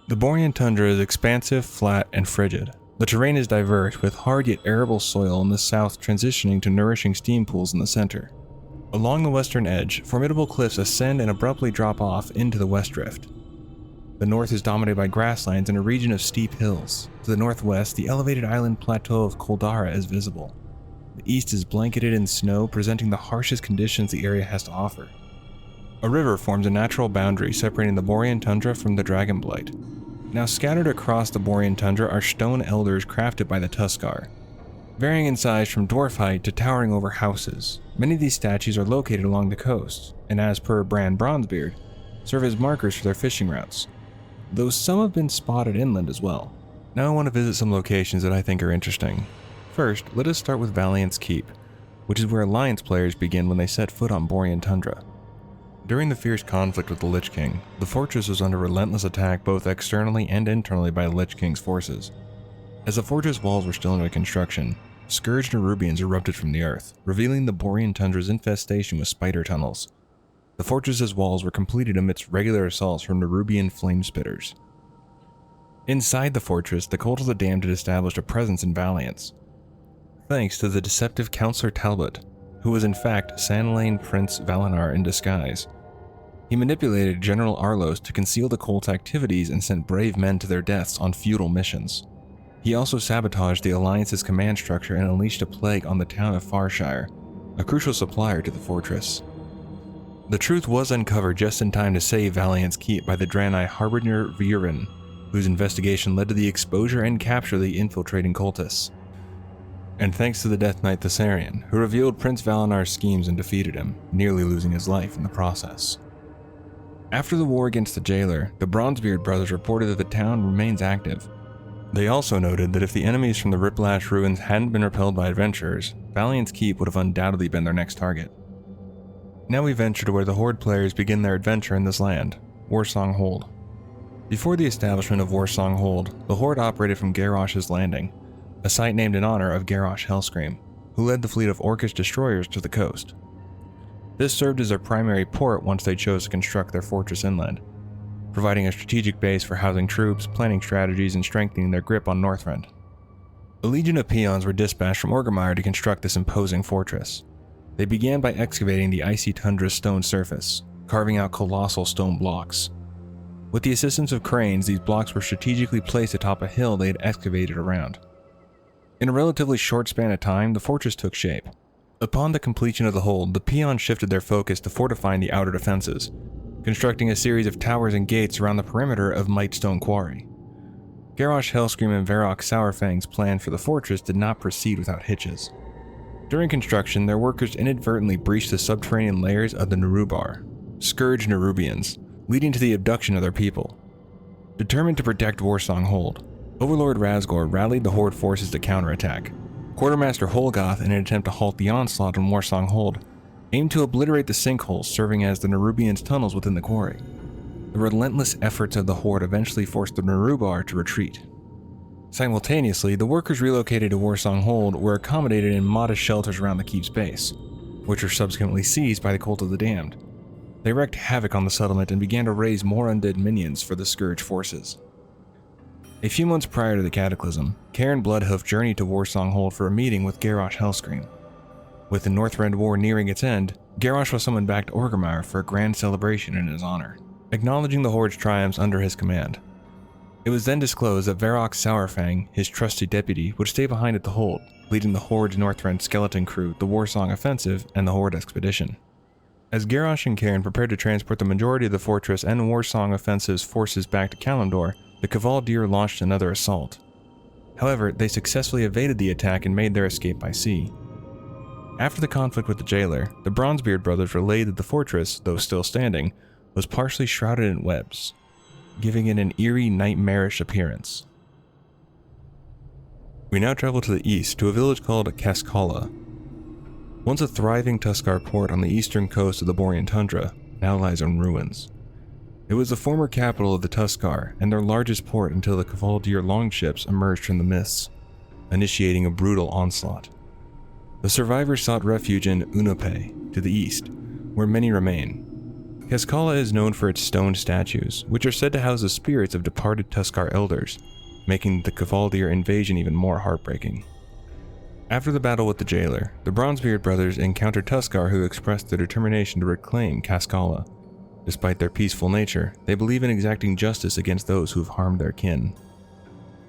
The Borean Tundra is expansive, flat, and frigid. The terrain is diverse, with hard yet arable soil in the south transitioning to nourishing steam pools in the center. Along the western edge, formidable cliffs ascend and abruptly drop off into the west drift. The north is dominated by grasslands and a region of steep hills. To the northwest, the elevated island plateau of Koldara is visible. The east is blanketed in snow, presenting the harshest conditions the area has to offer. A river forms a natural boundary separating the Borean Tundra from the Dragonblight. Now scattered across the Borean Tundra are stone elders crafted by the Tuskar, varying in size from dwarf height to towering over houses. Many of these statues are located along the coast, and as per Bran Bronzebeard, serve as markers for their fishing routes, though some have been spotted inland as well. Now I want to visit some locations that I think are interesting. First, let us start with Valiant's Keep, which is where Alliance players begin when they set foot on Borean Tundra. During the fierce conflict with the Lich King, the fortress was under relentless attack both externally and internally by the Lich King's forces. As the fortress walls were still under construction, scourged Nerubians erupted from the earth, revealing the Borean Tundra's infestation with spider tunnels. The fortress's walls were completed amidst regular assaults from Nerubian flamespitters. Inside the fortress, the Cult of the Damned had established a presence in Valiance, thanks to the deceptive Counselor Talbot, who was in fact Sanlane Prince Valinar in disguise. He manipulated General Arlos to conceal the cult's activities and sent brave men to their deaths on futile missions. He also sabotaged the Alliance's command structure and unleashed a plague on the town of Farshire, a crucial supplier to the fortress. The truth was uncovered just in time to save Valiant's Keep by the Draenei Harbinger Viren, whose investigation led to the exposure and capture of the infiltrating cultists. And thanks to the Death Knight Thessarian, who revealed Prince Valinar's schemes and defeated him, nearly losing his life in the process. After the war against the Jailer, the Bronzebeard brothers reported that the town remains active. They also noted that if the enemies from the Riplash ruins hadn't been repelled by adventurers, Valiant's Keep would have undoubtedly been their next target. Now we venture to where the Horde players begin their adventure in this land, Warsong Hold. Before the establishment of Warsong Hold, the Horde operated from Garrosh's Landing, a site named in honor of Garrosh Hellscream, who led the fleet of Orcish destroyers to the coast. This served as their primary port once they chose to construct their fortress inland, providing a strategic base for housing troops, planning strategies, and strengthening their grip on Northrend. A legion of peons were dispatched from Orgrimmar to construct this imposing fortress. They began by excavating the icy tundra's stone surface, carving out colossal stone blocks. With the assistance of cranes, these blocks were strategically placed atop a hill they had excavated around. In a relatively short span of time, the fortress took shape. Upon the completion of the hold, the peons shifted their focus to fortifying the outer defenses, constructing a series of towers and gates around the perimeter of Mightstone Quarry. Garrosh Hellscream and Varrock Sourfang's plan for the fortress did not proceed without hitches. During construction, their workers inadvertently breached the subterranean layers of the Nerubar, scourged Nerubians, leading to the abduction of their people. Determined to protect Warsong Hold, Overlord Razgor rallied the Horde forces to counterattack. Quartermaster Holgoth, in an attempt to halt the onslaught on Warsong Hold, aimed to obliterate the sinkholes serving as the Nerubians' tunnels within the quarry. The relentless efforts of the Horde eventually forced the Nerubar to retreat. Simultaneously, the workers relocated to Warsong Hold were accommodated in modest shelters around the keep's base, which were subsequently seized by the Cult of the Damned. They wreaked havoc on the settlement and began to raise more undead minions for the Scourge forces. A few months prior to the Cataclysm, Cairn Bloodhoof journeyed to Warsong Hold for a meeting with Garrosh Hellscream. With the Northrend War nearing its end, Garrosh was summoned back to Orgrimmar for a grand celebration in his honor, acknowledging the Horde's triumphs under his command. It was then disclosed that Varrock Sourfang, his trusty deputy, would stay behind at the Hold, leading the Horde's Northrend skeleton crew, the Warsong Offensive, and the Horde Expedition. As Garrosh and Cairn prepared to transport the majority of the fortress and Warsong Offensive's forces back to Kalimdor, the Kavaldir launched another assault. However, they successfully evaded the attack and made their escape by sea. After the conflict with the Jailer, the Bronzebeard brothers relayed that the fortress, though still standing, was partially shrouded in webs, giving it an eerie, nightmarish appearance. We now travel to the east to a village called Kaskala. Once a thriving Tuskar port on the eastern coast of the Borean Tundra, now lies in ruins. It was the former capital of the Tuskar and their largest port until the Kavaldir longships emerged from the mists, initiating a brutal onslaught. The survivors sought refuge in Unope, to the east, where many remain. Cascala is known for its stone statues, which are said to house the spirits of departed Tuskarr elders, making the Kvaldir invasion even more heartbreaking. After the battle with the jailer, the Bronzebeard brothers encountered Tuskarr who expressed their determination to reclaim Cascala. Despite their peaceful nature, they believe in exacting justice against those who have harmed their kin.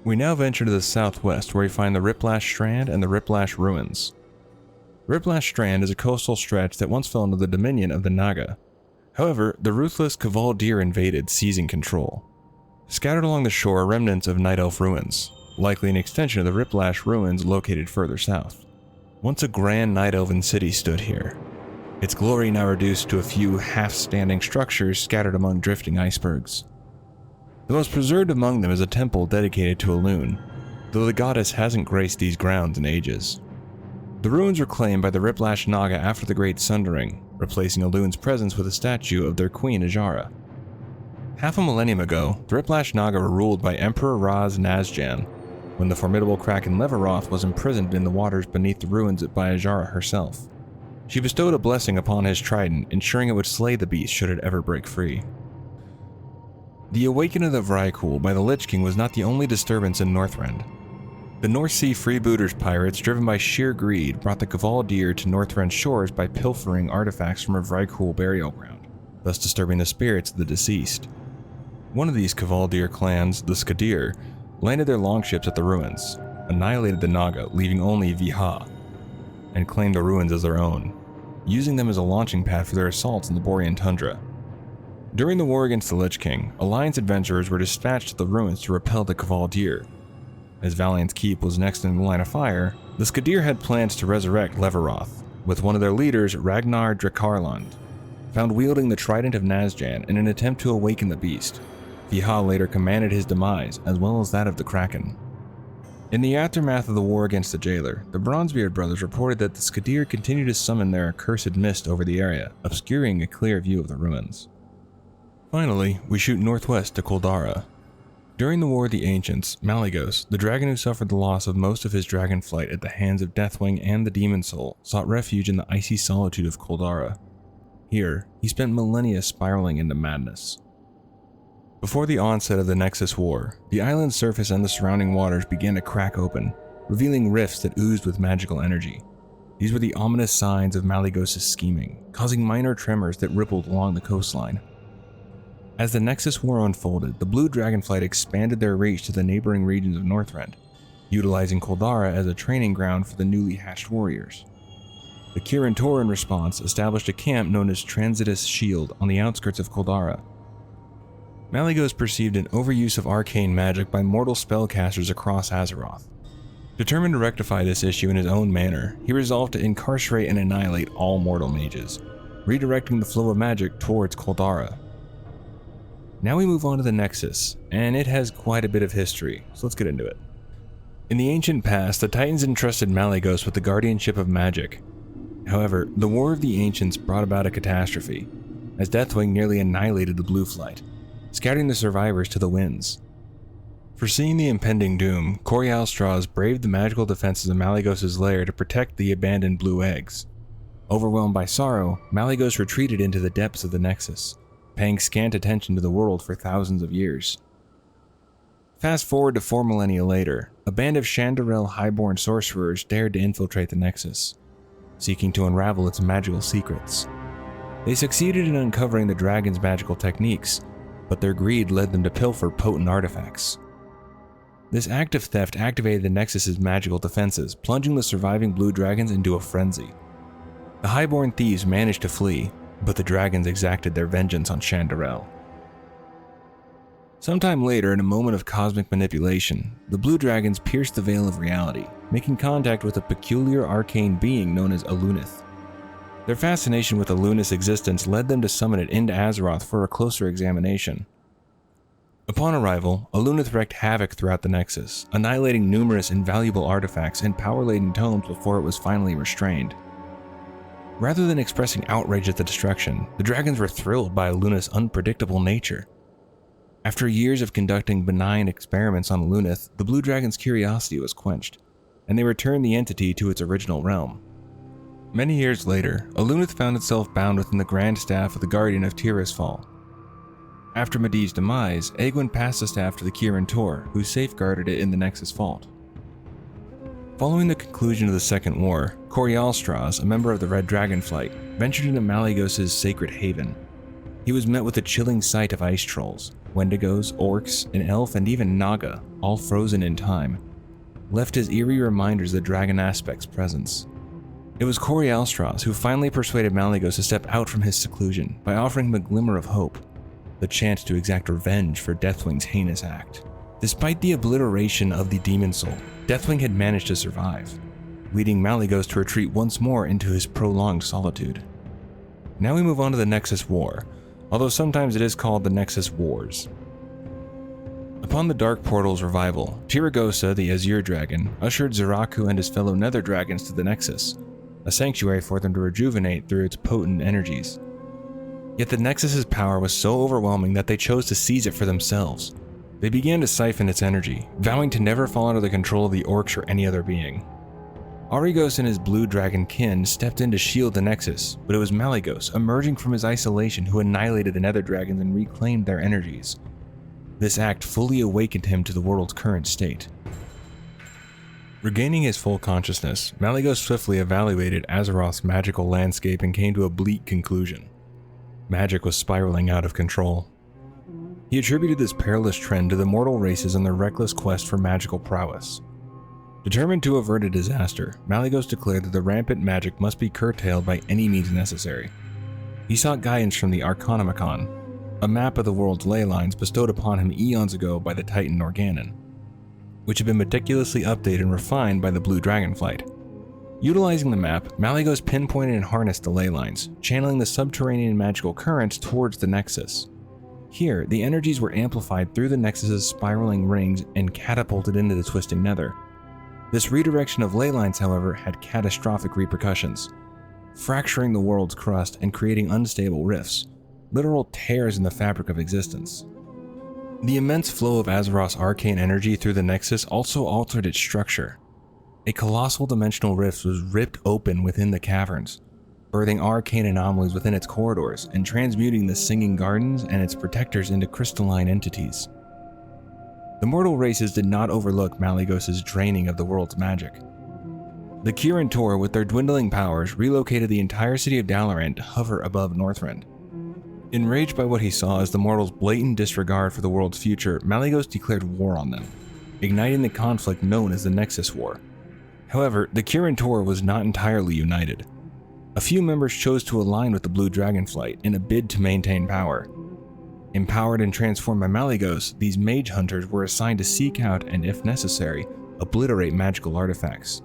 We now venture to the southwest where we find the Riplash Strand and the Riplash Ruins. Riplash Strand is a coastal stretch that once fell under the dominion of the Naga. However, the ruthless Kvaldir invaded, seizing control. Scattered along the shore are remnants of Night Elf ruins, likely an extension of the Riplash Ruins located further south. Once a grand Night Elven city stood here, its glory now reduced to a few half-standing structures scattered among drifting icebergs. The most preserved among them is a temple dedicated to Elune, though the goddess hasn't graced these grounds in ages. The ruins were claimed by the Riplash Naga after the Great Sundering, replacing Elune's presence with a statue of their queen Azshara. Half a millennium ago, the Riplash Naga were ruled by Emperor Raz Nazjan, when the formidable Kraken Leveroth was imprisoned in the waters beneath the ruins by Azshara herself. She bestowed a blessing upon his trident, ensuring it would slay the beast should it ever break free. The awakening of the Vrykul by the Lich King was not the only disturbance in Northrend. The North Sea freebooters pirates, driven by sheer greed, brought the Kvaldir to Northrend shores by pilfering artifacts from a Vrykul burial ground, thus disturbing the spirits of the deceased. One of these Kvaldir clans, the Skadir, landed their longships at the ruins, annihilated the Naga, leaving only Viha, and claimed the ruins as their own, using them as a launching pad for their assaults in the Borean Tundra. During the war against the Lich King, Alliance adventurers were dispatched to the ruins to repel the Kvaldir. As Valiant's Keep was next in the line of fire, the Skadir had plans to resurrect Leveroth, with one of their leaders, Ragnar Drakarland, found wielding the Trident of Nazjan in an attempt to awaken the beast. Viha later commanded his demise, as well as that of the Kraken. In the aftermath of the war against the jailer, the Bronzebeard brothers reported that the Skadir continued to summon their accursed mist over the area, obscuring a clear view of the ruins. Finally, we shoot northwest to Kuldara. During the War of the Ancients, Malygos, the dragon who suffered the loss of most of his dragonflight at the hands of Deathwing and the Demon Soul, sought refuge in the icy solitude of Kuldara. Here, he spent millennia spiraling into madness. Before the onset of the Nexus War, the island's surface and the surrounding waters began to crack open, revealing rifts that oozed with magical energy. These were the ominous signs of Malygos' scheming, causing minor tremors that rippled along the coastline. As the Nexus War unfolded, the Blue Dragonflight expanded their reach to the neighboring regions of Northrend, utilizing Kuldara as a training ground for the newly hatched warriors. The Kirin Tor, in response, established a camp known as Transitus Shield on the outskirts of Kuldara. Malygos perceived an overuse of arcane magic by mortal spellcasters across Azeroth. Determined to rectify this issue in his own manner, he resolved to incarcerate and annihilate all mortal mages, redirecting the flow of magic towards Kuldara. Now we move on to the Nexus, and it has quite a bit of history, so let's get into it. In the ancient past, the Titans entrusted Malygos with the guardianship of magic. However, the War of the Ancients brought about a catastrophe, as Deathwing nearly annihilated the Blue Flight, scattering the survivors to the winds. Foreseeing the impending doom, Corial Straws braved the magical defenses of Malygos' lair to protect the abandoned blue eggs. Overwhelmed by sorrow, Malygos retreated into the depths of the Nexus, paying scant attention to the world for thousands of years. Fast forward to 4 millennia later, a band of Chandorel highborn sorcerers dared to infiltrate the Nexus, seeking to unravel its magical secrets. They succeeded in uncovering the dragon's magical techniques, but their greed led them to pilfer potent artifacts. This act of theft activated the Nexus's magical defenses, plunging the surviving blue dragons into a frenzy. The highborn thieves managed to flee, but the dragons exacted their vengeance on Chandorel. Sometime later, in a moment of cosmic manipulation, the blue dragons pierced the veil of reality, making contact with a peculiar arcane being known as Alunith. Their fascination with Alunith's existence led them to summon it into Azeroth for a closer examination. Upon arrival, Alunith wreaked havoc throughout the Nexus, annihilating numerous invaluable artifacts and power-laden tomes before it was finally restrained. Rather than expressing outrage at the destruction, the dragons were thrilled by Alunith's unpredictable nature. After years of conducting benign experiments on Alunith, the blue dragon's curiosity was quenched, and they returned the entity to its original realm. Many years later, Alunith found itself bound within the Grand Staff of the Guardian of Tirisfal. After Medivh's demise, Egwene passed the staff to the Kirin Tor, who safeguarded it in the Nexus Vault. Following the conclusion of the Second War, Corialstraz, a member of the Red Dragonflight, ventured into Malygos' sacred haven. He was met with a chilling sight of ice trolls, wendigos, orcs, an elf, and even Naga, all frozen in time, left as eerie reminders of the dragon aspect's presence. It was Corialstraz who finally persuaded Malygos to step out from his seclusion by offering him a glimmer of hope, the chance to exact revenge for Deathwing's heinous act. Despite the obliteration of the Demon Soul, Deathwing had managed to survive, leading Malygos to retreat once more into his prolonged solitude. Now we move on to the Nexus War, although sometimes it is called the Nexus Wars. Upon the Dark Portal's revival, Tiragosa, the Azure Dragon, ushered Zeraku and his fellow Nether Dragons to the Nexus, a sanctuary for them to rejuvenate through its potent energies. Yet the Nexus's power was so overwhelming that they chose to seize it for themselves. They began to siphon its energy, vowing to never fall under the control of the Orcs or any other being. Arygos and his blue dragon kin stepped in to shield the Nexus, but it was Malygos, emerging from his isolation, who annihilated the Nether Dragons and reclaimed their energies. This act fully awakened him to the world's current state. Regaining his full consciousness, Malygos swiftly evaluated Azeroth's magical landscape and came to a bleak conclusion. Magic was spiraling out of control. He attributed this perilous trend to the mortal races and their reckless quest for magical prowess. Determined to avert a disaster, Malygos declared that the rampant magic must be curtailed by any means necessary. He sought guidance from the Arcanomicon, a map of the world's ley lines bestowed upon him eons ago by the Titan Organon, which had been meticulously updated and refined by the Blue Dragonflight. Utilizing the map, Malygos pinpointed and harnessed the ley lines, channeling the subterranean magical currents towards the Nexus. Here, the energies were amplified through the Nexus's spiraling rings and catapulted into the twisting nether. This redirection of ley lines, however, had catastrophic repercussions, fracturing the world's crust and creating unstable rifts, literal tears in the fabric of existence. The immense flow of Azeroth's arcane energy through the Nexus also altered its structure. A colossal dimensional rift was ripped open within the caverns, birthing arcane anomalies within its corridors and transmuting the Singing Gardens and its protectors into crystalline entities. The mortal races did not overlook Malygos' draining of the world's magic. The Kirin Tor, with their dwindling powers, relocated the entire city of Dalaran to hover above Northrend. Enraged by what he saw as the mortals' blatant disregard for the world's future, Malygos declared war on them, igniting the conflict known as the Nexus War. However, the Kirin Tor was not entirely united. A few members chose to align with the Blue Dragonflight in a bid to maintain power. Empowered and transformed by Malygos, these mage hunters were assigned to seek out and, if necessary, obliterate magical artifacts,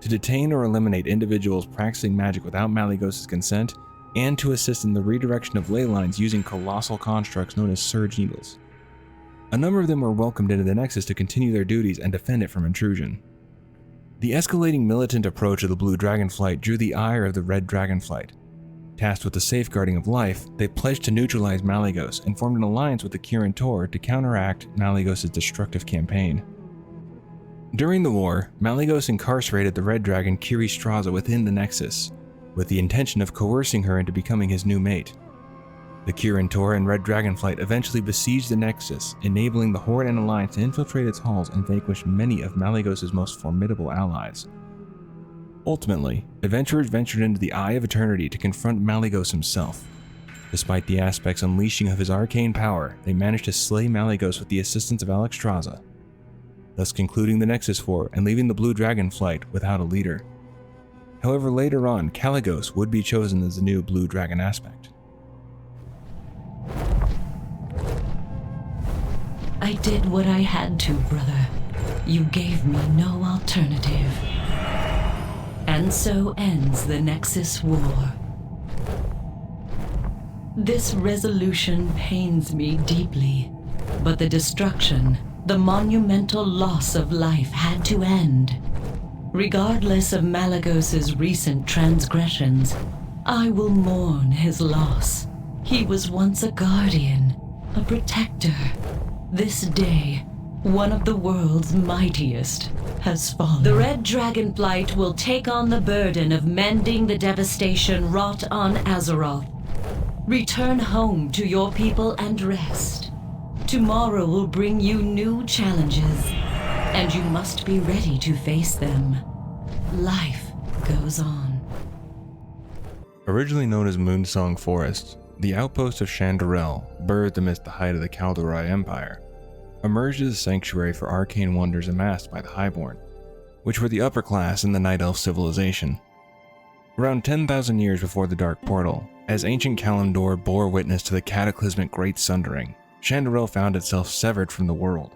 to detain or eliminate individuals practicing magic without Malygos' consent, and to assist in the redirection of ley lines using colossal constructs known as Surge Needles. A number of them were welcomed into the Nexus to continue their duties and defend it from intrusion. The escalating militant approach of the Blue Dragonflight drew the ire of the Red Dragonflight. Tasked with the safeguarding of life, they pledged to neutralize Malygos and formed an alliance with the Kirin Tor to counteract Malygos' destructive campaign. During the war, Malygos incarcerated the Red Dragon Kiri Straza within the Nexus, with the intention of coercing her into becoming his new mate. The Kirin Tor and Red Dragonflight eventually besieged the Nexus, enabling the Horde and Alliance to infiltrate its halls and vanquish many of Malygos' most formidable allies. Ultimately, adventurers ventured into the Eye of Eternity to confront Malygos himself. Despite the aspect's unleashing of his arcane power, they managed to slay Malygos with the assistance of Alexstrasza, thus concluding the Nexus War and leaving the Blue Dragonflight without a leader. However, later on, Kalecgos would be chosen as the new Blue Dragon aspect. I did what I had to, brother. You gave me no alternative. And so ends the Nexus War. This resolution pains me deeply, but the destruction, the monumental loss of life had to end. Regardless of Malygos' recent transgressions, I will mourn his loss. He was once a guardian, a protector. This day, One of the world's mightiest has fallen. The red Dragonblight will take on the burden of mending the devastation wrought on Azeroth. Return home to your people and rest. Tomorrow will bring you new challenges, and you must be ready to face them. Life goes on. Originally known as Moonsong Forest, the outpost of Chandorel, birthed amidst the height of the Kaldurai Empire, emerged as a sanctuary for arcane wonders amassed by the Highborn, which were the upper class in the Night Elf civilization. Around 10,000 years before the Dark Portal, as ancient Kalimdor bore witness to the cataclysmic Great Sundering, Chandorel found itself severed from the world.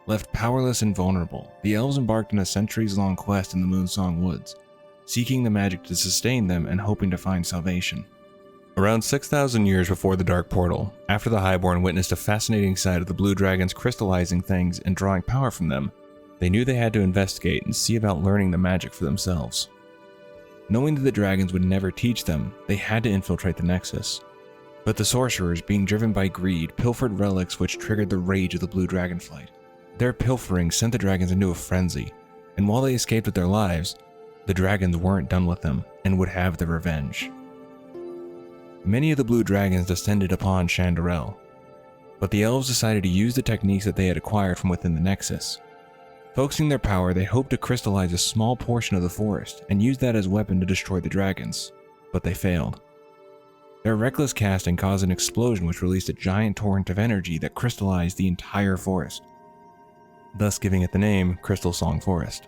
Left powerless and vulnerable, the elves embarked on a centuries-long quest in the Moonsong Woods, seeking the magic to sustain them and hoping to find salvation. Around 6,000 years before the Dark Portal, after the Highborn witnessed a fascinating sight of the blue dragons crystallizing things and drawing power from them, they knew they had to investigate and see about learning the magic for themselves. Knowing that the dragons would never teach them, they had to infiltrate the Nexus. But the sorcerers, being driven by greed, pilfered relics which triggered the rage of the blue dragonflight. Their pilfering sent the dragons into a frenzy, and while they escaped with their lives, the dragons weren't done with them and would have their revenge. Many of the blue dragons descended upon Chandorel, but the elves decided to use the techniques that they had acquired from within the Nexus. Focusing their power, they hoped to crystallize a small portion of the forest and use that as a weapon to destroy the dragons, but they failed. Their reckless casting caused an explosion which released a giant torrent of energy that crystallized the entire forest, thus giving it the name Crystalsong Forest.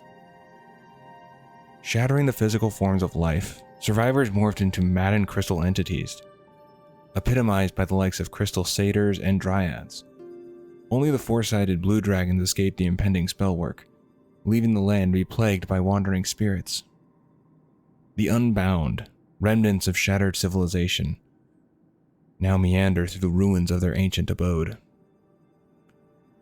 Shattering the physical forms of life, survivors morphed into maddened crystal entities, epitomized by the likes of crystal satyrs and dryads. Only the four-sided blue dragons escaped the impending spellwork, leaving the land to be plagued by wandering spirits. The Unbound, remnants of shattered civilization, now meander through the ruins of their ancient abode.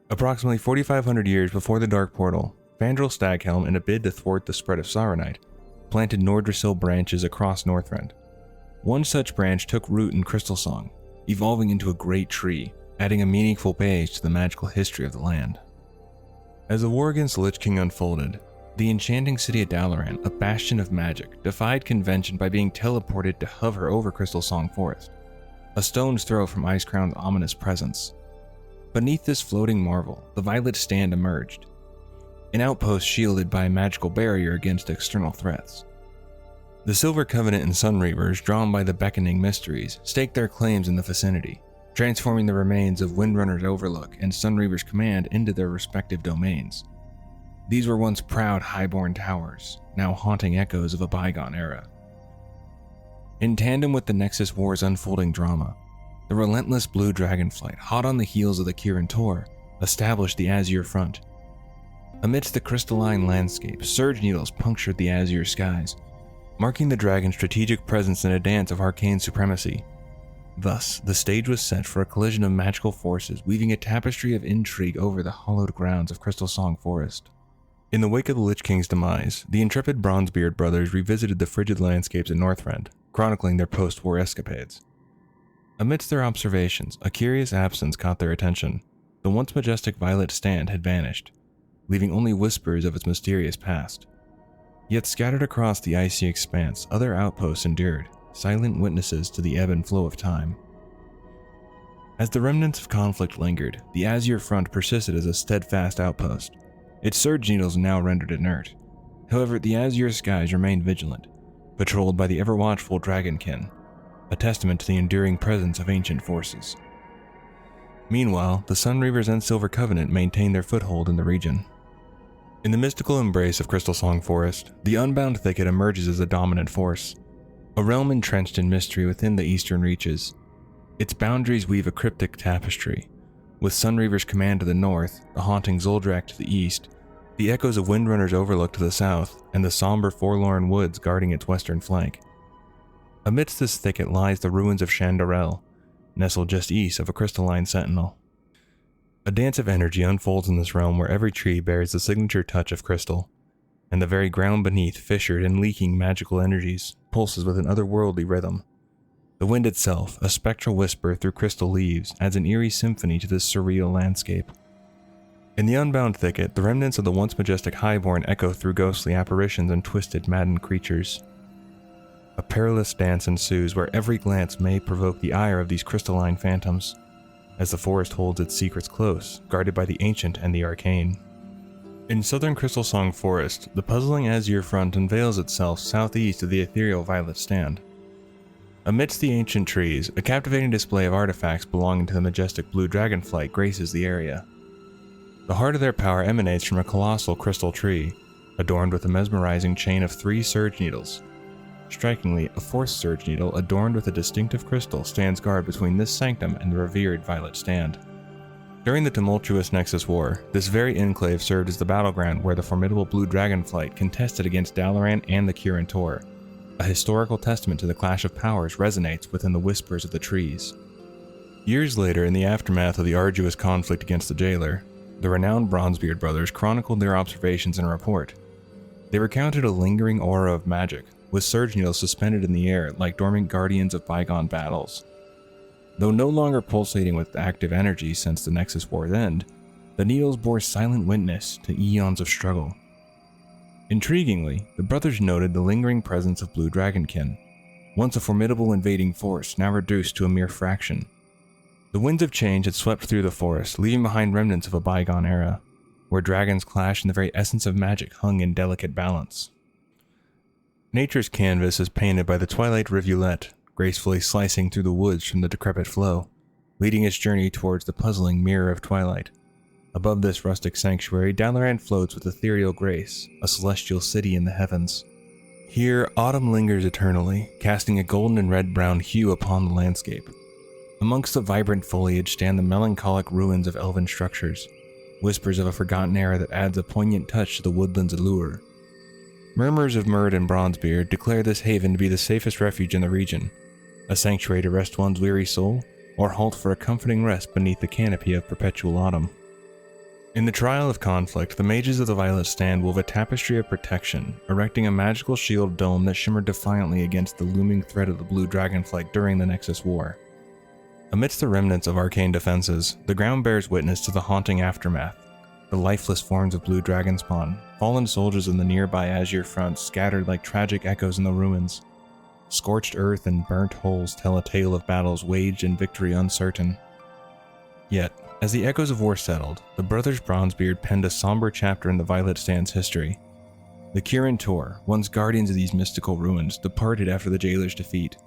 Approximately 4,500 years before the Dark Portal, Fandral Staghelm, in a bid to thwart the spread of Saronite, planted Nordrassil branches across Northrend. One such branch took root in Crystalsong, evolving into a great tree, adding a meaningful page to the magical history of the land. As the war against the Lich King unfolded, the enchanting city of Dalaran, a bastion of magic, defied convention by being teleported to hover over Crystalsong Forest, a stone's throw from Icecrown's ominous presence. Beneath this floating marvel, the Violet Stand emerged, an outpost shielded by a magical barrier against external threats. The Silver Covenant and Sunreavers, drawn by the beckoning mysteries, staked their claims in the vicinity, transforming the remains of Windrunner's Overlook and Sunreaver's Command into their respective domains. These were once proud highborn towers, now haunting echoes of a bygone era. In tandem with the Nexus War's unfolding drama, the relentless blue dragonflight, hot on the heels of the Kirin Tor, established the Azure Front. Amidst the crystalline landscape, surge needles punctured the azure skies, marking the dragon's strategic presence in a dance of arcane supremacy. Thus, the stage was set for a collision of magical forces, weaving a tapestry of intrigue over the hallowed grounds of Crystalsong Forest. In the wake of the Lich King's demise, the intrepid Bronzebeard brothers revisited the frigid landscapes at Northrend, chronicling their post-war escapades. Amidst their observations, a curious absence caught their attention. The once majestic Violet Stand had vanished, leaving only whispers of its mysterious past. Yet scattered across the icy expanse, other outposts endured, silent witnesses to the ebb and flow of time. As the remnants of conflict lingered, the Azure Front persisted as a steadfast outpost, its surge needles now rendered inert. However, the azure skies remained vigilant, patrolled by the ever-watchful Dragonkin, a testament to the enduring presence of ancient forces. Meanwhile, the Sunreavers and Silver Covenant maintained their foothold in the region. In the mystical embrace of Crystalsong Forest, the Unbound Thicket emerges as a dominant force, a realm entrenched in mystery within the eastern reaches. Its boundaries weave a cryptic tapestry, with Sunreaver's Command to the north, the haunting Zul'Drak to the east, the echoes of Windrunner's Overlook to the south, and the somber forlorn woods guarding its western flank. Amidst this thicket lies the ruins of Chandorel, nestled just east of a crystalline sentinel. A dance of energy unfolds in this realm where every tree bears the signature touch of crystal, and the very ground beneath, fissured and leaking magical energies, pulses with an otherworldly rhythm. The wind itself, a spectral whisper through crystal leaves, adds an eerie symphony to this surreal landscape. In the Unbound Thicket, the remnants of the once majestic Highborn echo through ghostly apparitions and twisted, maddened creatures. A perilous dance ensues where every glance may provoke the ire of these crystalline phantoms, as the forest holds its secrets close, guarded by the ancient and the arcane. In southern Crystalsong Forest, the puzzling azure front unveils itself southeast of the ethereal Violet Stand. Amidst the ancient trees, a captivating display of artifacts belonging to the majestic blue dragonflight graces the area. The heart of their power emanates from a colossal crystal tree, adorned with a mesmerizing chain of 3 surge needles. Strikingly, a 4th surge needle adorned with a distinctive crystal stands guard between this sanctum and the revered Violet Stand. During the tumultuous Nexus War, this very enclave served as the battleground where the formidable blue dragonflight contested against Dalaran and the Kirin Tor. A historical testament to the clash of powers resonates within the whispers of the trees. Years later, in the aftermath of the arduous conflict against the Jailer, the renowned Bronzebeard brothers chronicled their observations in a report. They recounted a lingering aura of magic, with surge needles suspended in the air like dormant guardians of bygone battles. Though no longer pulsating with active energy since the Nexus War's end, the needles bore silent witness to eons of struggle. Intriguingly, the brothers noted the lingering presence of blue dragonkin, once a formidable invading force now reduced to a mere fraction. The winds of change had swept through the forest, leaving behind remnants of a bygone era, where dragons clashed and the very essence of magic hung in delicate balance. Nature's canvas is painted by the twilight rivulet, gracefully slicing through the woods from the decrepit flow, leading its journey towards the puzzling mirror of twilight. Above this rustic sanctuary, Dalaran floats with ethereal grace, a celestial city in the heavens. Here, autumn lingers eternally, casting a golden and red-brown hue upon the landscape. Amongst the vibrant foliage stand the melancholic ruins of elven structures, whispers of a forgotten era that adds a poignant touch to the woodland's allure. Murmurs of Murd and Bronzebeard declare this haven to be the safest refuge in the region, a sanctuary to rest one's weary soul, or halt for a comforting rest beneath the canopy of perpetual autumn. In the trial of conflict, the mages of the Violet Stand wove a tapestry of protection, erecting a magical shield dome that shimmered defiantly against the looming threat of the blue dragonflight during the Nexus War. Amidst the remnants of arcane defenses, the ground bears witness to the haunting aftermath. The lifeless forms of blue dragon spawn, fallen soldiers in the nearby azure front scattered like tragic echoes in the ruins. Scorched earth and burnt holes tell a tale of battles waged and victory uncertain. Yet, as the echoes of war settled, the brothers Bronzebeard penned a somber chapter in the Violet Stand's history. The Kirin Tor, once guardians of these mystical ruins, departed after the Jailer's defeat.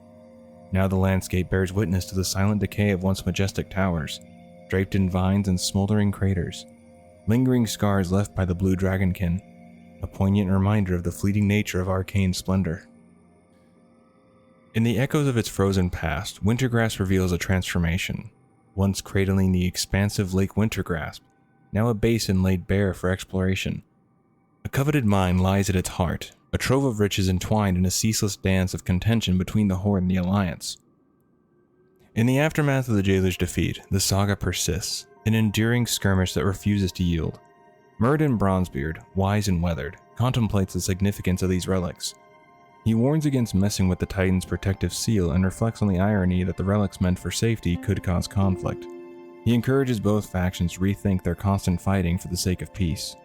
Now the landscape bears witness to the silent decay of once majestic towers, draped in vines and smoldering craters. Lingering scars left by the blue dragonkin, a poignant reminder of the fleeting nature of arcane splendor. In the echoes of its frozen past, Wintergrasp reveals a transformation. Once cradling the expansive Lake Wintergrasp, now a basin laid bare for exploration. A coveted mine lies at its heart, a trove of riches entwined in a ceaseless dance of contention between the Horde and the Alliance. In the aftermath of the Jailer's defeat, the saga persists, an enduring skirmish that refuses to yield. Murd and Bronzebeard, wise and weathered, contemplates the significance of these relics. He warns against messing with the Titan's protective seal and reflects on the irony that the relics meant for safety could cause conflict. He encourages both factions to rethink their constant fighting for the sake of peace.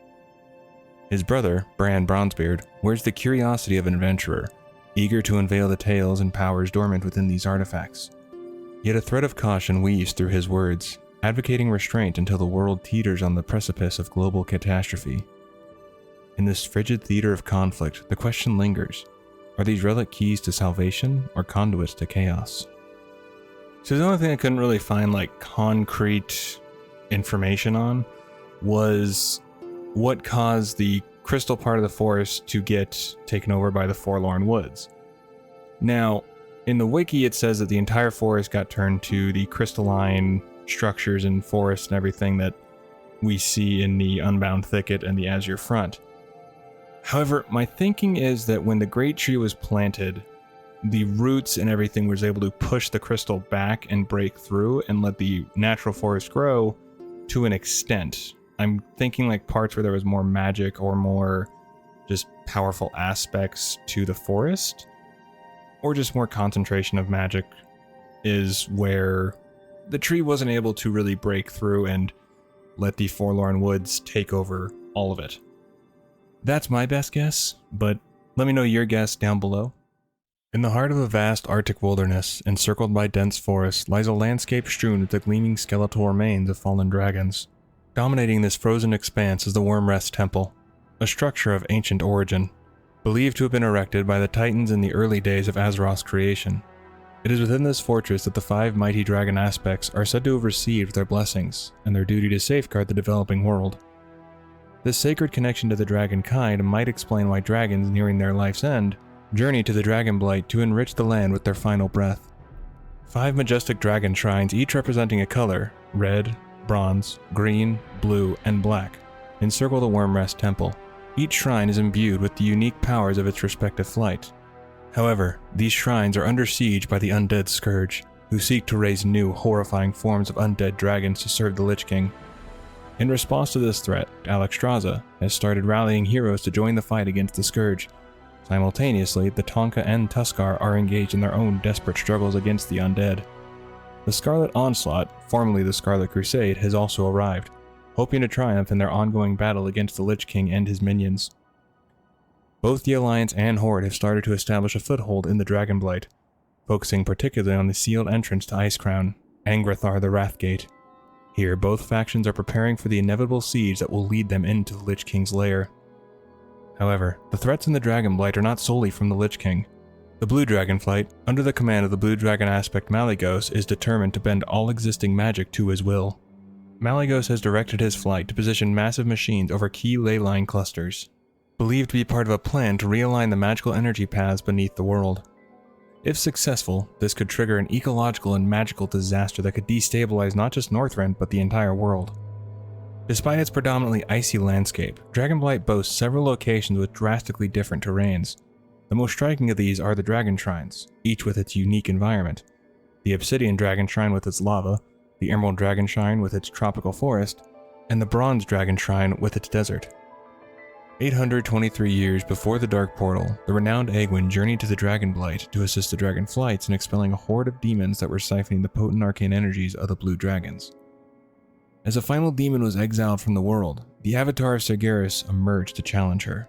His brother, Bran Bronzebeard, wears the curiosity of an adventurer, eager to unveil the tales and powers dormant within these artifacts. Yet a thread of caution weaves through his words, advocating restraint until the world teeters on the precipice of global catastrophe. In this frigid theater of conflict, the question lingers: are these relic keys to salvation or conduits to chaos? So the only thing I couldn't really find like concrete information on was what caused the crystal part of the forest to get taken over by the Forlorn Woods. Now, in the wiki it says that the entire forest got turned to the crystalline structures and forests and everything that we see in the Unbound Thicket and the Azure Front. However, my thinking is that when the Great Tree was planted, the roots and everything was able to push the crystal back and break through and let the natural forest grow to an extent. I'm thinking like parts where there was more magic or more just powerful aspects to the forest, or just more concentration of magic is where the tree wasn't able to really break through and let the Forlorn Woods take over all of it. That's my best guess, but let me know your guess down below. In the heart of a vast Arctic wilderness, encircled by dense forests, lies a landscape strewn with the gleaming skeletal remains of fallen dragons. Dominating this frozen expanse is the Wyrmrest Temple, a structure of ancient origin, believed to have been erected by the Titans in the early days of Azeroth's creation. It is within this fortress that the 5 mighty dragon aspects are said to have received their blessings, and their duty to safeguard the developing world. This sacred connection to the dragon kind might explain why dragons nearing their life's end journey to the Dragonblight to enrich the land with their final breath. 5 majestic dragon shrines, each representing a color, red, bronze, green, blue, and black, encircle the Wyrmrest Temple. Each shrine is imbued with the unique powers of its respective flight. However, these shrines are under siege by the undead Scourge, who seek to raise new, horrifying forms of undead dragons to serve the Lich King. In response to this threat, Alexstrasza has started rallying heroes to join the fight against the Scourge. Simultaneously, the Tonka and Tuskar are engaged in their own desperate struggles against the undead. The Scarlet Onslaught, formerly the Scarlet Crusade, has also arrived, hoping to triumph in their ongoing battle against the Lich King and his minions. Both the Alliance and Horde have started to establish a foothold in the Dragonblight, focusing particularly on the sealed entrance to Icecrown, Angrathar the Wrathgate. Here, both factions are preparing for the inevitable siege that will lead them into the Lich King's lair. However, the threats in the Dragonblight are not solely from the Lich King. The Blue Dragonflight, under the command of the Blue Dragon aspect Malygos, is determined to bend all existing magic to his will. Malygos has directed his flight to position massive machines over key ley line clusters, believed to be part of a plan to realign the magical energy paths beneath the world. If successful, this could trigger an ecological and magical disaster that could destabilize not just Northrend, but the entire world. Despite its predominantly icy landscape, Dragonblight boasts several locations with drastically different terrains. The most striking of these are the Dragon Shrines, each with its unique environment. The Obsidian Dragon Shrine with its lava, the Emerald Dragon Shrine with its tropical forest, and the Bronze Dragon Shrine with its desert. 823 years before the Dark Portal, the renowned Egwene journeyed to the Dragonblight to assist the Dragonflights in expelling a horde of demons that were siphoning the potent arcane energies of the Blue Dragons. As a final demon was exiled from the world, the avatar of Sargeras emerged to challenge her.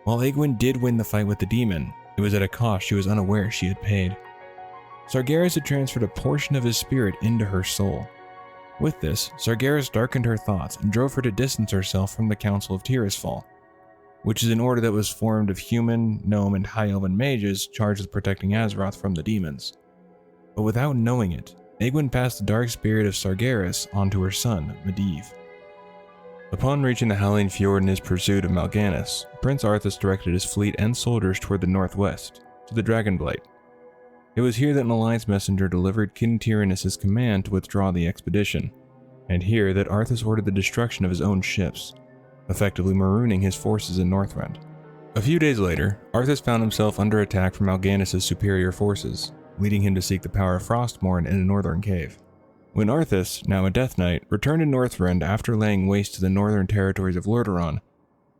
While Egwene did win the fight with the demon, it was at a cost she was unaware she had paid. Sargeras had transferred a portion of his spirit into her soul. With this, Sargeras darkened her thoughts and drove her to distance herself from the Council of Tirisfal, which is an order that was formed of human, gnome, and high elven mages charged with protecting Azeroth from the demons. But without knowing it, Egwene passed the dark spirit of Sargeras onto her son, Medivh. Upon reaching the Howling Fjord in his pursuit of Mal'Ganis, Prince Arthas directed his fleet and soldiers toward the northwest, to the Dragonblight. It was here that an alliance messenger delivered King Tyrannus' command to withdraw the expedition, and here that Arthas ordered the destruction of his own ships, effectively marooning his forces in Northrend. A few days later, Arthas found himself under attack from Mal'Ganis' superior forces, leading him to seek the power of Frostmourne in a northern cave. When Arthas, now a Death Knight, returned to Northrend after laying waste to the northern territories of Lordaeron,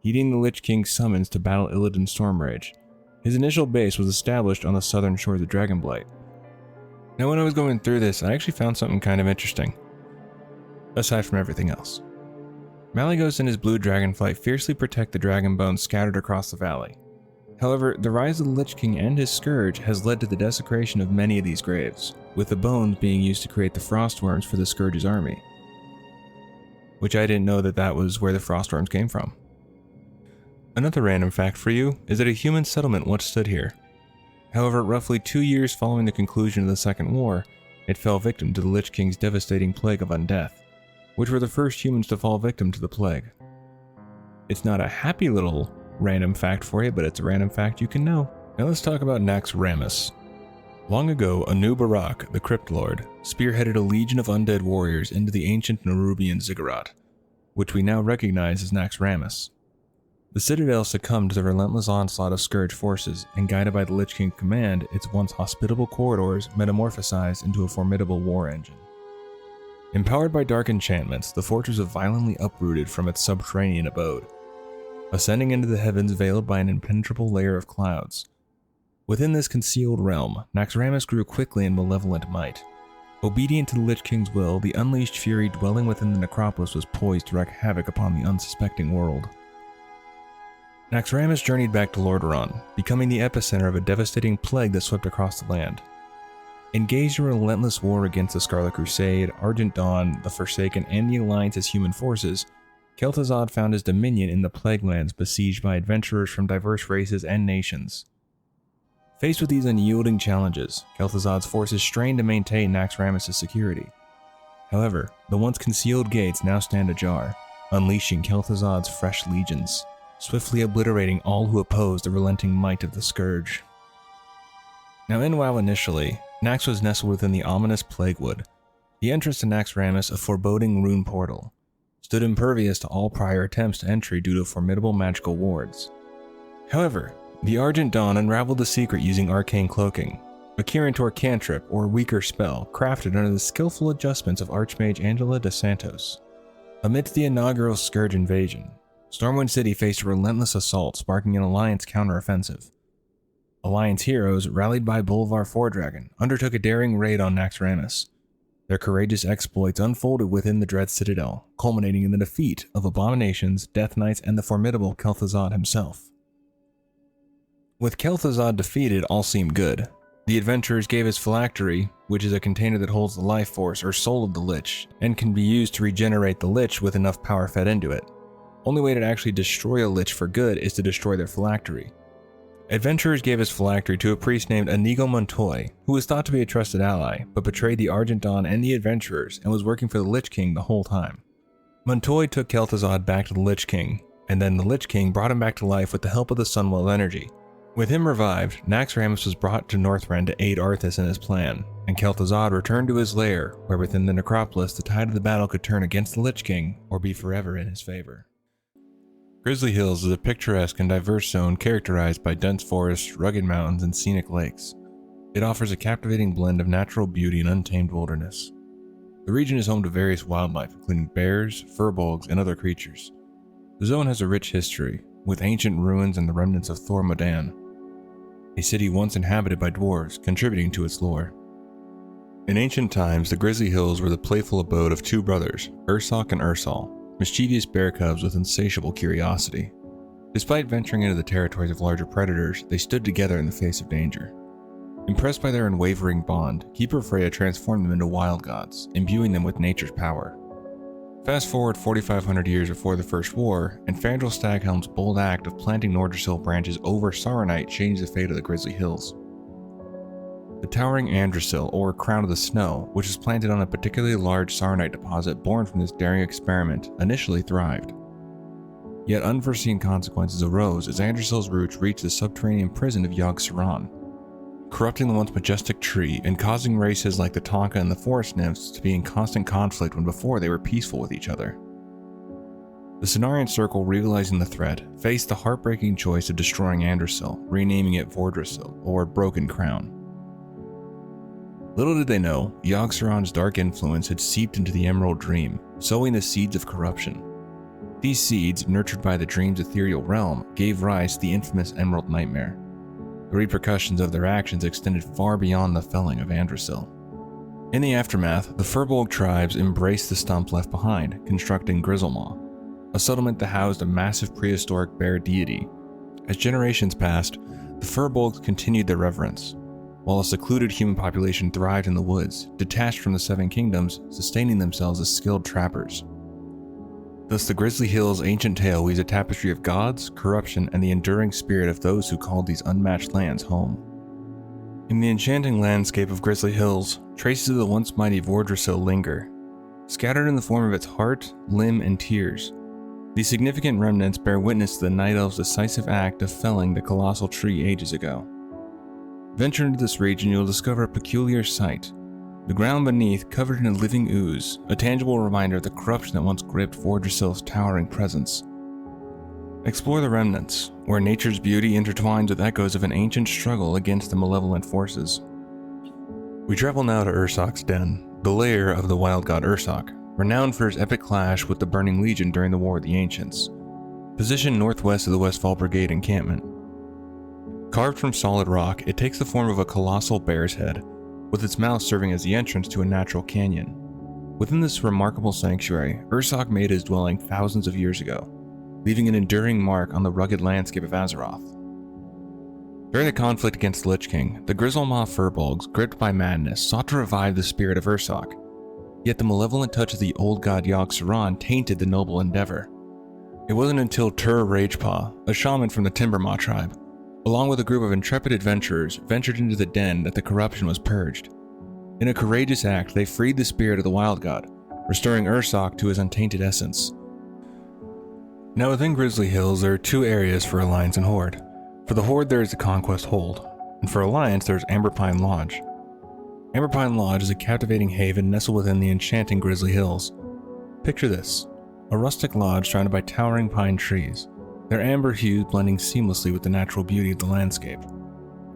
heeding the Lich King's summons to battle Illidan's Stormrage, his initial base was established on the southern shores of Dragonblight. Now when I was going through this, I actually found something kind of interesting, aside from everything else. Malygos and his Blue Dragonflight fiercely protect the dragon bones scattered across the valley. However, the rise of the Lich King and his Scourge has led to the desecration of many of these graves, with the bones being used to create the Frostworms for the Scourge's army. Which I didn't know that was where the Frostworms came from. Another random fact for you is that a human settlement once stood here. However, roughly 2 years following the conclusion of the Second War, it fell victim to the Lich King's devastating plague of undeath, which were the first humans to fall victim to the plague. It's not a happy little random fact for you, but it's a random fact you can know. Now let's talk about Naxxramas. Long ago, Anu Barak, the Crypt Lord, spearheaded a legion of undead warriors into the ancient Nerubian Ziggurat, which we now recognize as Naxxramas. The Citadel succumbed to the relentless onslaught of Scourge forces, and guided by the Lich King's command, its once hospitable corridors metamorphosized into a formidable war engine. Empowered by dark enchantments, the fortress was violently uprooted from its subterranean abode, ascending into the heavens veiled by an impenetrable layer of clouds. Within this concealed realm, Naxxramas grew quickly in malevolent might. Obedient to the Lich King's will, the unleashed fury dwelling within the necropolis was poised to wreak havoc upon the unsuspecting world. Naxxramas journeyed back to Lordaeron, becoming the epicenter of a devastating plague that swept across the land. Engaged in a relentless war against the Scarlet Crusade, Argent Dawn, the Forsaken, and the Alliance's human forces, Kel'Thuzad found his dominion in the Plague Lands besieged by adventurers from diverse races and nations. Faced with these unyielding challenges, Kel'Thuzad's forces strained to maintain Naxxramas' security. However, the once concealed gates now stand ajar, unleashing Kel'Thuzad's fresh legions, swiftly obliterating all who oppose the relenting might of the Scourge. Now in WoW initially, Nax was nestled within the ominous Plaguewood. The entrance to Naxxramas, a foreboding rune portal, stood impervious to all prior attempts to entry due to formidable magical wards. However, the Argent Dawn unraveled the secret using arcane cloaking, a Kirin cantrip or weaker spell crafted under the skillful adjustments of Archmage Angela de Santos. Amidst the inaugural Scourge invasion, Stormwind City faced a relentless assault, sparking an Alliance counteroffensive. Alliance heroes, rallied by Bolvar Fordragon, undertook a daring raid on Naxxramas. Their courageous exploits unfolded within the Dread Citadel, culminating in the defeat of Abominations, Death Knights, and the formidable Kel'Thuzad himself. With Kel'Thuzad defeated, all seemed good. The adventurers gave his phylactery, which is a container that holds the life force or soul of the Lich, and can be used to regenerate the Lich with enough power fed into it. Only way to actually destroy a Lich for good is to destroy their phylactery. Adventurers gave his phylactery to a priest named Inigo Montoy, who was thought to be a trusted ally, but betrayed the Argent Dawn and the adventurers and was working for the Lich King the whole time. Montoy took Kel'Thuzad back to the Lich King, and then the Lich King brought him back to life with the help of the Sunwell energy. With him revived, Naxxramas was brought to Northrend to aid Arthas in his plan, and Kel'Thuzad returned to his lair, where within the necropolis the tide of the battle could turn against the Lich King or be forever in his favor. Grizzly Hills is a picturesque and diverse zone characterized by dense forests, rugged mountains, and scenic lakes. It offers a captivating blend of natural beauty and untamed wilderness. The region is home to various wildlife, including bears, furbolgs, and other creatures. The zone has a rich history, with ancient ruins and the remnants of Thor Modan, a city once inhabited by dwarves, contributing to its lore. In ancient times, the Grizzly Hills were the playful abode of two brothers, Ursoc and Ursal, mischievous bear cubs with insatiable curiosity. Despite venturing into the territories of larger predators, they stood together in the face of danger. Impressed by their unwavering bond, Keeper Freya transformed them into wild gods, imbuing them with nature's power. Fast forward 4,500 years before the First War, and Fandral Staghelm's bold act of planting Nordrassil branches over Saronite changed the fate of the Grizzly Hills. The towering Andrassil, or Crown of the Snow, which was planted on a particularly large Saronite deposit born from this daring experiment, initially thrived. Yet unforeseen consequences arose as Andrassil's roots reached the subterranean prison of Yogg-Saron, corrupting the once majestic tree and causing races like the Tonka and the Forest Nymphs to be in constant conflict when before they were peaceful with each other. The Cenarian Circle, realizing the threat, faced the heartbreaking choice of destroying Andrassil, renaming it Vordrassil, or Broken Crown. Little did they know, Yogg-Saron's dark influence had seeped into the Emerald Dream, sowing the seeds of corruption. These seeds, nurtured by the dream's ethereal realm, gave rise to the infamous Emerald Nightmare. The repercussions of their actions extended far beyond the felling of Andrassil. In the aftermath, the Furbolg tribes embraced the stump left behind, constructing Grizzlemaw, a settlement that housed a massive prehistoric bear deity. As generations passed, the Furbolgs continued their reverence, while a secluded human population thrived in the woods, detached from the Seven Kingdoms, sustaining themselves as skilled trappers. Thus the Grizzly Hills' ancient tale weaves a tapestry of gods, corruption, and the enduring spirit of those who called these unmatched lands home. In the enchanting landscape of Grizzly Hills, traces of the once mighty Vordrassil linger, scattered in the form of its heart, limb, and tears. These significant remnants bear witness to the Night Elves' decisive act of felling the colossal tree ages ago. Venture into this region, you'll discover a peculiar sight. The ground beneath covered in a living ooze, a tangible reminder of the corruption that once gripped Vordrassil's towering presence. Explore the remnants, where nature's beauty intertwines with echoes of an ancient struggle against the malevolent forces. We travel now to Ursoc's Den, the lair of the wild god Ursoc, renowned for his epic clash with the Burning Legion during the War of the Ancients, positioned northwest of the Westfall Brigade encampment. Carved from solid rock, it takes the form of a colossal bear's head, with its mouth serving as the entrance to a natural canyon. Within this remarkable sanctuary, Ursoc made his dwelling thousands of years ago, leaving an enduring mark on the rugged landscape of Azeroth. During the conflict against the Lich King, the Grizzlemaw furbolgs, gripped by madness, sought to revive the spirit of Ursoc. Yet the malevolent touch of the old god Yogg-Saron tainted the noble endeavor. It wasn't until Tur Ragepaw, a shaman from the Timbermaw tribe, along with a group of intrepid adventurers, ventured into the den that the corruption was purged. In a courageous act, they freed the spirit of the wild god, restoring Ursoc to his untainted essence. Now within Grizzly Hills, there are two areas for Alliance and Horde. For the Horde, there is the Conquest Hold, and for Alliance, there is Amberpine Lodge. Amberpine Lodge is a captivating haven nestled within the enchanting Grizzly Hills. Picture this: a rustic lodge surrounded by towering pine trees, their amber hues blending seamlessly with the natural beauty of the landscape.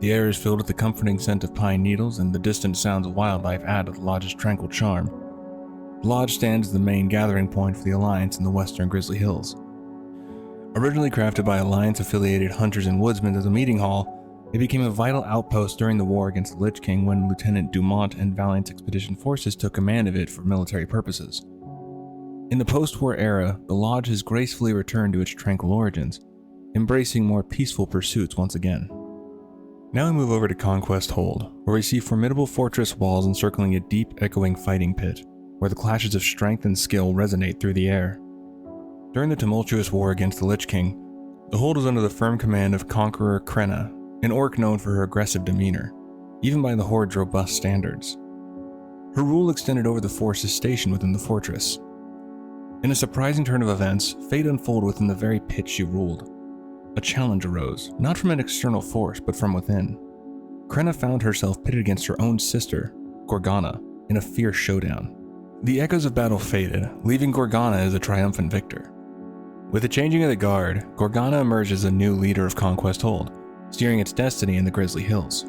The air is filled with the comforting scent of pine needles, and the distant sounds of wildlife add to the lodge's tranquil charm. The lodge stands as the main gathering point for the Alliance in the western Grizzly Hills. Originally crafted by Alliance-affiliated hunters and woodsmen as a meeting hall, it became a vital outpost during the war against the Lich King when Lieutenant Dumont and Valiant's expedition forces took command of it for military purposes. In the post-war era, the lodge has gracefully returned to its tranquil origins, embracing more peaceful pursuits once again. Now we move over to Conquest Hold, where we see formidable fortress walls encircling a deep, echoing fighting pit, where the clashes of strength and skill resonate through the air. During the tumultuous war against the Lich King, the Hold was under the firm command of Conqueror Krenna, an orc known for her aggressive demeanor, even by the Horde's robust standards. Her rule extended over the forces stationed within the fortress. In a surprising turn of events, fate unfolded within the very pit she ruled. A challenge arose, not from an external force, but from within. Krenna found herself pitted against her own sister, Gorgana, in a fierce showdown. The echoes of battle faded, leaving Gorgana as a triumphant victor. With the changing of the guard, Gorgana emerged as a new leader of Conquest Hold, steering its destiny in the Grizzly Hills.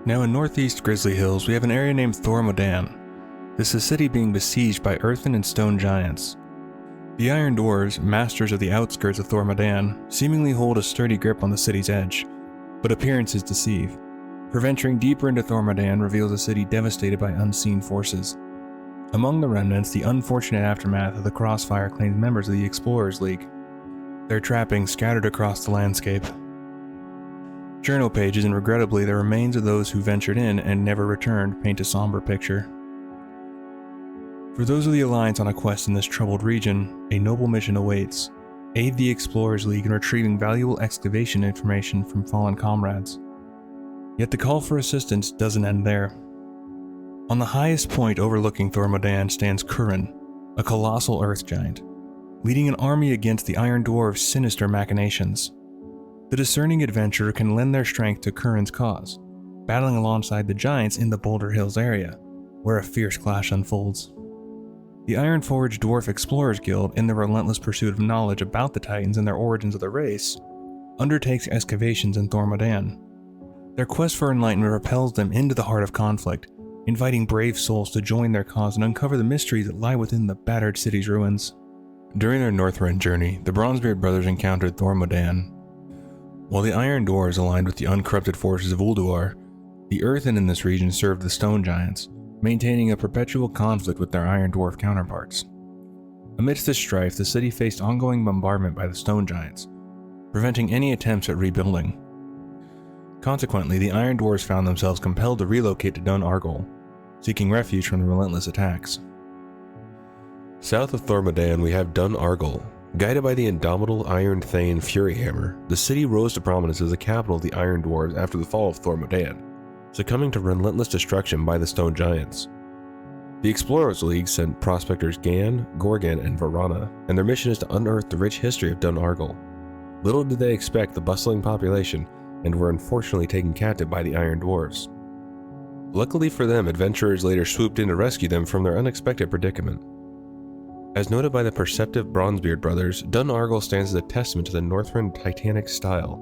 Now in northeast Grizzly Hills, we have an area named Thor Modan. This is a city being besieged by earthen and stone giants. The Iron Dwarves, masters of the outskirts of Thor Modan, seemingly hold a sturdy grip on the city's edge, but appearances deceive. For venturing deeper into Thor Modan reveals a city devastated by unseen forces. Among the remnants, the unfortunate aftermath of the Crossfire claims members of the Explorers League. Their trappings scattered across the landscape. Journal pages and regrettably the remains of those who ventured in and never returned paint a somber picture. For those of the Alliance on a quest in this troubled region, a noble mission awaits. Aid the Explorers League in retrieving valuable excavation information from fallen comrades. Yet the call for assistance doesn't end there. On the highest point overlooking Thor Modan stands Curran, a colossal earth giant, leading an army against the Iron Dwarves' sinister machinations. The discerning adventurer can lend their strength to Curran's cause, battling alongside the giants in the Boulder Hills area, where a fierce clash unfolds. The Ironforged Dwarf Explorers Guild, in their relentless pursuit of knowledge about the Titans and their origins of the race, undertakes excavations in Thor Modan. Their quest for enlightenment propels them into the heart of conflict, inviting brave souls to join their cause and uncover the mysteries that lie within the battered city's ruins. During their Northrend journey, the Bronzebeard brothers encountered Thor Modan. While the Iron Dwarves aligned with the uncorrupted forces of Ulduar, the Earthen in this region served the Stone Giants, maintaining a perpetual conflict with their Iron Dwarf counterparts. Amidst this strife, the city faced ongoing bombardment by the Stone Giants, preventing any attempts at rebuilding. Consequently, the Iron Dwarves found themselves compelled to relocate to Dun Argol, seeking refuge from the relentless attacks. South of Thor Modan, we have Dun Argol. Guided by the indomitable Iron Thane Furyhammer, the city rose to prominence as the capital of the Iron Dwarves after the fall of Thor Modan, succumbing to relentless destruction by the Stone Giants. The Explorers League sent prospectors Gan, Gorgon, and Varana, and their mission is to unearth the rich history of Dun Argol. Little did they expect the bustling population, and were unfortunately taken captive by the Iron Dwarves. Luckily for them, adventurers later swooped in to rescue them from their unexpected predicament. As noted by the perceptive Bronzebeard brothers, Dun Argol stands as a testament to the Northrend Titanic style.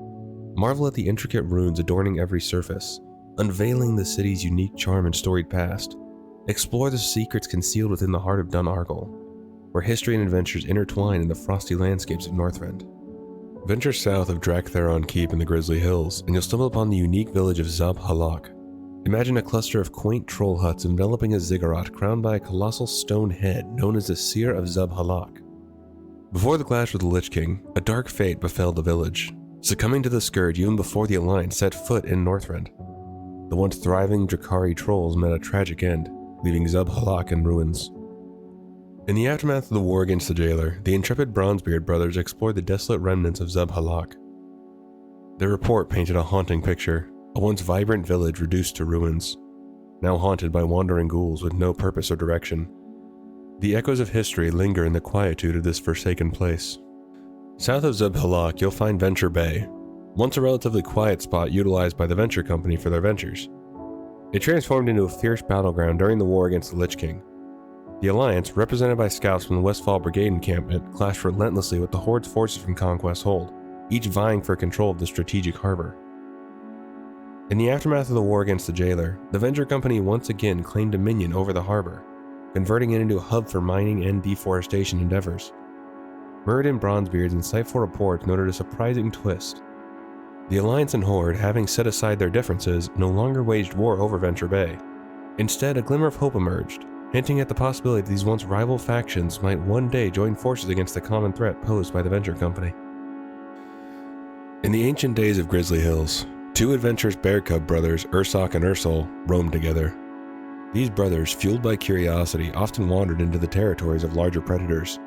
Marvel at the intricate runes adorning every surface, unveiling the city's unique charm and storied past. Explore the secrets concealed within the heart of Dun Argol, where history and adventures intertwine in the frosty landscapes of Northrend. Venture south of Draktheron Keep in the Grizzly Hills, and you'll stumble upon the unique village of Zab Halak. Imagine a cluster of quaint troll huts enveloping a ziggurat crowned by a colossal stone head known as the Seer of Zul'Drak. Before the clash with the Lich King, a dark fate befell the village, succumbing to the scourge even before the Alliance set foot in Northrend. The once thriving Drakari trolls met a tragic end, leaving Zul'Drak in ruins. In the aftermath of the war against the Jailer, the intrepid Bronzebeard brothers explored the desolate remnants of Zul'Drak. Their report painted a haunting picture, a once vibrant village reduced to ruins, now haunted by wandering ghouls with no purpose or direction. The echoes of history linger in the quietude of this forsaken place. South of Zul'Drak, you'll find Venture Bay, once a relatively quiet spot utilized by the Venture Company for their ventures. It transformed into a fierce battleground during the war against the Lich King. The Alliance, represented by scouts from the Westfall Brigade encampment, clashed relentlessly with the Horde's forces from Conquest Hold, each vying for control of the strategic harbor. In the aftermath of the war against the Jailer, the Venture Company once again claimed dominion over the harbor, converting it into a hub for mining and deforestation endeavors. Muradin Bronzebeard's insightful reports noted a surprising twist. The Alliance and Horde, having set aside their differences, no longer waged war over Venture Bay. Instead, a glimmer of hope emerged, hinting at the possibility that these once rival factions might one day join forces against the common threat posed by the Venture Company. In the ancient days of Grizzly Hills, two adventurous bear cub brothers, Ursoc and Ursol, roamed together. These brothers, fueled by curiosity, often wandered into the territories of larger predators.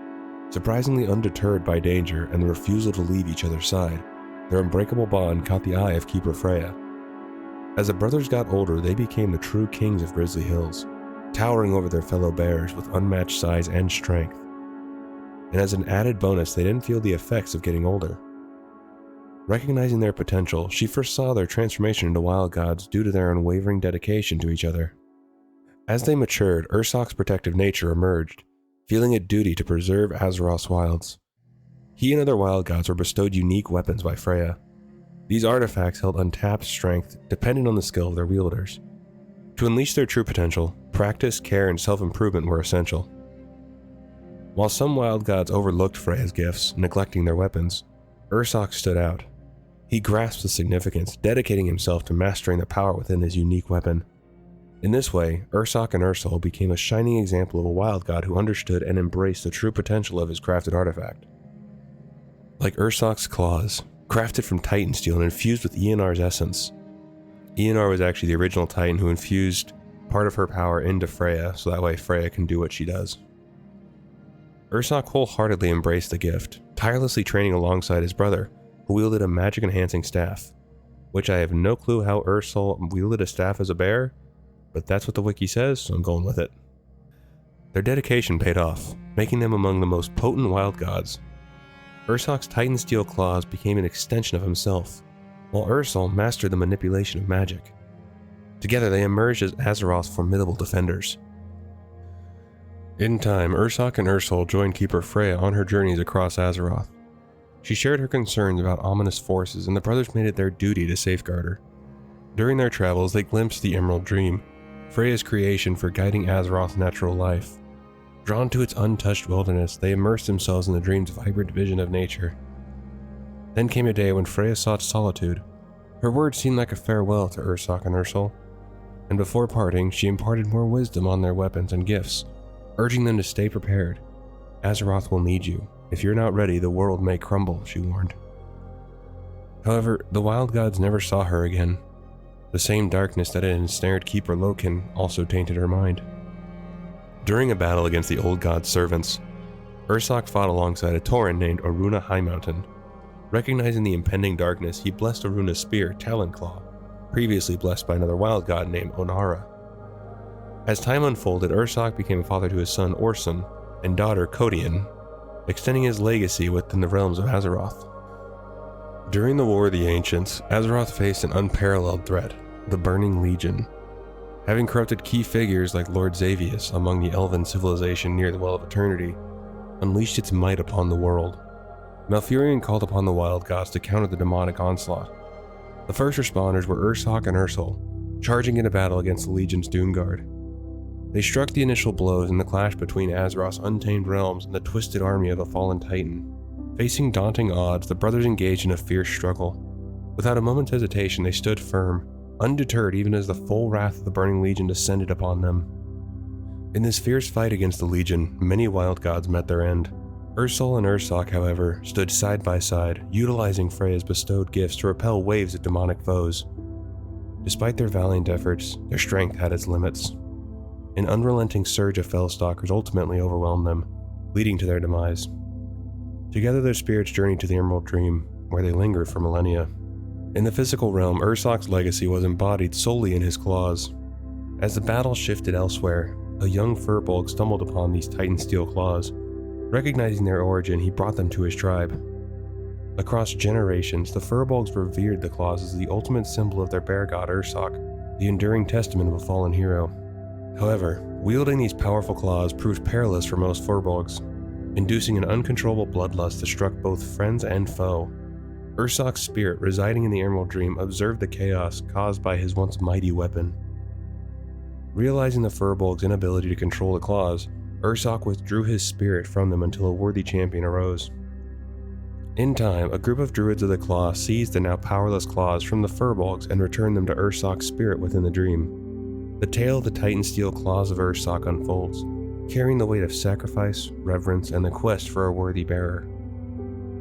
Surprisingly undeterred by danger and the refusal to leave each other's side, their unbreakable bond caught the eye of Keeper Freya. As the brothers got older, they became the true kings of Grizzly Hills, towering over their fellow bears with unmatched size and strength. And as an added bonus, they didn't feel the effects of getting older. Recognizing their potential, she foresaw their transformation into wild gods due to their unwavering dedication to each other. As they matured, Ursoc's protective nature emerged, feeling a duty to preserve Azeroth's wilds. He and other wild gods were bestowed unique weapons by Freya. These artifacts held untapped strength dependent on the skill of their wielders. To unleash their true potential, practice, care, and self-improvement were essential. While some wild gods overlooked Freya's gifts, neglecting their weapons, Ursoc stood out. He grasped the significance, dedicating himself to mastering the power within his unique weapon. In this way, Ursoc and Ursol became a shining example of a wild god who understood and embraced the true potential of his crafted artifact. Like Ursoc's claws, crafted from Titan steel and infused with Ienar's essence. Ienar was actually the original Titan who infused part of her power into Freya, so that way Freya can do what she does. Ursoc wholeheartedly embraced the gift, tirelessly training alongside his brother, who wielded a magic-enhancing staff, which I have no clue how Ursol wielded a staff as a bear, but that's what the wiki says, so I'm going with it. Their dedication paid off, making them among the most potent wild gods. Ursoc's Titan steel claws became an extension of himself, while Ursol mastered the manipulation of magic. Together they emerged as Azeroth's formidable defenders. In time, Ursoc and Ursol joined Keeper Freya on her journeys across Azeroth. She shared her concerns about ominous forces, and the brothers made it their duty to safeguard her. During their travels, they glimpsed the Emerald Dream, Freya's creation for guiding Azeroth's natural life. Drawn to its untouched wilderness, they immersed themselves in the dream's vibrant vision of nature. Then came a day when Freya sought solitude. Her words seemed like a farewell to Ursoc and Ursol, and before parting, she imparted more wisdom on their weapons and gifts, urging them to stay prepared. Azeroth will need you. If you're not ready, the world may crumble, she warned. However, the wild gods never saw her again. The same darkness that had ensnared Keeper Loken also tainted her mind. During a battle against the old god's servants, Ursoc fought alongside a Tauren named Aruna Highmountain. Recognizing the impending darkness, he blessed Aruna's spear, Talonclaw, previously blessed by another wild god named Onara. As time unfolded, Ursoc became a father to his son Orson and daughter Codian, extending his legacy within the realms of Azeroth. During the War of the Ancients, Azeroth faced an unparalleled threat, the Burning Legion. Having corrupted key figures like Lord Xavius among the elven civilization near the Well of Eternity, unleashed its might upon the world. Malfurion called upon the wild gods to counter the demonic onslaught. The first responders were Ursoc and Ursol, charging into battle against the Legion's Doomguard. They struck the initial blows in the clash between Azeroth's untamed realms and the twisted army of the fallen Titan. Facing daunting odds, the brothers engaged in a fierce struggle. Without a moment's hesitation, they stood firm, undeterred even as the full wrath of the Burning Legion descended upon them. In this fierce fight against the Legion, many wild gods met their end. Ursol and Ursoc, however, stood side by side, utilizing Freya's bestowed gifts to repel waves of demonic foes. Despite their valiant efforts, their strength had its limits. An unrelenting surge of Fellstalkers ultimately overwhelmed them, leading to their demise. Together their spirits journeyed to the Emerald Dream, where they lingered for millennia. In the physical realm, Ursoc's legacy was embodied solely in his claws. As the battle shifted elsewhere, a young Firbolg stumbled upon these Titan steel claws. Recognizing their origin, he brought them to his tribe. Across generations, the Firbolgs revered the claws as the ultimate symbol of their bear god Ursoc, the enduring testament of a fallen hero. However, wielding these powerful claws proved perilous for most Firbolgs, inducing an uncontrollable bloodlust that struck both friends and foe. Ursoc's spirit, residing in the Emerald Dream, observed the chaos caused by his once mighty weapon. Realizing the Firbolg's inability to control the claws, Ursoc withdrew his spirit from them until a worthy champion arose. In time, a group of druids of the Claw seized the now powerless claws from the Firbolgs and returned them to Ursoc's spirit within the dream. The tale of the Titan steel claws of Ursoc unfolds, carrying the weight of sacrifice, reverence, and the quest for a worthy bearer.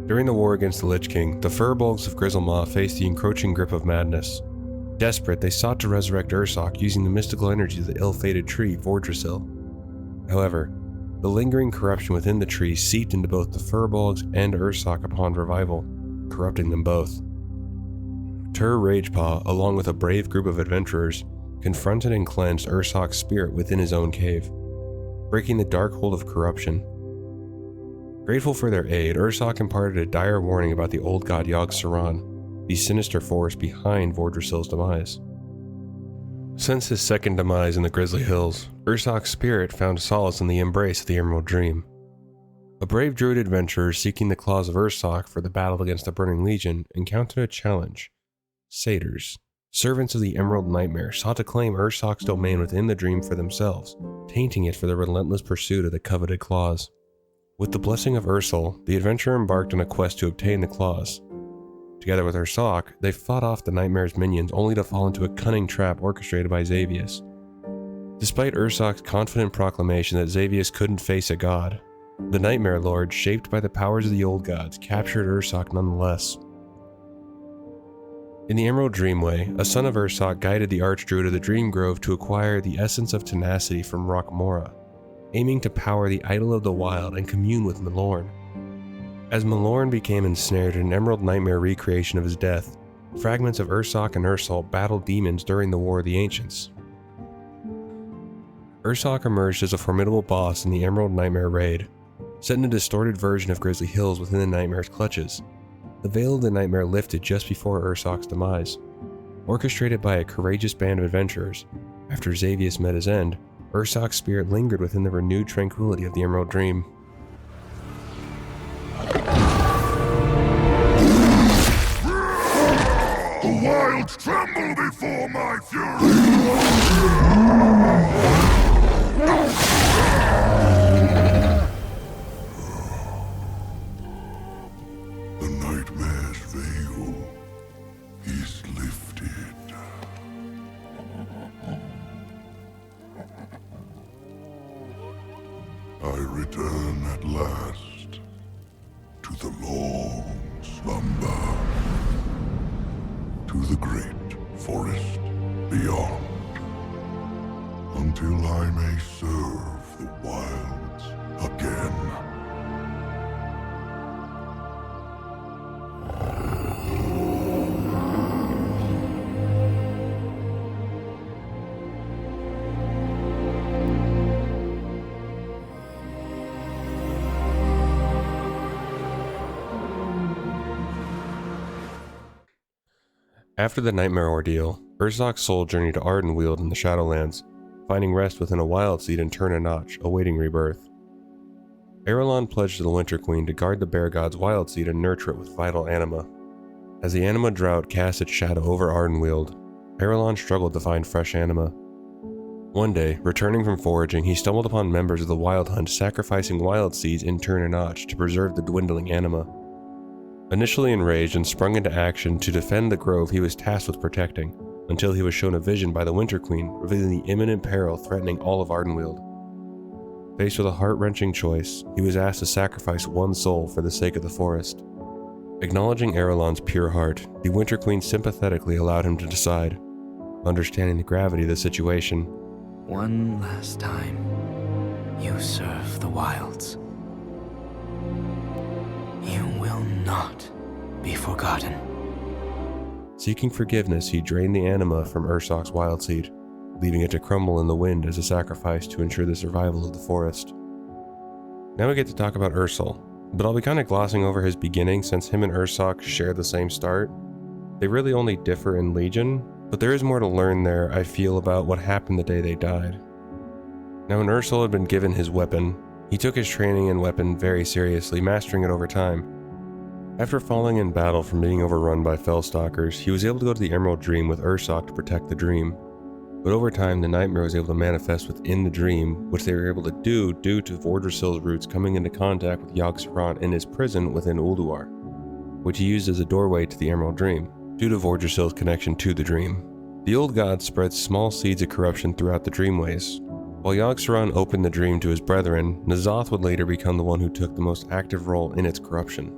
During the war against the Lich King, the Firbolgs of Grizzlemaw faced the encroaching grip of madness. Desperate, they sought to resurrect Ursoc using the mystical energy of the ill-fated tree, Vordrasil. However, the lingering corruption within the tree seeped into both the Firbolgs and Ursoc upon revival, corrupting them both. Tur Ragepaw, along with a brave group of adventurers, confronted and cleansed Ursoc's spirit within his own cave, breaking the dark hold of corruption. Grateful for their aid, Ursoc imparted a dire warning about the old god Yogg-Saron, the sinister force behind Vordrasil's demise. Since his second demise in the Grizzly Hills, Ursoc's spirit found solace in the embrace of the Emerald Dream. A brave druid adventurer seeking the claws of Ursoc for the battle against the Burning Legion encountered a challenge. Satyrs, servants of the Emerald Nightmare, sought to claim Ursoc's domain within the dream for themselves, tainting it for the relentless pursuit of the coveted claws. With the blessing of Ursol, the adventurer embarked on a quest to obtain the claws. Together with Ursoc, they fought off the Nightmare's minions only to fall into a cunning trap orchestrated by Xavius. Despite Ursoc's confident proclamation that Xavius couldn't face a god, the Nightmare Lord, shaped by the powers of the old gods, captured Ursoc nonetheless. In the Emerald Dreamway, a son of Ursoc guided the Archdruid of the Dream Grove to acquire the essence of tenacity from Rock Mora, aiming to power the Idol of the Wild and commune with Malorn. As Malorn became ensnared in an Emerald Nightmare recreation of his death, fragments of Ursoc and Ursol battled demons during the War of the Ancients. Ursoc emerged as a formidable boss in the Emerald Nightmare raid, set in a distorted version of Grizzly Hills within the Nightmare's clutches. The veil of the Nightmare lifted just before Ursoc's demise. Orchestrated by a courageous band of adventurers, after Xavius met his end, Ursoc's spirit lingered within the renewed tranquility of the Emerald Dream. The wilds tremble before my fury! The nightmare's veil is lifted. I return at last to the long slumber, to the great forest beyond, until I may serve the wilds again. After the Nightmare ordeal, Ursoc's soul journeyed to Ardenweald in the Shadowlands, finding rest within a wild seed in Turnanach, awaiting rebirth. Arelon pledged to the Winter Queen to guard the Bear God's wild seed and nurture it with vital anima. As the anima drought cast its shadow over Ardenweald, Arelon struggled to find fresh anima. One day, returning from foraging, he stumbled upon members of the Wild Hunt sacrificing wild seeds in Turnanach to preserve the dwindling anima. Initially enraged and sprung into action to defend the grove he was tasked with protecting, until he was shown a vision by the Winter Queen revealing the imminent peril threatening all of Ardenweald. Faced with a heart-wrenching choice, he was asked to sacrifice one soul for the sake of the forest. Acknowledging Arelon's pure heart, the Winter Queen sympathetically allowed him to decide, understanding the gravity of the situation. One last time, you serve the wilds. You will not be forgotten. Seeking forgiveness, he drained the anima from Ursoc's wild seed, leaving it to crumble in the wind as a sacrifice to ensure the survival of the forest. Now we get to talk about Ursol, but I'll be kind of glossing over his beginning since him and Ursoc share the same start. They really only differ in Legion, but there is more to learn there, I feel, about what happened the day they died. Now when Ursol had been given his weapon, he took his training and weapon very seriously, mastering it over time. After falling in battle from being overrun by Fellstalkers, he was able to go to the Emerald Dream with Ursoc to protect the dream. But over time, the Nightmare was able to manifest within the dream, which they were able to do due to Vordrassil's roots coming into contact with Yogg-Saron in his prison within Ulduar, which he used as a doorway to the Emerald Dream, due to Vordrassil's connection to the dream. The old god spread small seeds of corruption throughout the dreamways. While Yogg-Saron opened the dream to his brethren, N'Zoth would later become the one who took the most active role in its corruption.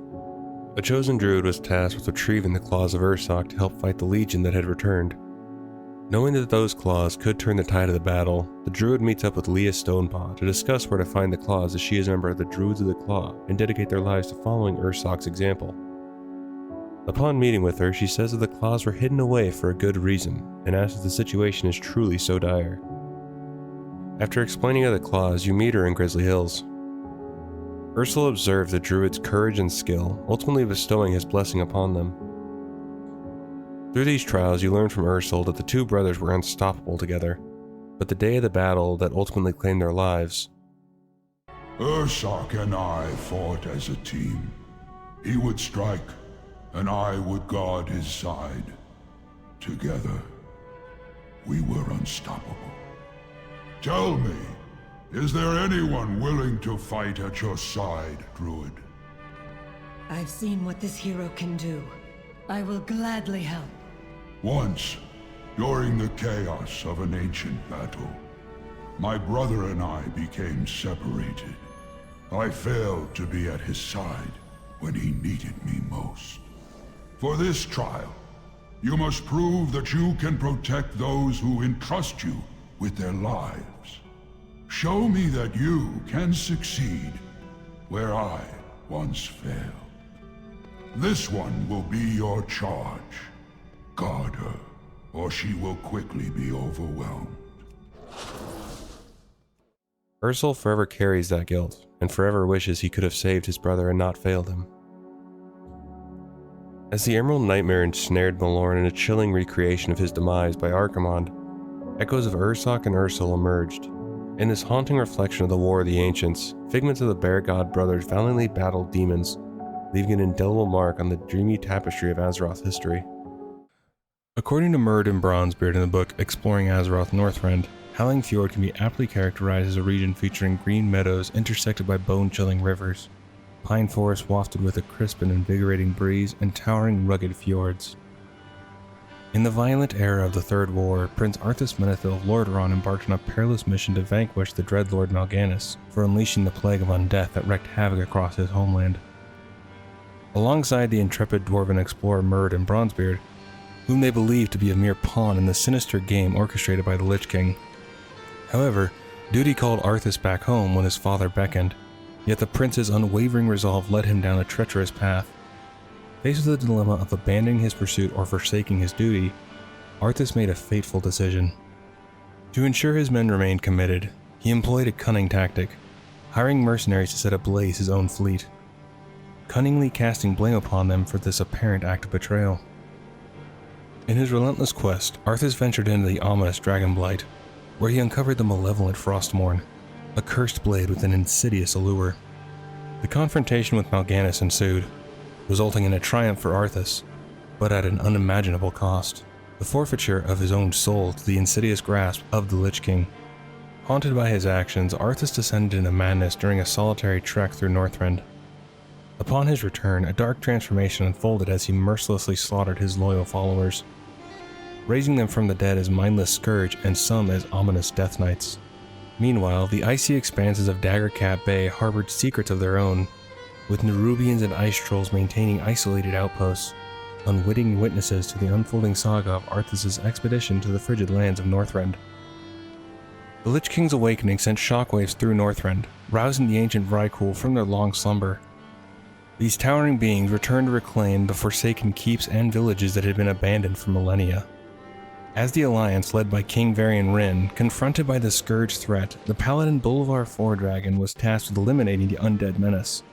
A chosen druid was tasked with retrieving the claws of Ursoc to help fight the legion that had returned. Knowing that those claws could turn the tide of the battle, the druid meets up with Leah Stonepaw to discuss where to find the claws, as she is a member of the Druids of the Claw and dedicate their lives to following Ursoc's example. Upon meeting with her, she says that the claws were hidden away for a good reason, and asks if the situation is truly so dire. After explaining her the claws, you meet her in Grizzly Hills. Ursol observed the druid's courage and skill, ultimately bestowing his blessing upon them. Through these trials, you learn from Ursol that the two brothers were unstoppable together, but the day of the battle that ultimately claimed their lives, Ursoc and I fought as a team. He would strike, and I would guard his side. Together, we were unstoppable. Tell me, is there anyone willing to fight at your side, Druid? I've seen what this hero can do. I will gladly help. Once, during the chaos of an ancient battle, my brother and I became separated. I failed to be at his side when he needed me most. For this trial, you must prove that you can protect those who entrust you with their lives. Show me that you can succeed where I once failed. This one will be your charge. Guard her, or she will quickly be overwhelmed. Ursol forever carries that guilt, and forever wishes he could have saved his brother and not failed him. As the Emerald Nightmare ensnared Malorn in a chilling recreation of his demise by Archimonde, echoes of Ursoc and Ursol emerged. In this haunting reflection of the War of the Ancients, figments of the Bear God brothers valiantly battled demons, leaving an indelible mark on the dreamy tapestry of Azeroth history. According to Murd and Bronzebeard in the book Exploring Azeroth Northrend, Howling Fjord can be aptly characterized as a region featuring green meadows intersected by bone-chilling rivers, pine forests wafted with a crisp and invigorating breeze, and towering rugged fjords. In the violent era of the Third War, Prince Arthas Menethil of Lordaeron embarked on a perilous mission to vanquish the Dreadlord Mal'Ganis for unleashing the plague of undeath that wreaked havoc across his homeland. Alongside the intrepid dwarven explorer Murd and Bronzebeard, whom they believed to be a mere pawn in the sinister game orchestrated by the Lich King. However, duty called Arthas back home when his father beckoned, yet the prince's unwavering resolve led him down a treacherous path. Faced with the dilemma of abandoning his pursuit or forsaking his duty, Arthas made a fateful decision. To ensure his men remained committed, he employed a cunning tactic, hiring mercenaries to set ablaze his own fleet, cunningly casting blame upon them for this apparent act of betrayal. In his relentless quest, Arthas ventured into the ominous Dragonblight, where he uncovered the malevolent Frostmourne, a cursed blade with an insidious allure. The confrontation with Mal'Ganis ensued, resulting in a triumph for Arthas, but at an unimaginable cost: the forfeiture of his own soul to the insidious grasp of the Lich King. Haunted by his actions, Arthas descended into madness during a solitary trek through Northrend. Upon his return, a dark transformation unfolded as he mercilessly slaughtered his loyal followers. raising them from the dead as mindless scourge and some as ominous death knights. Meanwhile, the icy expanses of Daggercap Bay harbored secrets of their own, with Nerubians and ice trolls maintaining isolated outposts, unwitting witnesses to the unfolding saga of Arthas' expedition to the frigid lands of Northrend. The Lich King's awakening sent shockwaves through Northrend, rousing the ancient Vrykul from their long slumber. These towering beings returned to reclaim the forsaken keeps and villages that had been abandoned for millennia. As the Alliance, led by King Varian Wrynn, confronted by the Scourge threat, the Paladin Bolvar Fjorddragon was tasked with eliminating the undead menace.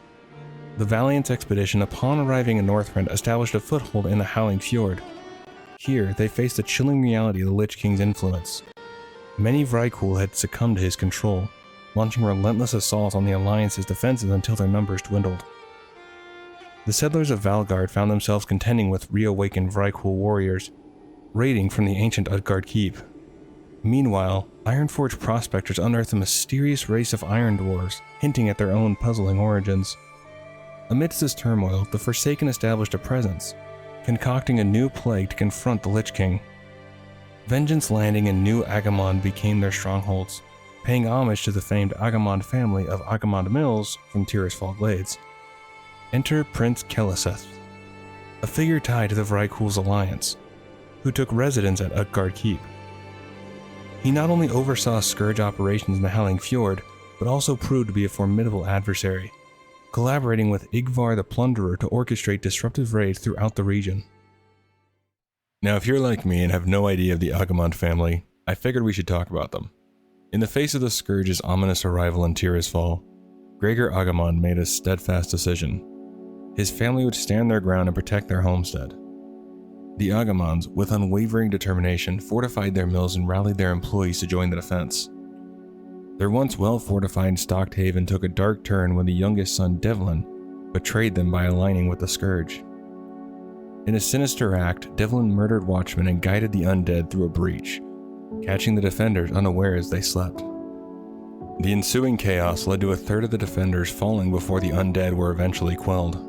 The Valiant's expedition, upon arriving in Northrend, established a foothold in the Howling Fjord. Here, they faced the chilling reality of the Lich King's influence. Many Vrykul had succumbed to his control, launching relentless assaults on the Alliance's defenses until their numbers dwindled. The settlers of Valgard found themselves contending with reawakened Vrykul warriors, raiding from the ancient Utgard Keep. Meanwhile, Ironforge prospectors unearthed a mysterious race of Iron Dwarves, hinting at their own puzzling origins. Amidst this turmoil, the Forsaken established a presence, concocting a new plague to confront the Lich King. Vengeance Landing and New Agamond became their strongholds, paying homage to the famed Agamond family of Agamond Mills from Tirisfal Glades. Enter Prince Keleseth, a figure tied to the Vrykul's alliance, who took residence at Utgard Keep. He not only oversaw Scourge operations in the Howling Fjord, but also proved to be a formidable adversary, collaborating with Igvar the Plunderer to orchestrate disruptive raids throughout the region. Now, if you're like me and have no idea of the Agamond family, I figured we should talk about them. In the face of the Scourge's ominous arrival in Tirisfal, Gregor Agamond made a steadfast decision. His family would stand their ground and protect their homestead. The Agamonds, with unwavering determination, fortified their mills and rallied their employees to join the defense. Their once well-fortified stocked haven took a dark turn when the youngest son, Devlin, betrayed them by aligning with the Scourge. In a sinister act, Devlin murdered watchmen and guided the undead through a breach, catching the defenders unaware as they slept. The ensuing chaos led to a third of the defenders falling before the undead were eventually quelled.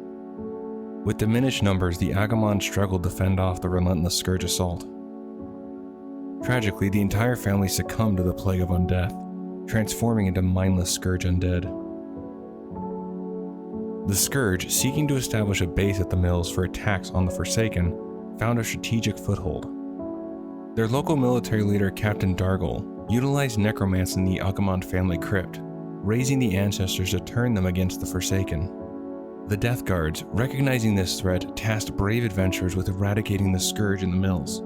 With diminished numbers, the Agamond struggled to fend off the relentless Scourge assault. Tragically, the entire family succumbed to the plague of undeath, transforming into mindless Scourge undead. The Scourge, seeking to establish a base at the mills for attacks on the Forsaken, found a strategic foothold. Their local military leader, Captain Dargol, utilized necromancy in the Agamond family crypt, raising the ancestors to turn them against the Forsaken. The Death Guards, recognizing this threat, tasked brave adventurers with eradicating the Scourge in the mills.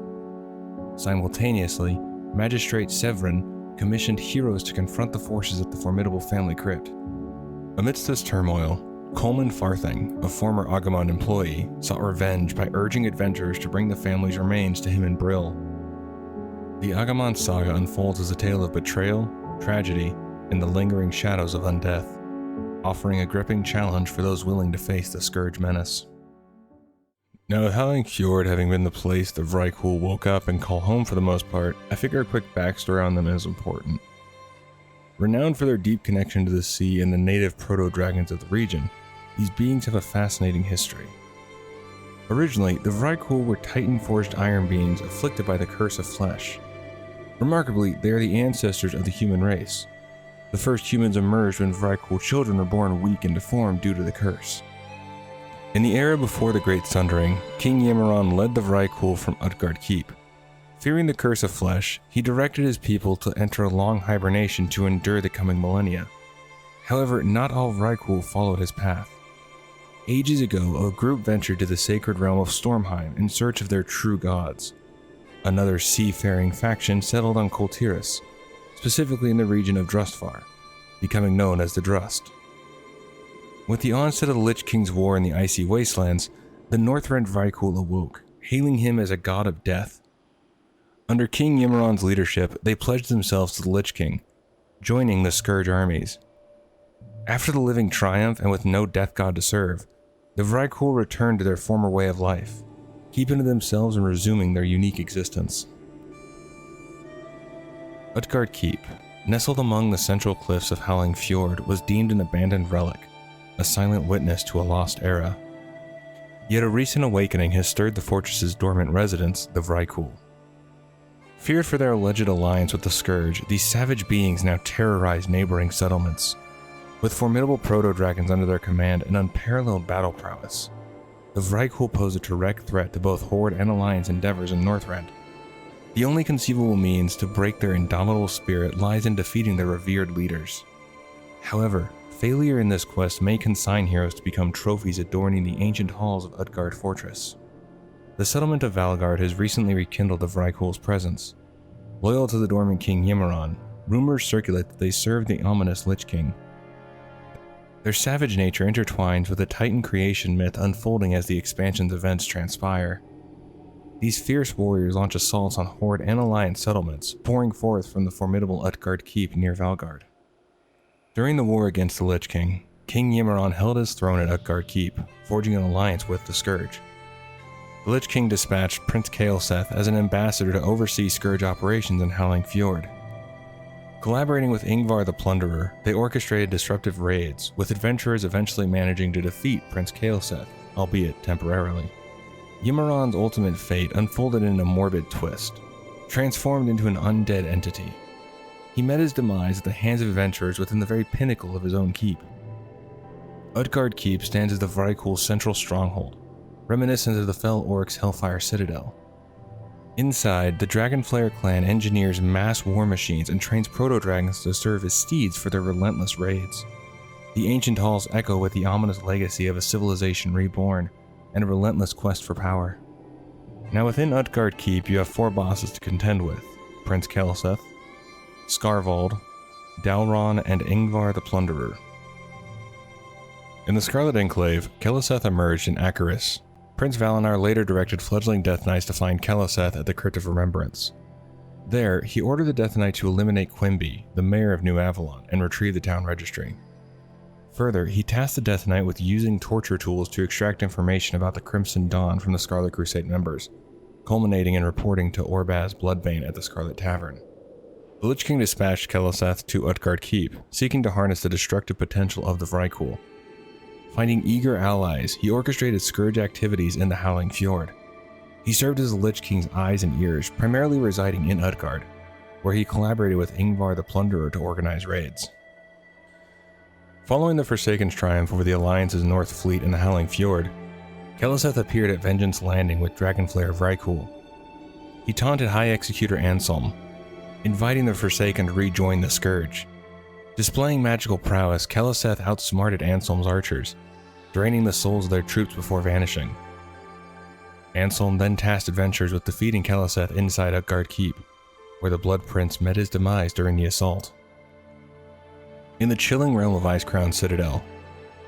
Simultaneously, Magistrate Severin commissioned heroes to confront the forces at the formidable family crypt. Amidst this turmoil, Coleman Farthing, a former Agamond employee, sought revenge by urging adventurers to bring the family's remains to him in Brill. The Agamond saga unfolds as a tale of betrayal, tragedy, and the lingering shadows of undeath, offering a gripping challenge for those willing to face the Scourge menace. Now, with Howling Fjord having been the place the Vrykul woke up and call home for the most part, I figure a quick backstory on them is important. Renowned for their deep connection to the sea and the native proto-dragons of the region, these beings have a fascinating history. Originally, the Vrykul were Titan-forged iron beings afflicted by the curse of flesh. Remarkably, they are the ancestors of the human race. The first humans emerged when Vrykul children were born weak and deformed due to the curse. In the era before the Great Sundering, King Yemeron led the Vrykul from Utgard Keep. Fearing the curse of flesh, he directed his people to enter a long hibernation to endure the coming millennia. However, not all Vrykul followed his path. Ages ago, a group ventured to the sacred realm of Stormheim in search of their true gods. Another seafaring faction settled on Kul Tiras, specifically in the region of Drustvar, becoming known as the Drust. With the onset of the Lich King's war in the Icy Wastelands, the Northrend Vrykul awoke, hailing him as a god of death. Under King Yemeron's leadership, they pledged themselves to the Lich King, joining the Scourge armies. After the living triumph and with no death god to serve, the Vrykul returned to their former way of life, keeping to themselves and resuming their unique existence. Utgard Keep, nestled among the central cliffs of Howling Fjord, was deemed an abandoned relic, a silent witness to a lost era. Yet a recent awakening has stirred the fortress's dormant residents, the Vrykul. Feared for their alleged alliance with the Scourge, these savage beings now terrorize neighboring settlements. With formidable proto-dragons under their command and unparalleled battle prowess, the Vrykul pose a direct threat to both Horde and Alliance endeavors in Northrend. The only conceivable means to break their indomitable spirit lies in defeating their revered leaders. However, failure in this quest may consign heroes to become trophies adorning the ancient halls of Utgard Fortress. The settlement of Valgard has recently rekindled the Vrykul's presence. Loyal to the dormant King Yimmeron, rumors circulate that they serve the ominous Lich King. Their savage nature intertwines with the Titan creation myth unfolding as the expansion's events transpire. These fierce warriors launch assaults on Horde and Alliance settlements, pouring forth from the formidable Utgard Keep near Valgard. During the war against the Lich King, King Yimmeron held his throne at Utgard Keep, forging an alliance with the Scourge. The Lich King dispatched Prince Kaelseth as an ambassador to oversee Scourge operations in Howling Fjord. Collaborating with Ingvar the Plunderer, they orchestrated disruptive raids, with adventurers eventually managing to defeat Prince Kaelseth, albeit temporarily. Yimmeron's ultimate fate unfolded in a morbid twist, transformed into an undead entity. He met his demise at the hands of adventurers within the very pinnacle of his own keep. Utgard Keep stands as the Vrykul's central stronghold, reminiscent of the Fell Orc's Hellfire Citadel. Inside, the Dragonflayer clan engineers mass war machines and trains proto-dragons to serve as steeds for their relentless raids. The ancient halls echo with the ominous legacy of a civilization reborn and a relentless quest for power. Now within Utgard Keep, you have 4 bosses to contend with: Prince Kaelseth, Skarvald, Dalron, and Ingvar the Plunderer. In the Scarlet Enclave, Kaelseth emerged in Acheris. Prince Valinar later directed fledgling Death Knights to find Kaelseth at the Crypt of Remembrance. There, he ordered the Death Knight to eliminate Quimby, the mayor of New Avalon, and retrieve the town registry. Further, he tasked the Death Knight with using torture tools to extract information about the Crimson Dawn from the Scarlet Crusade members, culminating in reporting to Orbaz Bloodbane at the Scarlet Tavern. The Lich King dispatched Kaelseth to Utgard Keep, seeking to harness the destructive potential of the Vrykul. Finding eager allies, he orchestrated Scourge activities in the Howling Fjord. He served as the Lich King's eyes and ears, primarily residing in Utgard, where he collaborated with Ingvar the Plunderer to organize raids. Following the Forsaken's triumph over the Alliance's North Fleet in the Howling Fjord, Kaelseth appeared at Vengeance Landing with Dragonflayer Vrykul. He taunted High Executor Anselm, inviting the Forsaken to rejoin the Scourge. Displaying magical prowess, Kaelseth outsmarted Anselm's archers, draining the souls of their troops before vanishing. Anselm then tasked adventurers with defeating Kaelseth inside Utgard Keep, where the Blood Prince met his demise during the assault. In the chilling realm of Icecrown Citadel,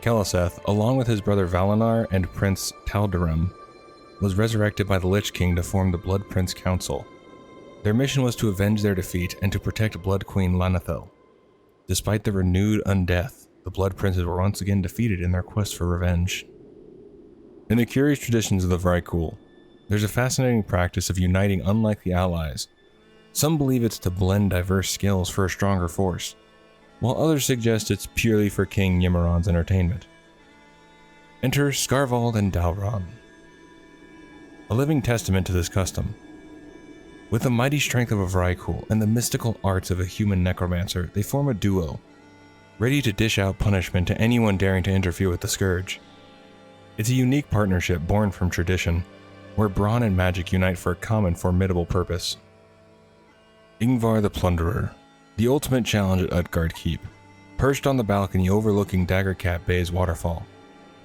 Kaelseth, along with his brother Valinar and Prince Tal'Darim, was resurrected by the Lich King to form the Blood Prince Council. Their mission was to avenge their defeat and to protect Blood Queen Lanathel. Despite the renewed undeath, the Blood Princes were once again defeated in their quest for revenge. In the curious traditions of the Vrykul, there's a fascinating practice of uniting unlikely allies. Some believe it's to blend diverse skills for a stronger force, while others suggest it's purely for King Yimmeron's entertainment. Enter Skarvald and Dalron, a living testament to this custom. With the mighty strength of a Vrykul and the mystical arts of a human necromancer, they form a duo, ready to dish out punishment to anyone daring to interfere with the Scourge. It's a unique partnership born from tradition, where brawn and magic unite for a common formidable purpose. Ingvar the Plunderer, the ultimate challenge at Utgard Keep. Perched on the balcony overlooking Daggercap Bay's waterfall,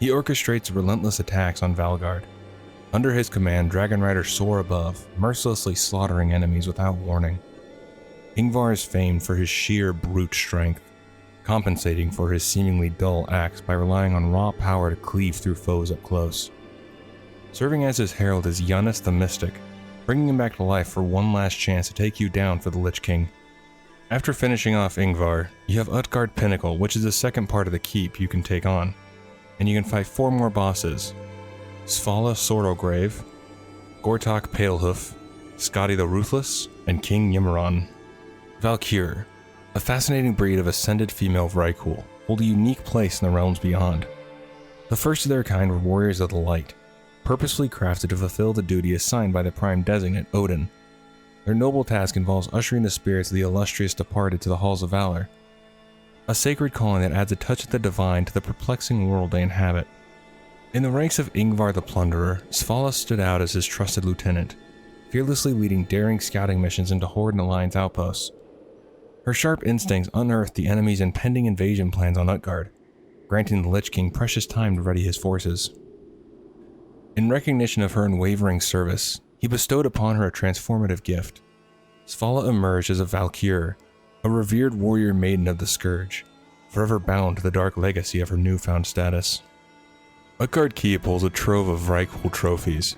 he orchestrates relentless attacks on Valgard. Under his command, Dragon Riders soar above, mercilessly slaughtering enemies without warning. Ingvar is famed for his sheer brute strength, compensating for his seemingly dull acts by relying on raw power to cleave through foes up close. Serving as his herald is Giannis the Mystic, bringing him back to life for one last chance to take you down for the Lich King. After finishing off Ingvar, you have Utgard Pinnacle, which is the second part of the keep you can take on, and you can fight 4 more bosses: Svala Sorrowgrave, Gortok Palehoof, Skadi the Ruthless, and King Yimmeron. Valkyr, a fascinating breed of ascended female Vrykul, hold a unique place in the realms beyond. The first of their kind were warriors of the light, purposefully crafted to fulfill the duty assigned by the Prime Designate Odin. Their noble task involves ushering the spirits of the illustrious departed to the Halls of Valor, a sacred calling that adds a touch of the divine to the perplexing world they inhabit. In the ranks of Ingvar the Plunderer, Svala stood out as his trusted lieutenant, fearlessly leading daring scouting missions into Horde and Alliance outposts. Her sharp instincts unearthed the enemy's impending invasion plans on Utgard, granting the Lich King precious time to ready his forces. In recognition of her unwavering service, he bestowed upon her a transformative gift. Svala emerged as a Valkyr, a revered warrior maiden of the Scourge, forever bound to the dark legacy of her newfound status. Utgard Keep holds a trove of Vrykul trophies,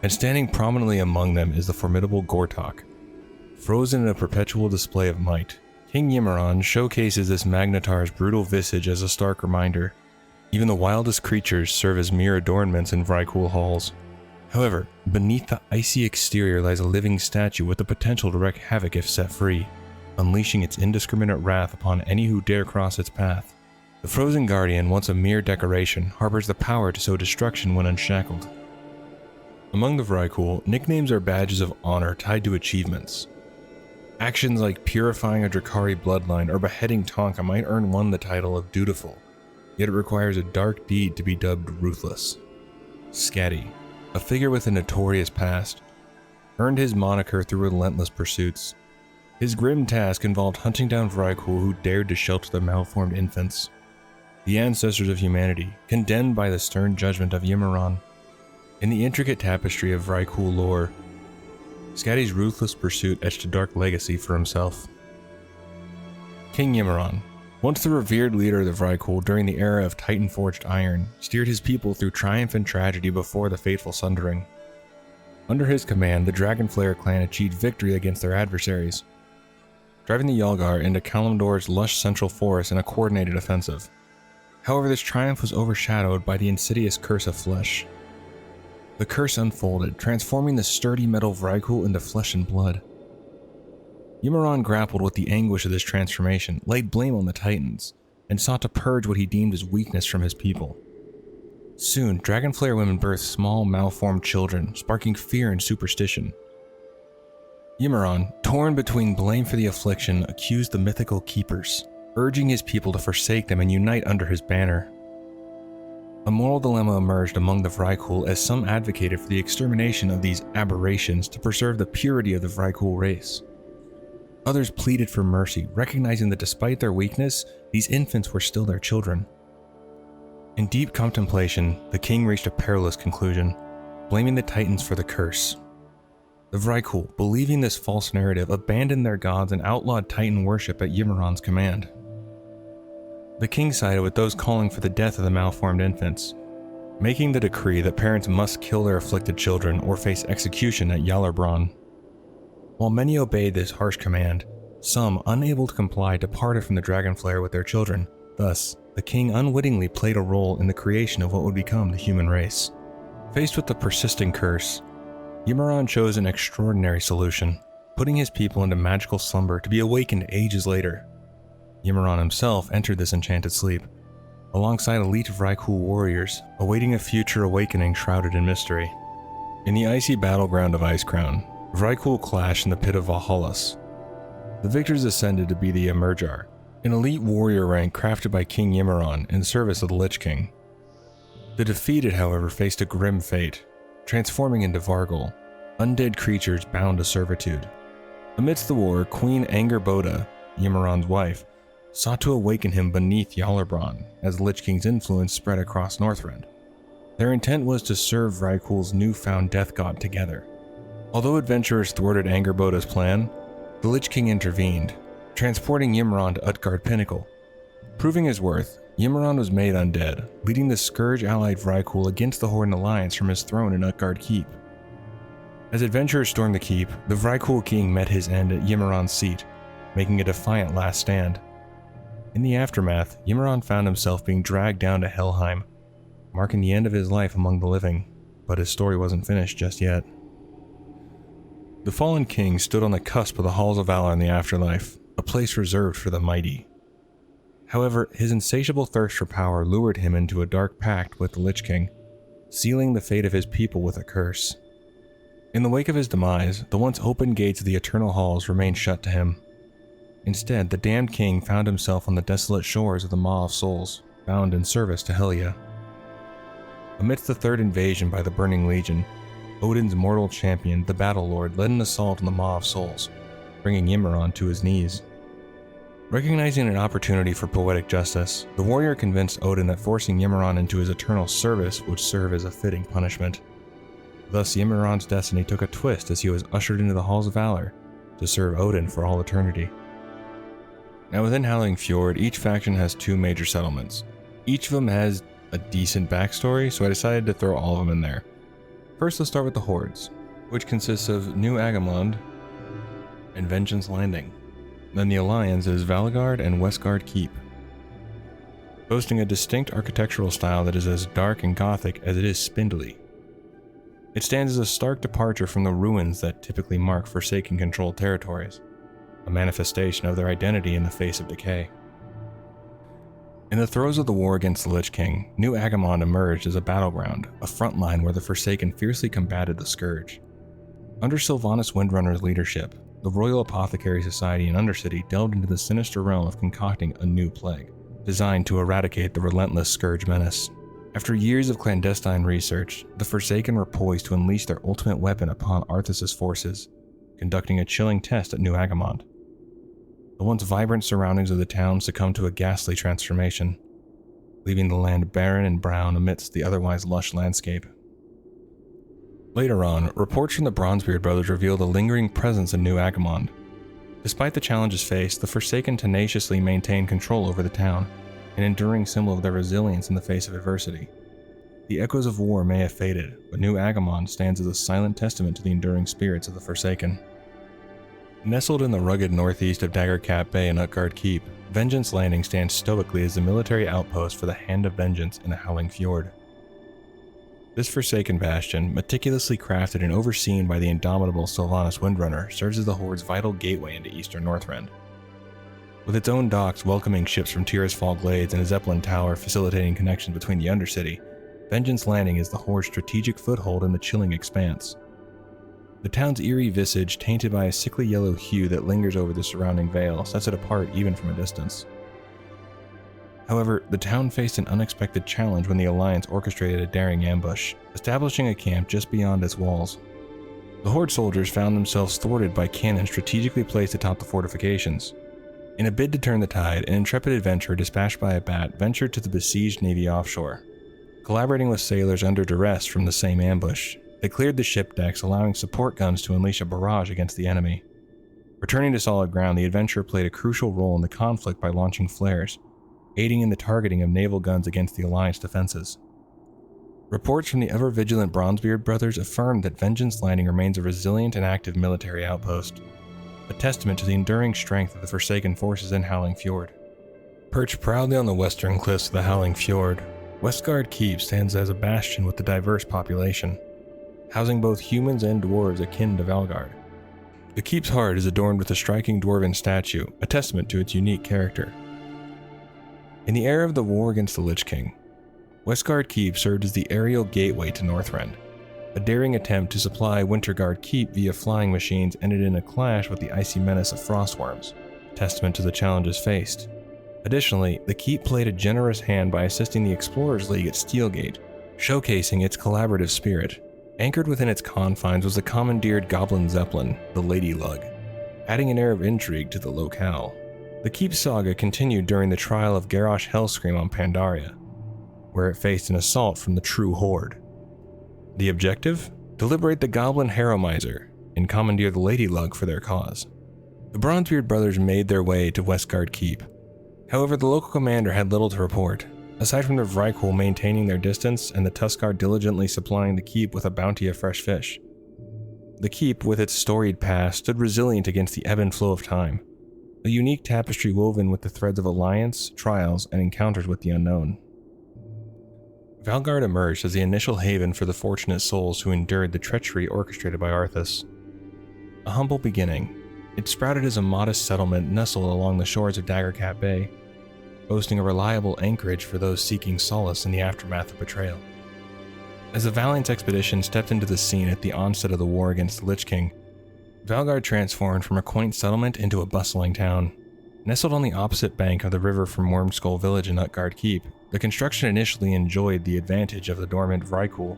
and standing prominently among them is the formidable Gortok. Frozen in a perpetual display of might, King Yimmeron showcases this Magnetar's brutal visage as a stark reminder. Even the wildest creatures serve as mere adornments in Vrykul halls. However, beneath the icy exterior lies a living statue with the potential to wreak havoc if set free, unleashing its indiscriminate wrath upon any who dare cross its path. The Frozen Guardian, once a mere decoration, harbors the power to sow destruction when unshackled. Among the Vrykul, nicknames are badges of honor tied to achievements. Actions like purifying a Drakari bloodline or beheading Tonka might earn one the title of dutiful, yet it requires a dark deed to be dubbed ruthless. Skadi, a figure with a notorious past, earned his moniker through relentless pursuits. His grim task involved hunting down Vrykul who dared to shelter the malformed infants, the ancestors of humanity, condemned by the stern judgment of Yimmeron. In the intricate tapestry of Vrykul lore, Skadi's ruthless pursuit etched a dark legacy for himself. King Yimmeron, once the revered leader of the Vrykul during the era of Titan-forged iron, steered his people through triumph and tragedy before the fateful sundering. Under his command, the Dragonflayer clan achieved victory against their adversaries, driving the Yalgar into Kalimdor's lush central forest in a coordinated offensive. However, this triumph was overshadowed by the insidious Curse of Flesh. The curse unfolded, transforming the sturdy metal Vrykul into flesh and blood. Yimmeron grappled with the anguish of this transformation, laid blame on the Titans, and sought to purge what he deemed as weakness from his people. Soon, Dragonflayer women birthed small, malformed children, sparking fear and superstition. Yimmeron, torn between blame for the affliction, accused the mythical Keepers, urging his people to forsake them and unite under his banner. A moral dilemma emerged among the Vrykul as some advocated for the extermination of these aberrations to preserve the purity of the Vrykul race. Others pleaded for mercy, recognizing that despite their weakness, these infants were still their children. In deep contemplation, the king reached a perilous conclusion, blaming the Titans for the curse. The Vrykul, believing this false narrative, abandoned their gods and outlawed Titan worship at Yimmeron's command. The king sided with those calling for the death of the malformed infants, making the decree that parents must kill their afflicted children or face execution at Yalarbron. While many obeyed this harsh command, some, unable to comply, departed from the Dragonflayer with their children. Thus, the king unwittingly played a role in the creation of what would become the human race. Faced with the persisting curse, Yimmeron chose an extraordinary solution, putting his people into magical slumber to be awakened ages later. Yimmeron himself entered this enchanted sleep, alongside elite Vrykul warriors, awaiting a future awakening shrouded in mystery. In the icy battleground of Icecrown, Vrykul clashed in the pit of Valhallas. The victors ascended to be the Emerjar, an elite warrior rank crafted by King Yimmeron in service of the Lich King. The defeated, however, faced a grim fate, transforming into Vargul, undead creatures bound to servitude. Amidst the war, Queen Angerboda, Yimmeron's wife, sought to awaken him beneath Yalarbron as the Lich King's influence spread across Northrend. Their intent was to serve Vrykul's newfound death god together. Although adventurers thwarted Angerboda's plan, the Lich King intervened, transporting Yimmeron to Utgard Pinnacle. Proving his worth, Yimmeron was made undead, leading the Scourge-allied Vrykul against the Horde and Alliance from his throne in Utgard Keep. As adventurers stormed the keep, the Vrykul king met his end at Yimmeron's seat, making a defiant last stand. In the aftermath, Yimmeron found himself being dragged down to Helheim, marking the end of his life among the living, but his story wasn't finished just yet. The fallen king stood on the cusp of the Halls of Valor in the afterlife, a place reserved for the mighty. However, his insatiable thirst for power lured him into a dark pact with the Lich King, sealing the fate of his people with a curse. In the wake of his demise, the once open gates of the Eternal Halls remained shut to him. Instead, the damned king found himself on the desolate shores of the Maw of Souls, bound in service to Helya. Amidst the third invasion by the Burning Legion, Odin's mortal champion, the Battle Lord, led an assault on the Maw of Souls, bringing Ymron to his knees. Recognizing an opportunity for poetic justice, the warrior convinced Odin that forcing Ymron into his eternal service would serve as a fitting punishment. Thus, Ymron's destiny took a twist as he was ushered into the Halls of Valor to serve Odin for all eternity. Now within Howling Fjord, each faction has two major settlements. Each of them has a decent backstory, so I decided to throw all of them in there. First, let's start with the Hordes, which consists of New Agamond and Vengeance Landing. Then the Alliance is Valgard and Westguard Keep, boasting a distinct architectural style that is as dark and gothic as it is spindly. It stands as a stark departure from the ruins that typically mark Forsaken-controlled territories, a manifestation of their identity in the face of decay. In the throes of the war against the Lich King, New Agamond emerged as a battleground, a front line where the Forsaken fiercely combated the Scourge. Under Sylvanas Windrunner's leadership, the Royal Apothecary Society and Undercity delved into the sinister realm of concocting a new plague, designed to eradicate the relentless Scourge menace. After years of clandestine research, the Forsaken were poised to unleash their ultimate weapon upon Arthas' forces, conducting a chilling test at New Agamond. The once vibrant surroundings of the town succumbed to a ghastly transformation, leaving the land barren and brown amidst the otherwise lush landscape. Later on, reports from the Bronzebeard brothers revealed a lingering presence in New Agamond. Despite the challenges faced, the Forsaken tenaciously maintained control over the town, an enduring symbol of their resilience in the face of adversity. The echoes of war may have faded, but New Agamond stands as a silent testament to the enduring spirits of the Forsaken. Nestled in the rugged northeast of Daggercap Bay and Utgard Keep, Vengeance Landing stands stoically as the military outpost for the Hand of Vengeance in the Howling Fjord. This Forsaken bastion, meticulously crafted and overseen by the indomitable Sylvanas Windrunner, serves as the Horde's vital gateway into eastern Northrend. With its own docks welcoming ships from Tirisfal Glades and a Zeppelin Tower facilitating connections between the Undercity, Vengeance Landing is the Horde's strategic foothold in the chilling expanse. The town's eerie visage, tainted by a sickly yellow hue that lingers over the surrounding vale, sets it apart even from a distance. However, the town faced an unexpected challenge when the Alliance orchestrated a daring ambush, establishing a camp just beyond its walls. The Horde soldiers found themselves thwarted by cannons strategically placed atop the fortifications. In a bid to turn the tide, an intrepid adventurer dispatched by a bat ventured to the besieged navy offshore. Collaborating with sailors under duress from the same ambush, they cleared the ship decks, allowing support guns to unleash a barrage against the enemy. Returning to solid ground, the adventurer played a crucial role in the conflict by launching flares, aiding in the targeting of naval guns against the Alliance defenses. Reports from the ever-vigilant Bronzebeard brothers affirmed that Vengeance Landing remains a resilient and active military outpost, a testament to the enduring strength of the Forsaken forces in Howling Fjord. Perched proudly on the western cliffs of the Howling Fjord, Westguard Keep stands as a bastion with a diverse population, housing both humans and dwarves akin to Valgard. The keep's heart is adorned with a striking dwarven statue, a testament to its unique character. In the era of the war against the Lich King, Westguard Keep served as the aerial gateway to Northrend. A daring attempt to supply Winterguard Keep via flying machines ended in a clash with the icy menace of frostworms, a testament to the challenges faced. Additionally, the keep played a generous hand by assisting the Explorers League at Steelgate, showcasing its collaborative spirit. Anchored within its confines was the commandeered Goblin Zeppelin, the Lady Lug, adding an air of intrigue to the locale. The keep saga continued during the trial of Garrosh Hellscream on Pandaria, where it faced an assault from the true Horde. The objective? To liberate the Goblin Harromizer and commandeer the Lady Lug for their cause. The Bronzebeard brothers made their way to Westguard Keep. However, the local commander had little to report, aside from the Vrykul maintaining their distance and the Tuskar diligently supplying the keep with a bounty of fresh fish. The keep, with its storied past, stood resilient against the ebb and flow of time, a unique tapestry woven with the threads of alliance, trials, and encounters with the unknown. Valgard emerged as the initial haven for the fortunate souls who endured the treachery orchestrated by Arthas. A humble beginning, it sprouted as a modest settlement nestled along the shores of Daggercap Bay, boasting a reliable anchorage for those seeking solace in the aftermath of betrayal. As the Valiant's expedition stepped into the scene at the onset of the war against the Lich King, Valgard transformed from a quaint settlement into a bustling town. Nestled on the opposite bank of the river from Wormskull Village and Utgard Keep, the construction initially enjoyed the advantage of the dormant Vrykul,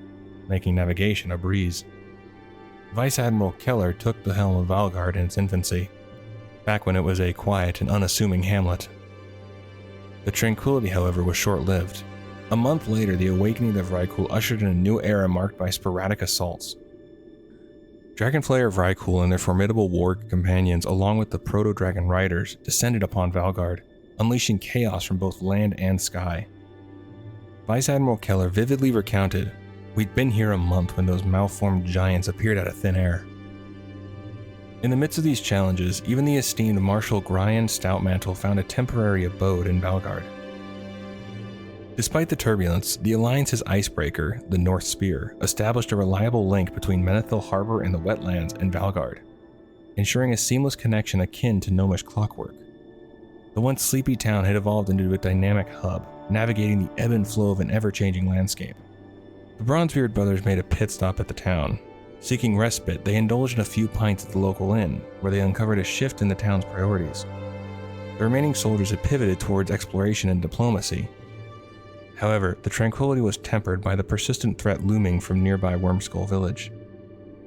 making navigation a breeze. Vice Admiral Keller took the helm of Valgard in its infancy, back when it was a quiet and unassuming hamlet. The tranquility, however, was short-lived. A month later, the awakening of Vrykul ushered in a new era marked by sporadic assaults. Dragonflayer Vrykul and their formidable war companions, along with the Proto-Dragon Riders, descended upon Valgard, unleashing chaos from both land and sky. Vice Admiral Keller vividly recounted, "We'd been here a month when those malformed giants appeared out of thin air." In the midst of these challenges, even the esteemed Marshal Gryan Stoutmantle found a temporary abode in Valgard. Despite the turbulence, the Alliance's icebreaker, the North Spear, established a reliable link between Menethil Harbor and the wetlands and Valgard, ensuring a seamless connection akin to gnomish clockwork. The once sleepy town had evolved into a dynamic hub, navigating the ebb and flow of an ever-changing landscape. The Bronzebeard brothers made a pit stop at the town. Seeking respite, they indulged in a few pints at the local inn, where they uncovered a shift in the town's priorities. The remaining soldiers had pivoted towards exploration and diplomacy. However, the tranquility was tempered by the persistent threat looming from nearby Wormskull Village.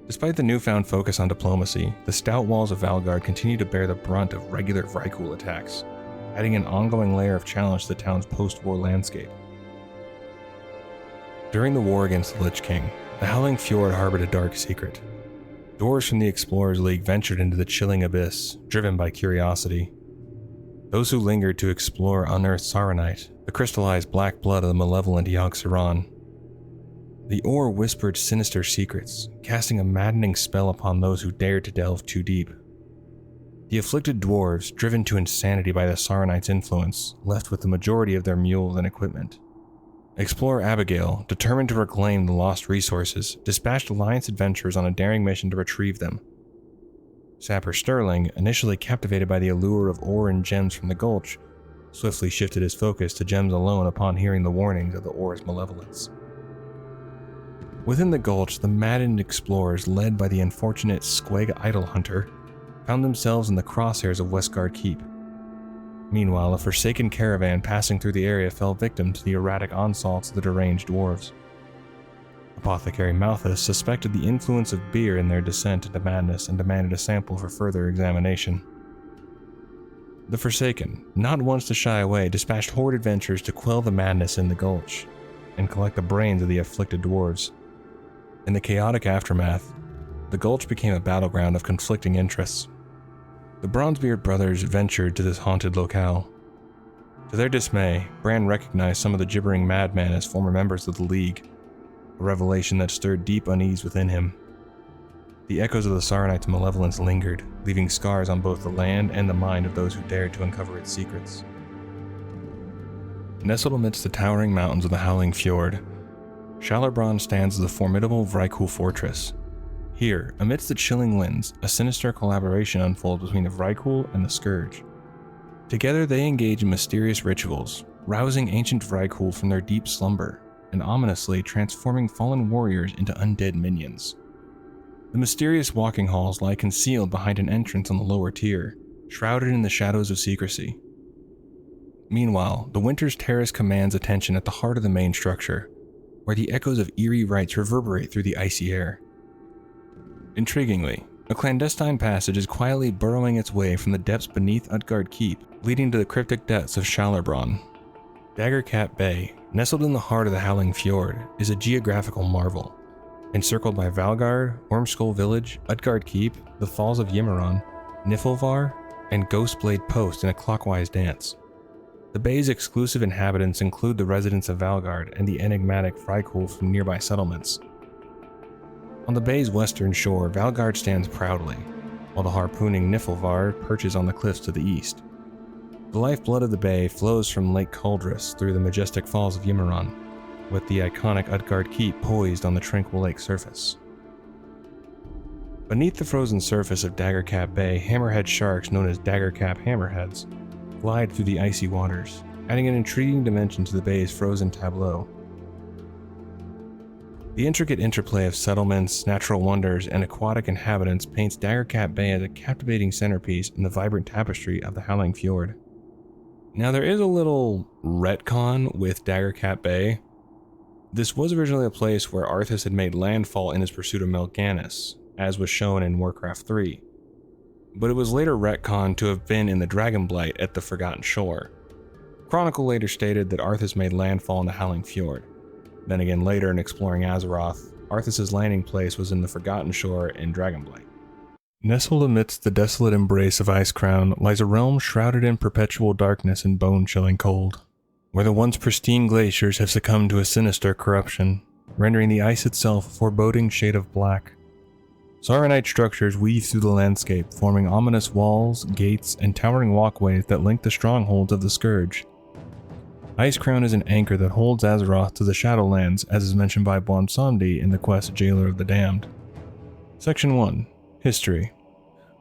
Despite the newfound focus on diplomacy, the stout walls of Valgard continued to bear the brunt of regular Vrykul attacks, adding an ongoing layer of challenge to the town's post-war landscape. During the war against the Lich King, the Howling Fjord harbored a dark secret. Dwarves from the Explorers League ventured into the chilling abyss, driven by curiosity. Those who lingered to explore unearthed Saronite, the crystallized black blood of the malevolent Yogg-Saron. The ore whispered sinister secrets, casting a maddening spell upon those who dared to delve too deep. The afflicted dwarves, driven to insanity by the Saronite's influence, left with the majority of their mules and equipment. Explorer Abigail, determined to reclaim the lost resources, dispatched Alliance adventurers on a daring mission to retrieve them. Sapper Sterling, initially captivated by the allure of ore and gems from the Gulch, swiftly shifted his focus to gems alone upon hearing the warnings of the ore's malevolence. Within the Gulch, the maddened explorers, led by the unfortunate Squeg Idolhunter, found themselves in the crosshairs of Westguard Keep. Meanwhile, a forsaken caravan passing through the area fell victim to the erratic onslaughts of the deranged dwarves. Apothecary Malthus suspected the influence of beer in their descent into madness and demanded a sample for further examination. The Forsaken, not once to shy away, dispatched horde adventurers to quell the madness in the Gulch and collect the brains of the afflicted dwarves. In the chaotic aftermath, the Gulch became a battleground of conflicting interests. The Bronzebeard brothers ventured to this haunted locale. To their dismay, Bran recognized some of the gibbering madmen as former members of the League, a revelation that stirred deep unease within him. The echoes of the Saronite's malevolence lingered, leaving scars on both the land and the mind of those who dared to uncover its secrets. Nestled amidst the towering mountains of the Howling Fjord, Shalarbron stands as a formidable Vrykul fortress. Here, amidst the chilling winds, a sinister collaboration unfolds between the Vrykul and the Scourge. Together they engage in mysterious rituals, rousing ancient Vrykul from their deep slumber, and ominously transforming fallen warriors into undead minions. The mysterious walking halls lie concealed behind an entrance on the lower tier, shrouded in the shadows of secrecy. Meanwhile, the Winter's Terrace commands attention at the heart of the main structure, where the echoes of eerie rites reverberate through the icy air. Intriguingly, a clandestine passage is quietly burrowing its way from the depths beneath Utgard Keep, leading to the cryptic depths of Shalarbron. Daggercap Bay, nestled in the heart of the Howling Fjord, is a geographical marvel. Encircled by Valgard, Wormskull Village, Utgard Keep, the Falls of Yimmeron, Niflvar, and Ghostblade Post in a clockwise dance. The bay's exclusive inhabitants include the residents of Valgard and the enigmatic Vrykul from nearby settlements. On the bay's western shore, Valgard stands proudly, while the harpooning Niflvar perches on the cliffs to the east. The lifeblood of the bay flows from Lake Cauldrus through the majestic falls of Yimmeron, with the iconic Utgard Keep poised on the tranquil lake surface. Beneath the frozen surface of Daggercap Bay, hammerhead sharks known as Daggercap hammerheads glide through the icy waters, adding an intriguing dimension to the bay's frozen tableau. The intricate interplay of settlements, natural wonders, and aquatic inhabitants paints Daggercap Bay as a captivating centerpiece in the vibrant tapestry of the Howling Fjord. Now there is a little retcon with Daggercap Bay. This was originally a place where Arthas had made landfall in his pursuit of Melganis, as was shown in Warcraft 3. But it was later retconned to have been in the Dragonblight at the Forgotten Shore. Chronicle later stated that Arthas made landfall in the Howling Fjord. Then again later in exploring Azeroth, Arthas' landing place was in the Forgotten Shore in Dragonblight. Nestled amidst the desolate embrace of Icecrown lies a realm shrouded in perpetual darkness and bone-chilling cold, where the once pristine glaciers have succumbed to a sinister corruption, rendering the ice itself a foreboding shade of black. Sauronite structures weave through the landscape, forming ominous walls, gates, and towering walkways that link the strongholds of the Scourge. Icecrown is an anchor that holds Azeroth to the Shadowlands, as is mentioned by Bwonsamdi in the quest Jailer of the Damned. Section 1. History.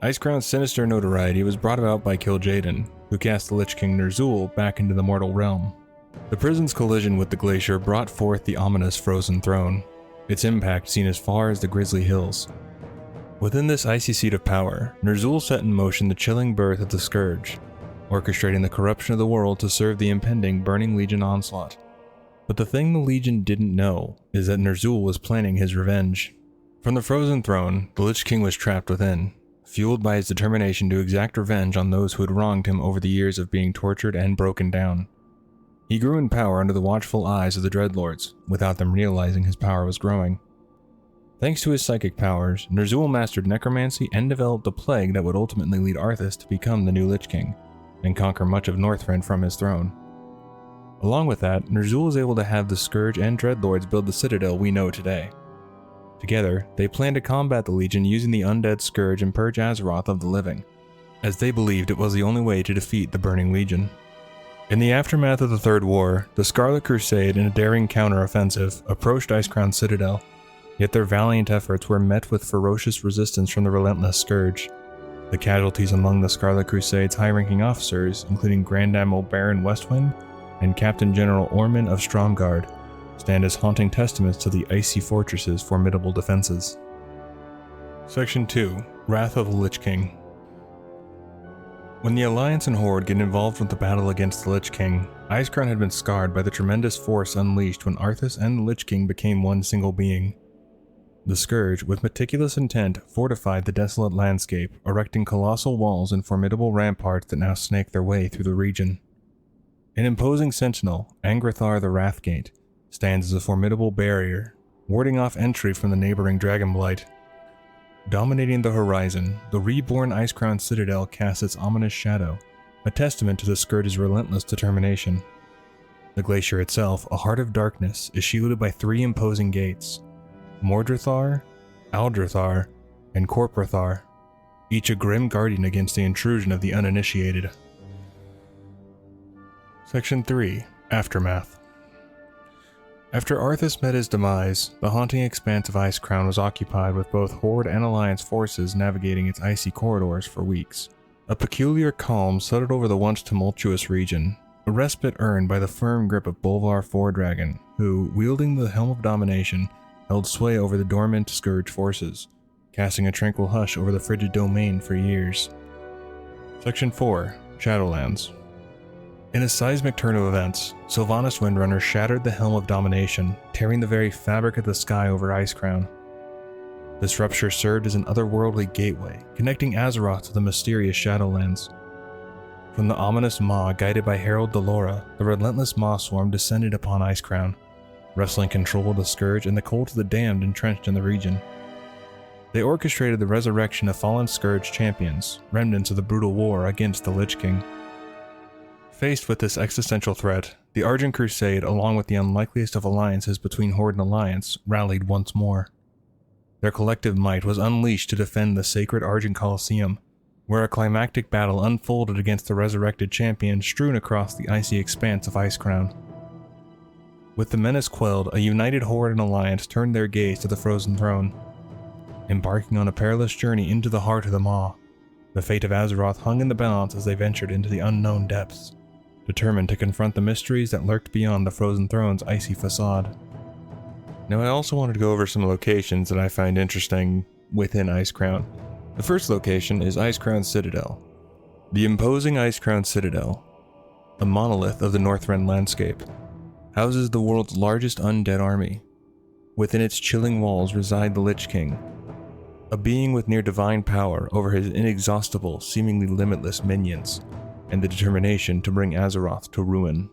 Icecrown's sinister notoriety was brought about by Kil'jaeden, who cast the Lich King Ner'zhul back into the mortal realm. The prison's collision with the glacier brought forth the ominous Frozen Throne, its impact seen as far as the Grizzly Hills. Within this icy seat of power, Ner'zhul set in motion the chilling birth of the Scourge, orchestrating the corruption of the world to serve the impending Burning Legion onslaught. But the thing the Legion didn't know is that Ner'zhul was planning his revenge. From the Frozen Throne, the Lich King was trapped within, fueled by his determination to exact revenge on those who had wronged him over the years of being tortured and broken down. He grew in power under the watchful eyes of the Dreadlords, without them realizing his power was growing. Thanks to his psychic powers, Ner'zhul mastered necromancy and developed a plague that would ultimately lead Arthas to become the new Lich King, and conquer much of Northrend from his throne. Along with that, Ner'zhul was able to have the Scourge and Dreadlords build the citadel we know today. Together, they planned to combat the Legion using the undead Scourge and purge Azeroth of the living, as they believed it was the only way to defeat the Burning Legion. In the aftermath of the Third War, the Scarlet Crusade, in a daring counter-offensive, approached Icecrown's citadel, yet their valiant efforts were met with ferocious resistance from the relentless Scourge. The casualties among the Scarlet Crusade's high-ranking officers, including Grand Admiral Baron Westwind and Captain General Orman of Stromgarde, stand as haunting testaments to the icy fortress's formidable defenses. Section 2. Wrath of the Lich King. When the Alliance and Horde get involved with the battle against the Lich King, Icecrown had been scarred by the tremendous force unleashed when Arthas and the Lich King became one single being. The Scourge, with meticulous intent, fortified the desolate landscape, erecting colossal walls and formidable ramparts that now snake their way through the region. An imposing sentinel, Angrathar the Wrathgate, stands as a formidable barrier, warding off entry from the neighboring Dragonblight. Dominating the horizon, the reborn Icecrown Citadel casts its ominous shadow, a testament to the Scourge's relentless determination. The glacier itself, a heart of darkness, is shielded by 3 imposing gates: Mordrathar, Aldrathar, and Corprathar, each a grim guardian against the intrusion of the uninitiated. Section 3. Aftermath. After Arthas met his demise, the haunting expanse of Icecrown was occupied with both Horde and Alliance forces navigating its icy corridors for weeks. A peculiar calm settled over the once tumultuous region, a respite earned by the firm grip of Bolvar Fordragon, who, wielding the Helm of Domination, held sway over the dormant Scourge forces, casting a tranquil hush over the frigid domain for years. Section 4. Shadowlands. In a seismic turn of events, Sylvanas Windrunner shattered the Helm of Domination, tearing the very fabric of the sky over Icecrown. This rupture served as an otherworldly gateway, connecting Azeroth to the mysterious Shadowlands. From the ominous Maw guided by Herald Delora, the relentless Maw Swarm descended upon Icecrown, wresting control of the Scourge and the Cult of the Damned entrenched in the region. They orchestrated the resurrection of fallen Scourge champions, remnants of the brutal war against the Lich King. Faced with this existential threat, the Argent Crusade, along with the unlikeliest of alliances between Horde and Alliance, rallied once more. Their collective might was unleashed to defend the sacred Argent Colosseum, where a climactic battle unfolded against the resurrected champions strewn across the icy expanse of Icecrown. With the menace quelled, a united Horde and Alliance turned their gaze to the Frozen Throne. Embarking on a perilous journey into the heart of the Maw, the fate of Azeroth hung in the balance as they ventured into the unknown depths, determined to confront the mysteries that lurked beyond the Frozen Throne's icy facade. Now I also wanted to go over some locations that I find interesting within Icecrown. The first location is Icecrown Citadel. The imposing Icecrown Citadel, a monolith of the Northrend landscape, houses the world's largest undead army. Within its chilling walls reside the Lich King, a being with near divine power over his inexhaustible, seemingly limitless minions, and the determination to bring Azeroth to ruin.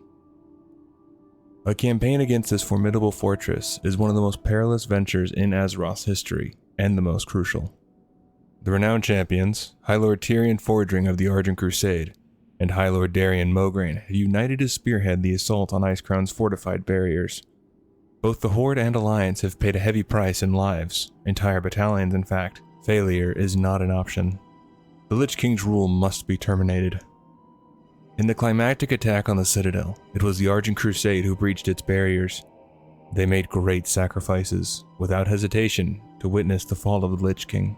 A campaign against this formidable fortress is one of the most perilous ventures in Azeroth's history, and the most crucial. The renowned champions, High Lord Tyrion Fordring of the Argent Crusade, and High Lord Darion Mograine had united to spearhead the assault on Icecrown's fortified barriers. Both the Horde and Alliance have paid a heavy price in lives, entire battalions in fact. Failure is not an option. The Lich King's rule must be terminated. In the climactic attack on the Citadel, it was the Argent Crusade who breached its barriers. They made great sacrifices, without hesitation, to witness the fall of the Lich King.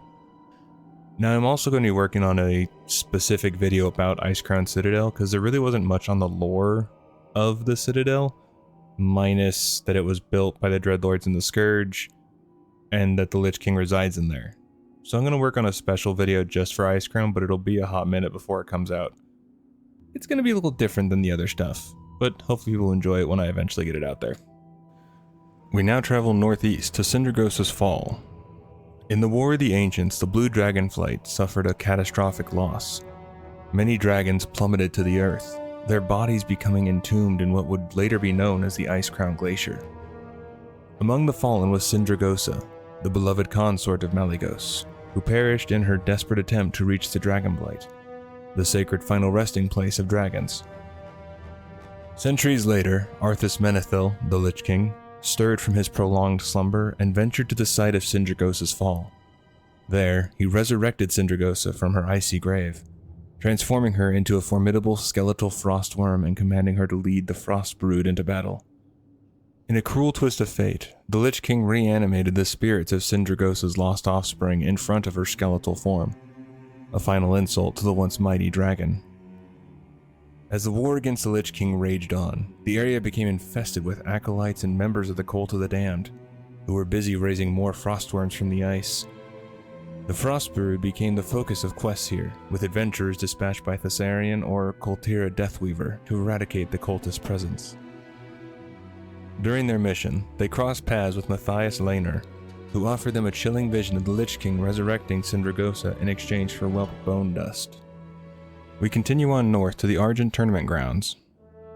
Now I'm also going to be working on a specific video about Icecrown Citadel, because there really wasn't much on the lore of the Citadel, minus that it was built by the Dreadlords and the Scourge, and that the Lich King resides in there. So I'm going to work on a special video just for Icecrown, but it'll be a hot minute before it comes out. It's going to be a little different than the other stuff, but hopefully you'll enjoy it when I eventually get it out there. We now travel northeast to Sindragosa's Fall. In the War of the Ancients, the Blue Dragonflight suffered a catastrophic loss. Many dragons plummeted to the earth, their bodies becoming entombed in what would later be known as the Icecrown Glacier. Among the fallen was Sindragosa, the beloved consort of Malygos, who perished in her desperate attempt to reach the Dragonblight, the sacred final resting place of dragons. Centuries later, Arthas Menethil, the Lich King, stirred from his prolonged slumber and ventured to the site of Sindragosa's fall. There, he resurrected Sindragosa from her icy grave, transforming her into a formidable skeletal frostworm and commanding her to lead the Frost Brood into battle. In a cruel twist of fate, the Lich King reanimated the spirits of Sindragosa's lost offspring in front of her skeletal form, a final insult to the once mighty dragon. As the war against the Lich King raged on, the area became infested with acolytes and members of the Cult of the Damned, who were busy raising more frostworms from the ice. The Frost Brood became the focus of quests here, with adventurers dispatched by Thessarian or Koltira Deathweaver to eradicate the cultist presence. During their mission, they crossed paths with Matthias Lehner, who offered them a chilling vision of the Lich King resurrecting Sindragosa in exchange for whelp bone dust. We continue on north to the Argent Tournament Grounds.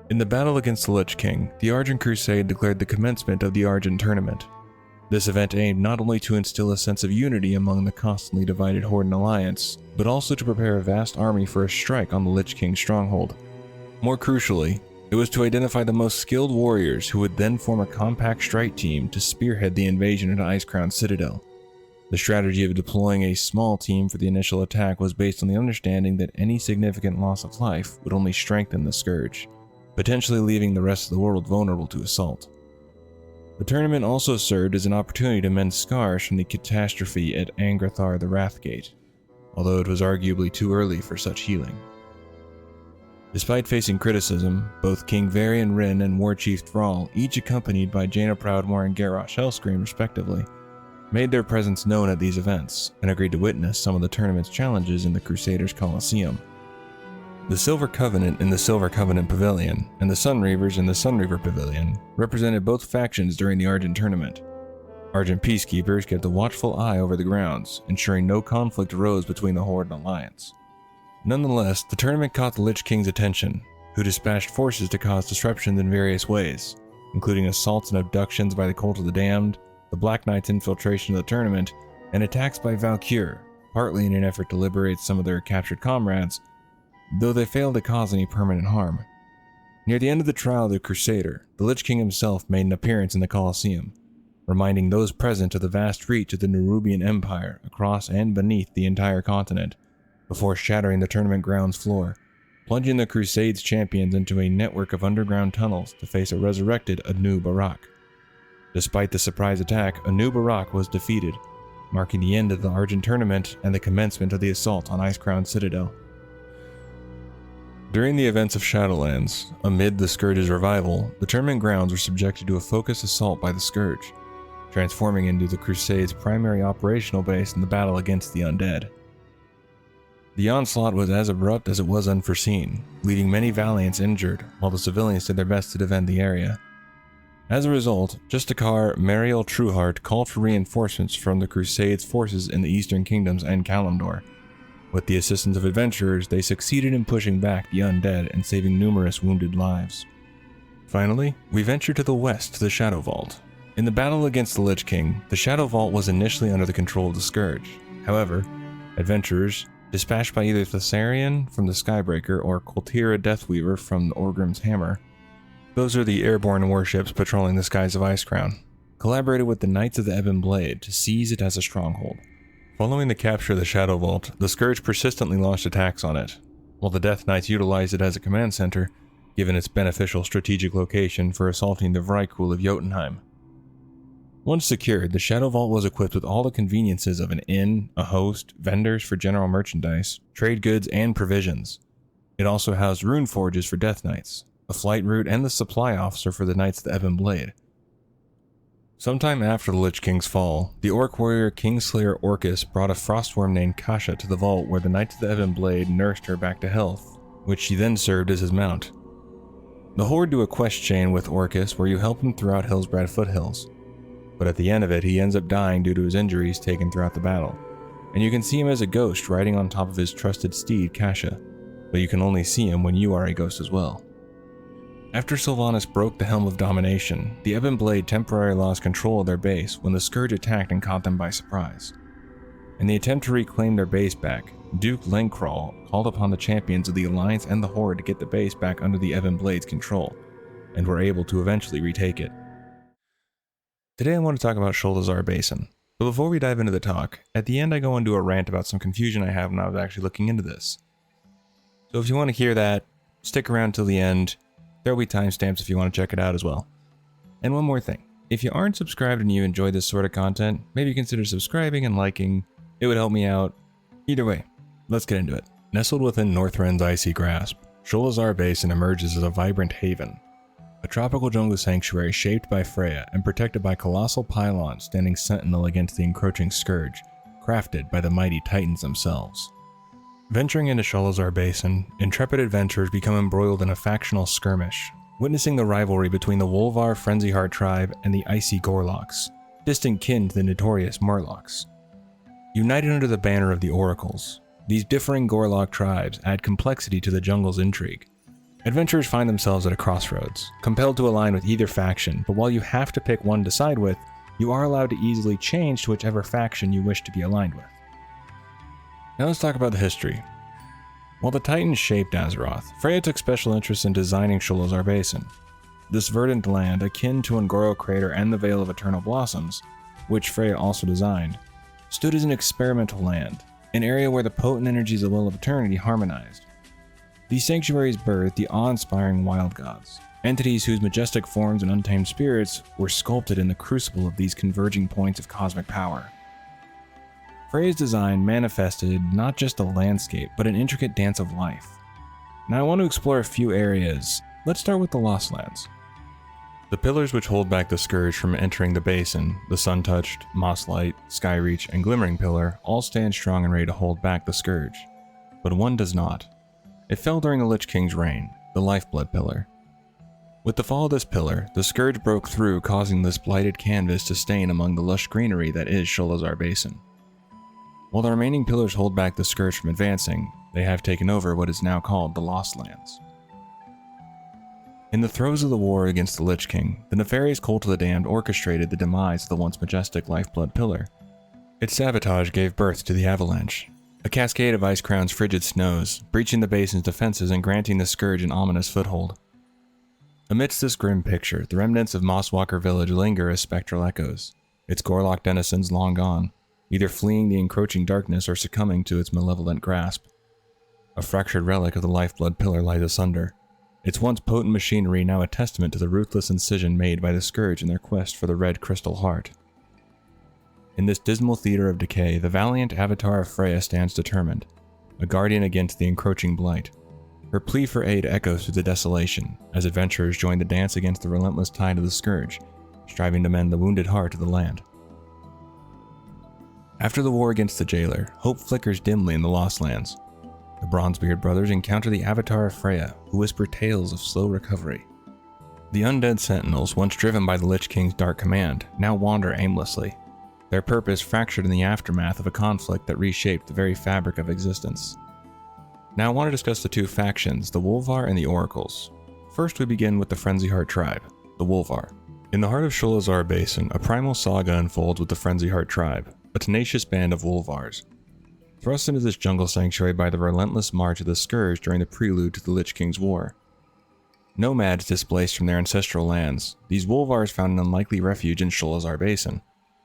In the battle against the Lich King, the Argent Crusade declared the commencement of the Argent Tournament. This event aimed not only to instill a sense of unity among the constantly divided Horde and Alliance, but also to prepare a vast army for a strike on the Lich King's stronghold. More crucially, it was to identify the most skilled warriors who would then form a compact strike team to spearhead the invasion into Icecrown Citadel. The strategy of deploying a small team for the initial attack was based on the understanding that any significant loss of life would only strengthen the Scourge, potentially leaving the rest of the world vulnerable to assault. The tournament also served as an opportunity to mend scars from the catastrophe at Angrathar the Wrathgate, although it was arguably too early for such healing. Despite facing criticism, both King Varian Wrynn and War Chief Thrall, each accompanied by Jaina Proudmoore and Garrosh Hellscream respectively, made their presence known at these events and agreed to witness some of the tournament's challenges in the Crusaders' Colosseum. The Silver Covenant in the Silver Covenant Pavilion and the Sunreavers in the Sunreaver Pavilion represented both factions during the Argent Tournament. Argent Peacekeepers kept a watchful eye over the grounds, ensuring no conflict arose between the Horde and Alliance. Nonetheless, the tournament caught the Lich King's attention, who dispatched forces to cause disruptions in various ways, including assaults and abductions by the Cult of the Damned, the Black Knight's infiltration of the tournament, and attacks by Valkyr, partly in an effort to liberate some of their captured comrades, though they failed to cause any permanent harm. Near the end of the trial of the Crusader, the Lich King himself made an appearance in the Colosseum, reminding those present of the vast reach of the Nerubian Empire across and beneath the entire continent, before shattering the tournament grounds floor, plunging the Crusade's champions into a network of underground tunnels to face a resurrected Anu Barak. Despite the surprise attack, Anu Barak was defeated, marking the end of the Argent Tournament and the commencement of the assault on Icecrown Citadel. During the events of Shadowlands, amid the Scourge's revival, the tournament grounds were subjected to a focused assault by the Scourge. transforming into the Crusade's primary operational base in the battle against the undead. The onslaught was as abrupt as it was unforeseen, leaving many Valiants injured, while the civilians did their best to defend the area. As a result, Justicar Mariel Trueheart called for reinforcements from the Crusade's forces in the Eastern Kingdoms and Kalimdor. With the assistance of adventurers, they succeeded in pushing back the undead and saving numerous wounded lives. Finally, we venture to the west to the Shadow Vault. In the battle against the Lich King, the Shadow Vault was initially under the control of the Scourge. However, adventurers, dispatched by either Thessarian from the Skybreaker or Koltira Deathweaver from the Orgrim's Hammer, those are the airborne warships patrolling the skies of Icecrown, collaborated with the Knights of the Ebon Blade to seize it as a stronghold. Following the capture of the Shadow Vault, the Scourge persistently launched attacks on it, while the Death Knights utilized it as a command center, given its beneficial strategic location for assaulting the Vrykul of Jotunheim. Once secured, the Shadow Vault was equipped with all the conveniences of an inn, a host, vendors for general merchandise, trade goods, and provisions. It also housed rune forges for Death Knights, a flight route, and the supply officer for the Knights of the Ebon Blade. Sometime after the Lich King's fall, the Orc warrior Kingslayer Orcus brought a frostworm named Kasha to the vault where the Knights of the Ebon Blade nursed her back to health, which she then served as his mount. The Horde do a quest chain with Orcus where you help him throughout Hillsbrad foothills, but at the end of it he ends up dying due to his injuries taken throughout the battle, and you can see him as a ghost riding on top of his trusted steed Kasha, but you can only see him when you are a ghost as well. After Sylvanas broke the Helm of Domination, the Ebon Blade temporarily lost control of their base when the Scourge attacked and caught them by surprise. In the attempt to reclaim their base back, Duke Lengcrawl called upon the champions of the Alliance and the Horde to get the base back under the Ebon Blade's control, and were able to eventually retake it. Today I want to talk about Sholazar Basin, but before we dive into the talk, at the end I go into a rant about some confusion I have when I was actually looking into this. So if you want to hear that, stick around till the end. There will be timestamps if you want to check it out as well. And one more thing, if you aren't subscribed and you enjoy this sort of content, maybe consider subscribing and liking. It would help me out. Either way, let's get into it. Nestled within Northrend's icy grasp, Sholazar Basin emerges as a vibrant haven, a tropical jungle sanctuary shaped by Freya and protected by colossal pylons standing sentinel against the encroaching scourge, crafted by the mighty titans themselves. Venturing into Sholazar Basin, intrepid adventurers become embroiled in a factional skirmish, witnessing the rivalry between the Wolvar Frenzyheart tribe and the Icy Gorloks, distant kin to the notorious Murlocs. United under the banner of the Oracles, these differing Gorlok tribes add complexity to the jungle's intrigue. Adventurers find themselves at a crossroads, compelled to align with either faction, but while you have to pick one to side with, you are allowed to easily change to whichever faction you wish to be aligned with. Now let's talk about the history. While the Titans shaped Azeroth, Freya took special interest in designing Sholazar Basin. This verdant land, akin to Ungoro Crater and the Vale of Eternal Blossoms, which Freya also designed, stood as an experimental land, an area where the potent energies of the Well of Eternity harmonized. These sanctuaries birthed the awe-inspiring wild gods, entities whose majestic forms and untamed spirits were sculpted in the crucible of these converging points of cosmic power. Freya's design manifested not just a landscape, but an intricate dance of life. Now I want to explore a few areas. Let's start with the Lost Lands. The pillars which hold back the Scourge from entering the basin, the Sun-Touched, Mosslight, Skyreach, and Glimmering Pillar, all stand strong and ready to hold back the Scourge. But one does not. It fell during the Lich King's reign, the Lifeblood Pillar. With the fall of this pillar, the Scourge broke through, causing this blighted canvas to stain among the lush greenery that is Sholazar Basin. While the remaining pillars hold back the Scourge from advancing, they have taken over what is now called the Lost Lands. In the throes of the war against the Lich King, the nefarious Cult of the Damned orchestrated the demise of the once majestic Lifeblood Pillar. Its sabotage gave birth to the Avalanche, a cascade of Icecrown's frigid snows, breaching the basin's defenses and granting the Scourge an ominous foothold. Amidst this grim picture, the remnants of Mosswalker Village linger as spectral echoes, its Gorlok denizens long gone, either fleeing the encroaching darkness or succumbing to its malevolent grasp. A fractured relic of the Lifeblood Pillar lies asunder, its once potent machinery now a testament to the ruthless incision made by the Scourge in their quest for the Red Crystal Heart. In this dismal theater of decay, the valiant avatar of Freya stands determined, a guardian against the encroaching blight. Her plea for aid echoes through the desolation, as adventurers join the dance against the relentless tide of the Scourge, striving to mend the wounded heart of the land. After the war against the Jailer, hope flickers dimly in the Lost Lands. The Bronzebeard brothers encounter the Avatar of Freya, who whisper tales of slow recovery. The undead sentinels, once driven by the Lich King's dark command, now wander aimlessly, their purpose fractured in the aftermath of a conflict that reshaped the very fabric of existence. Now I want to discuss the two factions, the Wolvar and the Oracles. First we begin with the Frenzyheart tribe, the Wolvar. In the heart of Sholazar Basin, a primal saga unfolds with the Frenzyheart tribe, a tenacious band of Wolvars. Thrust into this jungle sanctuary by the relentless march of the Scourge during the prelude to the Lich King's War. Nomads displaced from their ancestral lands, these Wolvars found an unlikely refuge in Sholazar Basin,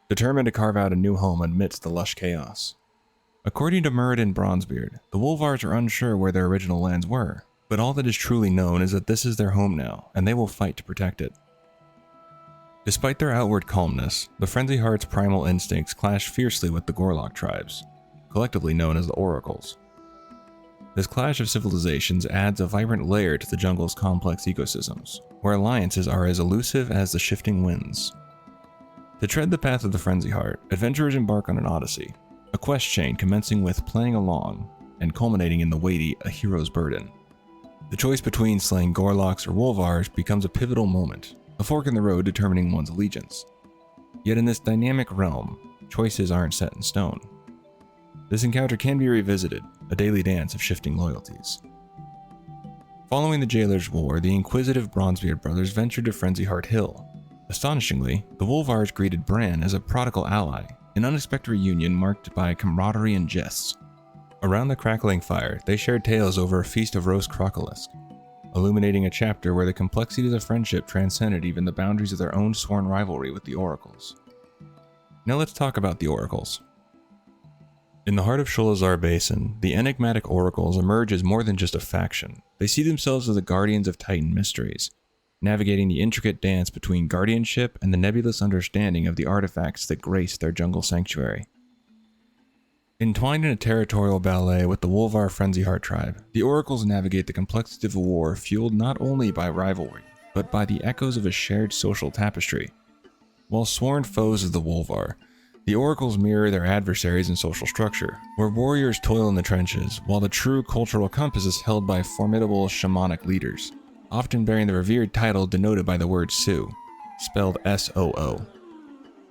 determined to carve out a new home amidst the lush chaos. According to Muradin Bronzebeard, the Wolvars are unsure where their original lands were, but all that is truly known is that this is their home now, and they will fight to protect it. Despite their outward calmness, the Frenzyheart's primal instincts clash fiercely with the Gorlock tribes, collectively known as the Oracles. This clash of civilizations adds a vibrant layer to the jungle's complex ecosystems, where alliances are as elusive as the shifting winds. To tread the path of the Frenzyheart, adventurers embark on an odyssey, a quest chain commencing with playing along and culminating in the weighty A Hero's Burden. The choice between slaying Gorlocks or Wolvars becomes a pivotal moment, a fork in the road determining one's allegiance. Yet in this dynamic realm, choices aren't set in stone. This encounter can be revisited, a daily dance of shifting loyalties. Following the Jailer's War, the inquisitive Bronzebeard brothers ventured to Frenzyheart Hill. Astonishingly, the Wolvars greeted Bran as a prodigal ally, an unexpected reunion marked by camaraderie and jests. Around the crackling fire, they shared tales over a feast of roast crocolisk, illuminating a chapter where the complexities of friendship transcended even the boundaries of their own sworn rivalry with the Oracles. Now let's talk about the Oracles. In the heart of Sholazar Basin, the enigmatic Oracles emerge as more than just a faction. They see themselves as the guardians of Titan mysteries, navigating the intricate dance between guardianship and the nebulous understanding of the artifacts that grace their jungle sanctuary. Entwined in a territorial ballet with the Wolvar Frenzyheart tribe, the Oracles navigate the complexity of a war fueled not only by rivalry, but by the echoes of a shared social tapestry. While sworn foes of the Wolvar, the Oracles mirror their adversaries in social structure, where warriors toil in the trenches, while the true cultural compass is held by formidable shamanic leaders, often bearing the revered title denoted by the word Soo, spelled S-O-O.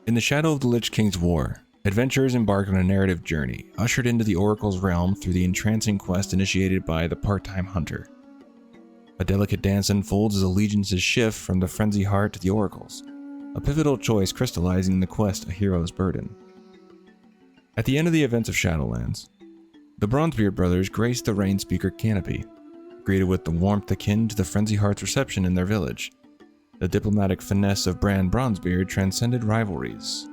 In the shadow of the Lich King's War, adventurers embark on a narrative journey, ushered into the Oracle's realm through the entrancing quest initiated by the part-time hunter. A delicate dance unfolds as allegiances shift from the Frenzyheart to the Oracles, a pivotal choice crystallizing the quest A Hero's Burden. At the end of the events of Shadowlands, the Bronzebeard brothers graced the Rainspeaker canopy, greeted with the warmth akin to the Frenzyheart's reception in their village. The diplomatic finesse of Bran Bronzebeard transcended rivalries,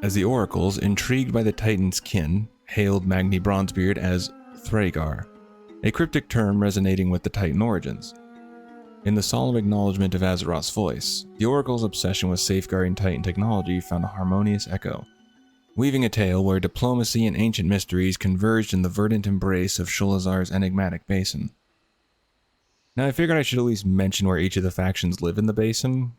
as the Oracles, intrigued by the Titan's kin, hailed Magni Bronzebeard as Thragar, a cryptic term resonating with the Titan origins. In the solemn acknowledgement of Azeroth's voice, the Oracle's obsession with safeguarding Titan technology found a harmonious echo, weaving a tale where diplomacy and ancient mysteries converged in the verdant embrace of Sholazar's enigmatic basin. Now I figured I should at least mention where each of the factions live in the basin,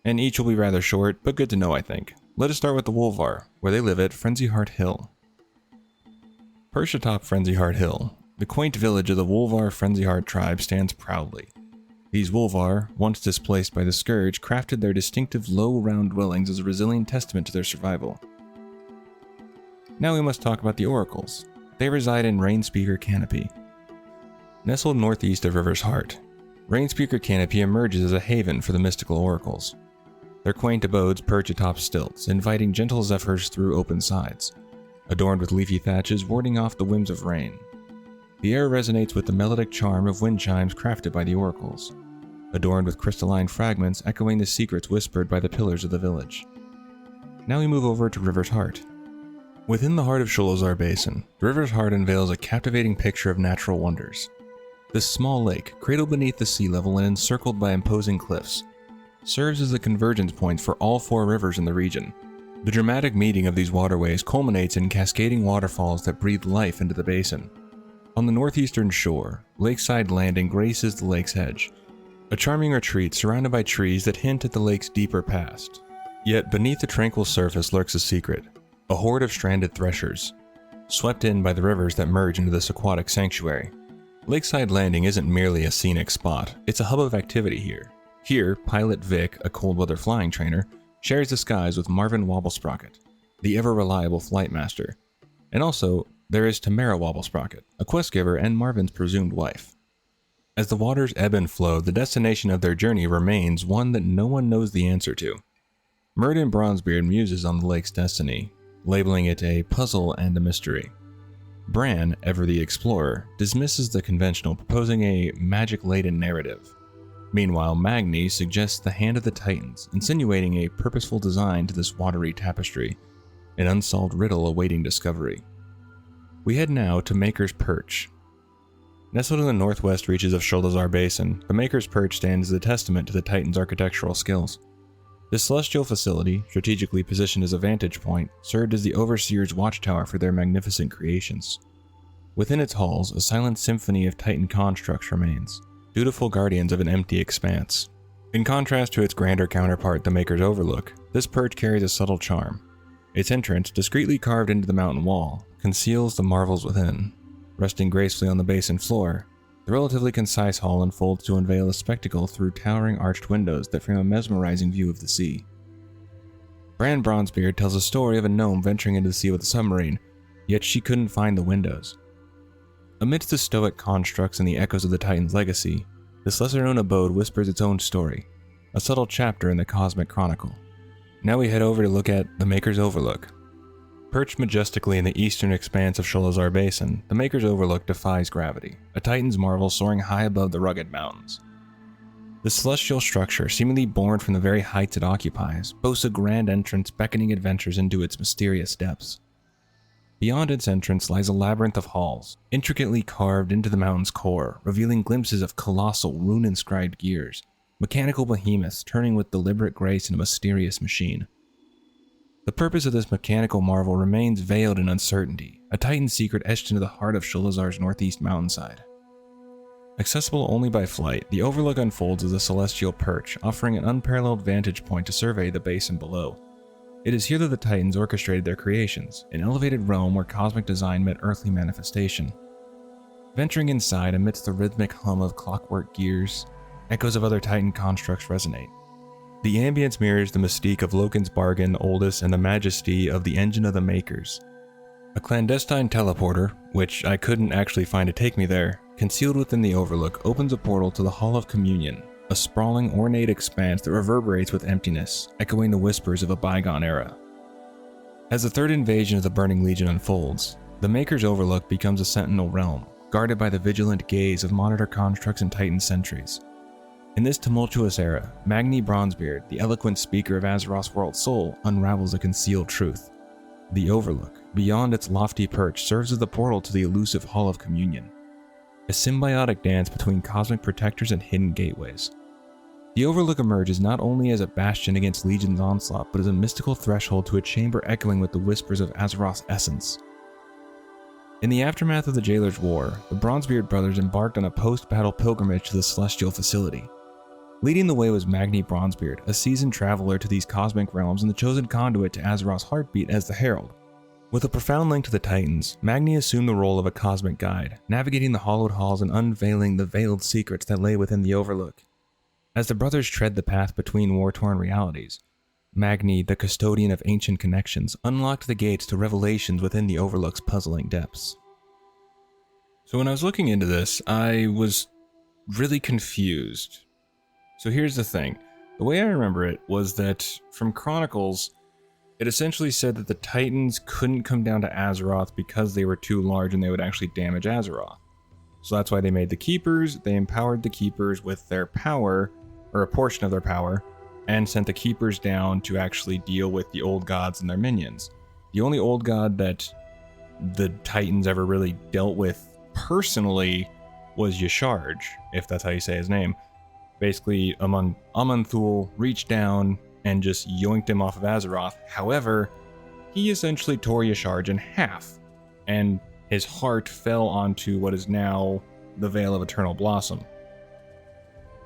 and each will be rather short, but good to know I think. Let us start with the Wolvar, where they live at Frenzyheart Hill. Perched atop Frenzyheart Hill, the quaint village of the Wolvar Frenzyheart tribe stands proudly. These Wolvar, once displaced by the Scourge, crafted their distinctive low round dwellings as a resilient testament to their survival. Now we must talk about the Oracles. They reside in Rainspeaker Canopy. Nestled northeast of River's Heart, Rainspeaker Canopy emerges as a haven for the mystical Oracles. Their quaint abodes perch atop stilts, inviting gentle zephyrs through open sides, adorned with leafy thatches warding off the whims of rain. The air resonates with the melodic charm of wind chimes crafted by the Oracles, adorned with crystalline fragments echoing the secrets whispered by the pillars of the village. Now we move over to River's Heart. Within the heart of Sholazar Basin, River's Heart unveils a captivating picture of natural wonders. This small lake, cradled beneath the sea level and encircled by imposing cliffs, serves as the convergence point for all four rivers in the region. The dramatic meeting of these waterways culminates in cascading waterfalls that breathe life into the basin. On the northeastern shore, Lakeside Landing graces the lake's edge, a charming retreat surrounded by trees that hint at the lake's deeper past. Yet beneath the tranquil surface lurks a secret, a horde of stranded threshers, swept in by the rivers that merge into this aquatic sanctuary. Lakeside Landing isn't merely a scenic spot, it's a hub of activity here. Here, Pilot Vic, a cold-weather flying trainer, shares the skies with Marvin Wobblesprocket, the ever-reliable flight master. And also, there is Tamara Wobblesprocket, a quest giver and Marvin's presumed wife. As the waters ebb and flow, the destination of their journey remains one that no one knows the answer to. Murden Bronzebeard muses on the lake's destiny, labeling it a puzzle and a mystery. Bran, ever the explorer, dismisses the conventional, proposing a magic-laden narrative. Meanwhile, Magni suggests the hand of the Titans, insinuating a purposeful design to this watery tapestry, an unsolved riddle awaiting discovery. We head now to Maker's Perch. Nestled in the northwest reaches of Sholazar Basin, the Maker's Perch stands as a testament to the Titans' architectural skills. This celestial facility, strategically positioned as a vantage point, served as the Overseer's watchtower for their magnificent creations. Within its halls, a silent symphony of Titan constructs remains, dutiful guardians of an empty expanse. In contrast to its grander counterpart, the Maker's Overlook, this perch carries a subtle charm. Its entrance, discreetly carved into the mountain wall, conceals the marvels within. Resting gracefully on the basin floor, the relatively concise hall unfolds to unveil a spectacle through towering arched windows that frame a mesmerizing view of the sea. Bran Bronzebeard tells a story of a gnome venturing into the sea with a submarine, yet she couldn't find the windows. Amidst the stoic constructs and the echoes of the Titan's legacy, this lesser-known abode whispers its own story, a subtle chapter in the cosmic chronicle. Now we head over to look at the Maker's Overlook. Perched majestically in the eastern expanse of Sholazar Basin, the Maker's Overlook defies gravity, a Titan's marvel soaring high above the rugged mountains. The celestial structure, seemingly born from the very heights it occupies, boasts a grand entrance beckoning adventurers into its mysterious depths. Beyond its entrance lies a labyrinth of halls, intricately carved into the mountain's core, revealing glimpses of colossal, rune-inscribed gears, mechanical behemoths turning with deliberate grace in a mysterious machine. The purpose of this mechanical marvel remains veiled in uncertainty, a Titan secret etched into the heart of Sholazar's northeast mountainside. Accessible only by flight, the Overlook unfolds as a celestial perch, offering an unparalleled vantage point to survey the basin below. It is here that the Titans orchestrated their creations, an elevated realm where cosmic design met earthly manifestation. Venturing inside amidst the rhythmic hum of clockwork gears, echoes of other Titan constructs resonate. The ambience mirrors the mystique of Loken's Bargain, Oldest, and the majesty of the Engine of the Makers. A clandestine teleporter, which I couldn't actually find to take me there, concealed within the Overlook, opens a portal to the Hall of Communion, a sprawling, ornate expanse that reverberates with emptiness, echoing the whispers of a bygone era. As the third invasion of the Burning Legion unfolds, the Maker's Overlook becomes a sentinel realm, guarded by the vigilant gaze of monitor constructs and Titan sentries. In this tumultuous era, Magni Bronzebeard, the eloquent speaker of Azeroth's world soul, unravels a concealed truth. The Overlook, beyond its lofty perch, serves as the portal to the elusive Hall of Communion, a symbiotic dance between cosmic protectors and hidden gateways. The Overlook emerges not only as a bastion against Legion's onslaught, but as a mystical threshold to a chamber echoing with the whispers of Azeroth's essence. In the aftermath of the Jailer's War, the Bronzebeard brothers embarked on a post-battle pilgrimage to the celestial facility. Leading the way was Magni Bronzebeard, a seasoned traveler to these cosmic realms and the chosen conduit to Azeroth's heartbeat as the Herald. With a profound link to the Titans, Magni assumed the role of a cosmic guide, navigating the hallowed halls and unveiling the veiled secrets that lay within the Overlook. As the brothers tread the path between war-torn realities, Magni, the custodian of ancient connections, unlocked the gates to revelations within the Overlook's puzzling depths. So when I was looking into this, I was really confused. So here's the thing. The way I remember it was that from Chronicles, it essentially said that the Titans couldn't come down to Azeroth because they were too large and they would actually damage Azeroth. So that's why they made the Keepers. They empowered the Keepers with their power, or a portion of their power, and sent the Keepers down to actually deal with the old gods and their minions. The only old god that the Titans ever really dealt with personally was Yasharj, if that's how you say his name. Basically, Aman'Thul reached down and just yoinked him off of Azeroth. However, he essentially tore Yasharj in half, and his heart fell onto what is now the Veil of Eternal Blossom,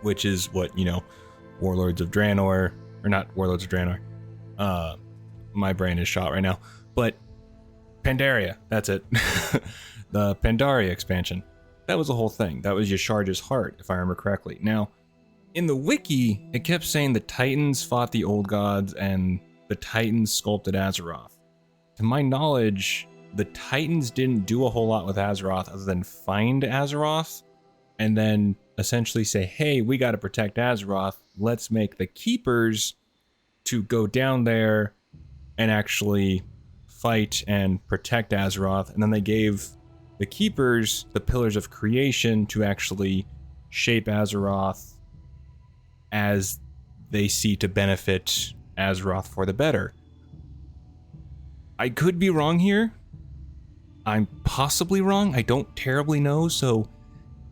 which is what, Warlords of Draenor, or not Warlords of Draenor, My brain is shot right now. But Pandaria, that's it. The Pandaria expansion. That was the whole thing. That was Yasharja's heart, if I remember correctly. Now, in the wiki, it kept saying the Titans fought the old gods and the Titans sculpted Azeroth. To my knowledge, the Titans didn't do a whole lot with Azeroth other than find Azeroth and then essentially say, hey, we got to protect Azeroth. Let's make the Keepers to go down there and actually fight and protect Azeroth. And then they gave the Keepers the Pillars of Creation to actually shape Azeroth as they see to benefit Azeroth for the better. I could be wrong here. I'm possibly wrong. I don't terribly know. So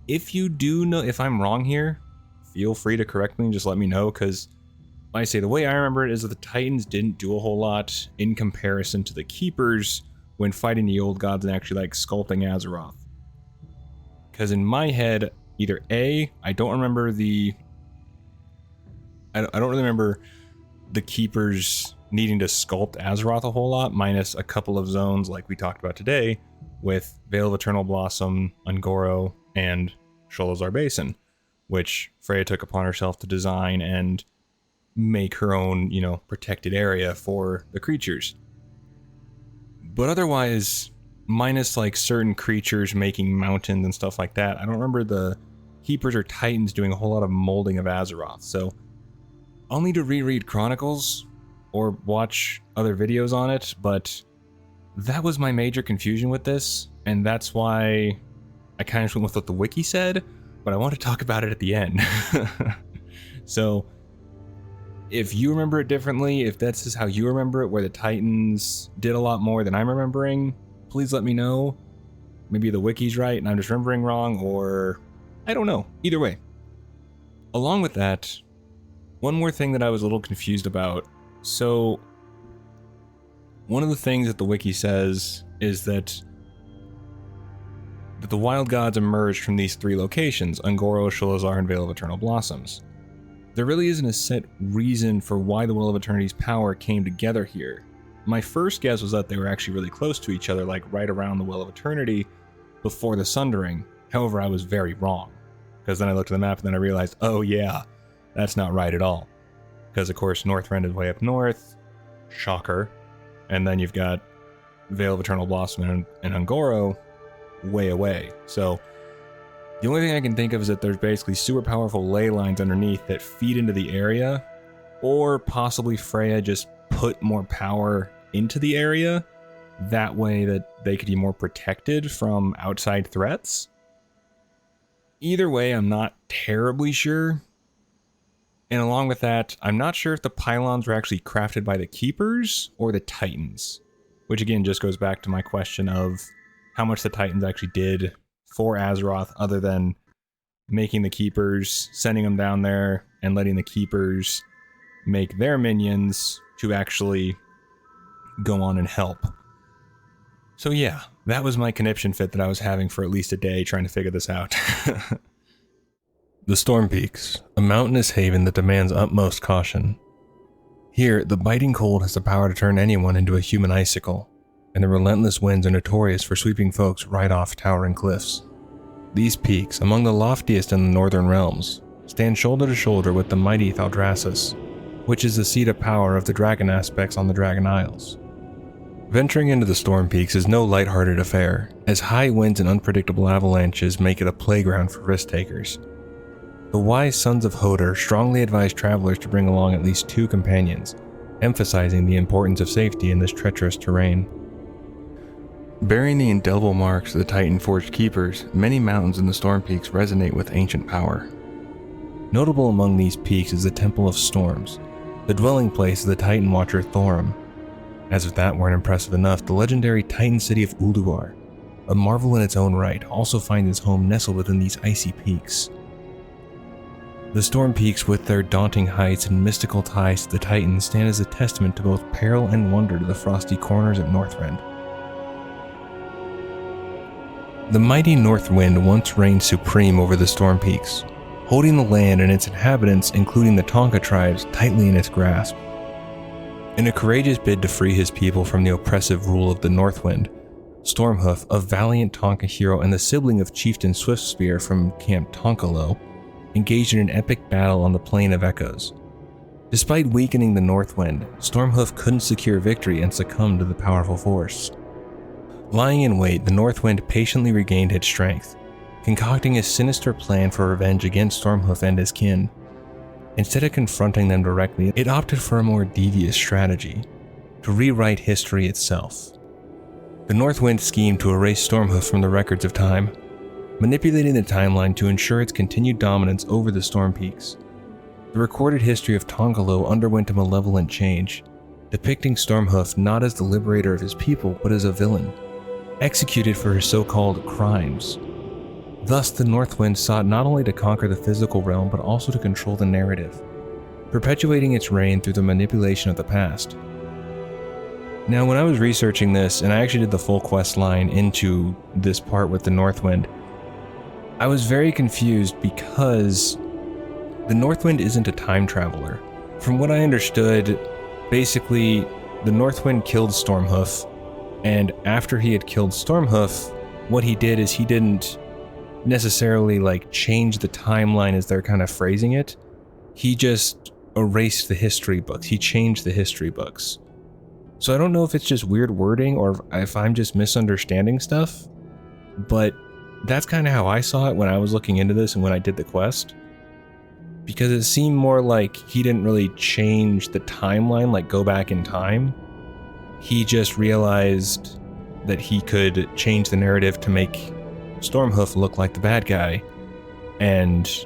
if you do know, if I'm wrong here, feel free to correct me and just let me know. Because like I say, the way I remember it is that the Titans didn't do a whole lot in comparison to the Keepers when fighting the old gods and actually like sculpting Azeroth. Because in my head, either A, I don't remember the... I don't really remember the Keepers needing to sculpt Azeroth a whole lot, minus a couple of zones like we talked about today with Veil of Eternal Blossom, Ungoro, and Sholazar Basin, which Freya took upon herself to design and make her own, you know, protected area for the creatures. But otherwise, minus like certain creatures making mountains and stuff like that, I don't remember the Keepers or Titans doing a whole lot of molding of Azeroth. So I'll need to reread Chronicles or watch other videos on it, but that was my major confusion with this, and that's why I kind of went with what the wiki said, but I want to talk about it at the end. So if you remember it differently, if that's just how you remember it, where the Titans did a lot more than I'm remembering, please let me know. Maybe the wiki's right and I'm just remembering wrong, or I don't know. Either way. Along with that, one more thing that I was a little confused about. So, one of the things that the wiki says is that the wild gods emerged from these three locations, Ungoro, Sholazar, and Veil of Eternal Blossoms. There really isn't a set reason for why the Well of Eternity's power came together here. My first guess was that they were actually really close to each other, like right around the Well of Eternity before the Sundering. However, I was very wrong, because then I looked at the map and then I realized, oh yeah, that's not right at all. Because of course Northrend is way up north, shocker, and then you've got Veil of Eternal Blossom and Ungoro way away. So the only thing I can think of is that there's basically super powerful ley lines underneath that feed into the area, or possibly Freya just put more power into the area, that way that they could be more protected from outside threats. Either way, I'm not terribly sure. And along with that, I'm not sure if the pylons were actually crafted by the Keepers or the Titans, which again just goes back to my question of how much the Titans actually did for Azeroth other than making the Keepers, sending them down there, and letting the Keepers make their minions to actually go on and help. So yeah, that was my conniption fit that I was having for at least a day trying to figure this out. The Storm Peaks, a mountainous haven that demands utmost caution. Here, the biting cold has the power to turn anyone into a human icicle, and the relentless winds are notorious for sweeping folks right off towering cliffs. These peaks, among the loftiest in the northern realms, stand shoulder to shoulder with the mighty Thaldraszus, which is the seat of power of the dragon aspects on the Dragon Isles. Venturing into the Storm Peaks is no lighthearted affair, as high winds and unpredictable avalanches make it a playground for risk-takers. The wise sons of Hodor strongly advise travelers to bring along at least 2 companions, emphasizing the importance of safety in this treacherous terrain. Bearing the indelible marks of the Titan-forged Keepers, many mountains in the Storm Peaks resonate with ancient power. Notable among these peaks is the Temple of Storms, the dwelling place of the Titan Watcher Thorim. As if that weren't impressive enough, the legendary Titan city of Ulduar, a marvel in its own right, also finds its home nestled within these icy peaks. The Storm Peaks, with their daunting heights and mystical ties to the Titans, stand as a testament to both peril and wonder to the frosty corners at Northrend. The mighty North Wind once reigned supreme over the Storm Peaks, holding the land and its inhabitants, including the Tonka tribes, tightly in its grasp. In a courageous bid to free his people from the oppressive rule of the Northrend, Stormhoof, a valiant Tonka hero and the sibling of Chieftain Swiftspear from Camp Tonkalo, engaged in an epic battle on the Plain of Echoes. Despite weakening the Northwind, Stormhoof couldn't secure victory and succumbed to the powerful force. Lying in wait, the Northwind patiently regained its strength, concocting a sinister plan for revenge against Stormhoof and his kin. Instead of confronting them directly, it opted for a more devious strategy, to rewrite history itself. The Northwind schemed to erase Stormhoof from the records of time, manipulating the timeline to ensure its continued dominance over the Storm Peaks. The recorded history of Tonkalo underwent a malevolent change, depicting Stormhoof not as the liberator of his people, but as a villain, executed for his so-called crimes. Thus, the Northwind sought not only to conquer the physical realm, but also to control the narrative, perpetuating its reign through the manipulation of the past. Now, when I was researching this, and I actually did the full quest line into this part with the Northwind, I was very confused because the Northwind isn't a time traveler. From what I understood, basically, the Northwind killed Stormhoof, and after he had killed Stormhoof, what he did is he didn't necessarily change the timeline as they're kind of phrasing it. He just erased the history books. He changed the history books. So I don't know if it's just weird wording or if I'm just misunderstanding stuff, but that's kind of how I saw it when I was looking into this and when I did the quest. Because it seemed more like he didn't really change the timeline, like go back in time. He just realized that he could change the narrative to make Stormhoof look like the bad guy, and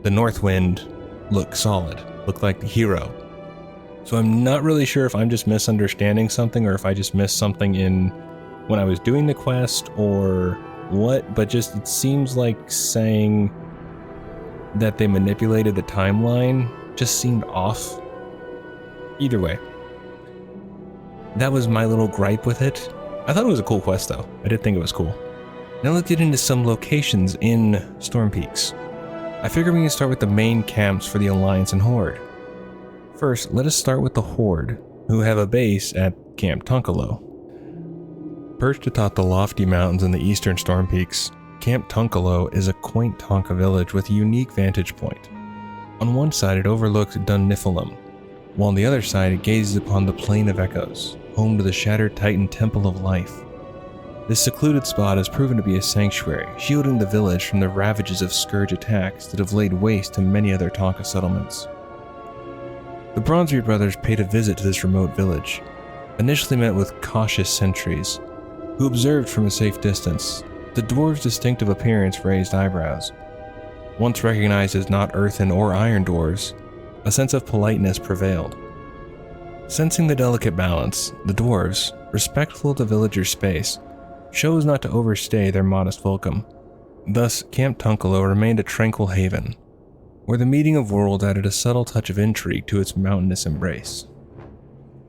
the Northwind look solid, look like the hero. So I'm not really sure if I'm just misunderstanding something or if I just missed something in when I was doing the quest or what, but just it seems like saying that they manipulated the timeline just seemed off. Either way, that was my little gripe with it. I thought it was a cool quest though. I did think it was cool. Now let's get into some locations in Storm Peaks. I figure we can start with the main camps for the Alliance and Horde. First, let us start with the Horde, who have a base at Camp Tonkalo. Perched atop the lofty mountains in the eastern Storm Peaks, Camp Tonkalo is a quaint Tonka village with a unique vantage point. On one side it overlooks Dun Niflheim, while on the other side it gazes upon the Plain of Echoes, home to the Shattered Titan Temple of Life. This secluded spot has proven to be a sanctuary, shielding the village from the ravages of scourge attacks that have laid waste to many other Tonka settlements. The Bronzebeard brothers paid a visit to this remote village, initially met with cautious sentries, who observed from a safe distance. The dwarves' distinctive appearance raised eyebrows. Once recognized as not earthen or iron dwarves, a sense of politeness prevailed. Sensing the delicate balance, the dwarves, respectful of the villagers' space, chose not to overstay their modest welcome. Thus, Camp Tonkalo remained a tranquil haven, where the meeting of worlds added a subtle touch of intrigue to its mountainous embrace.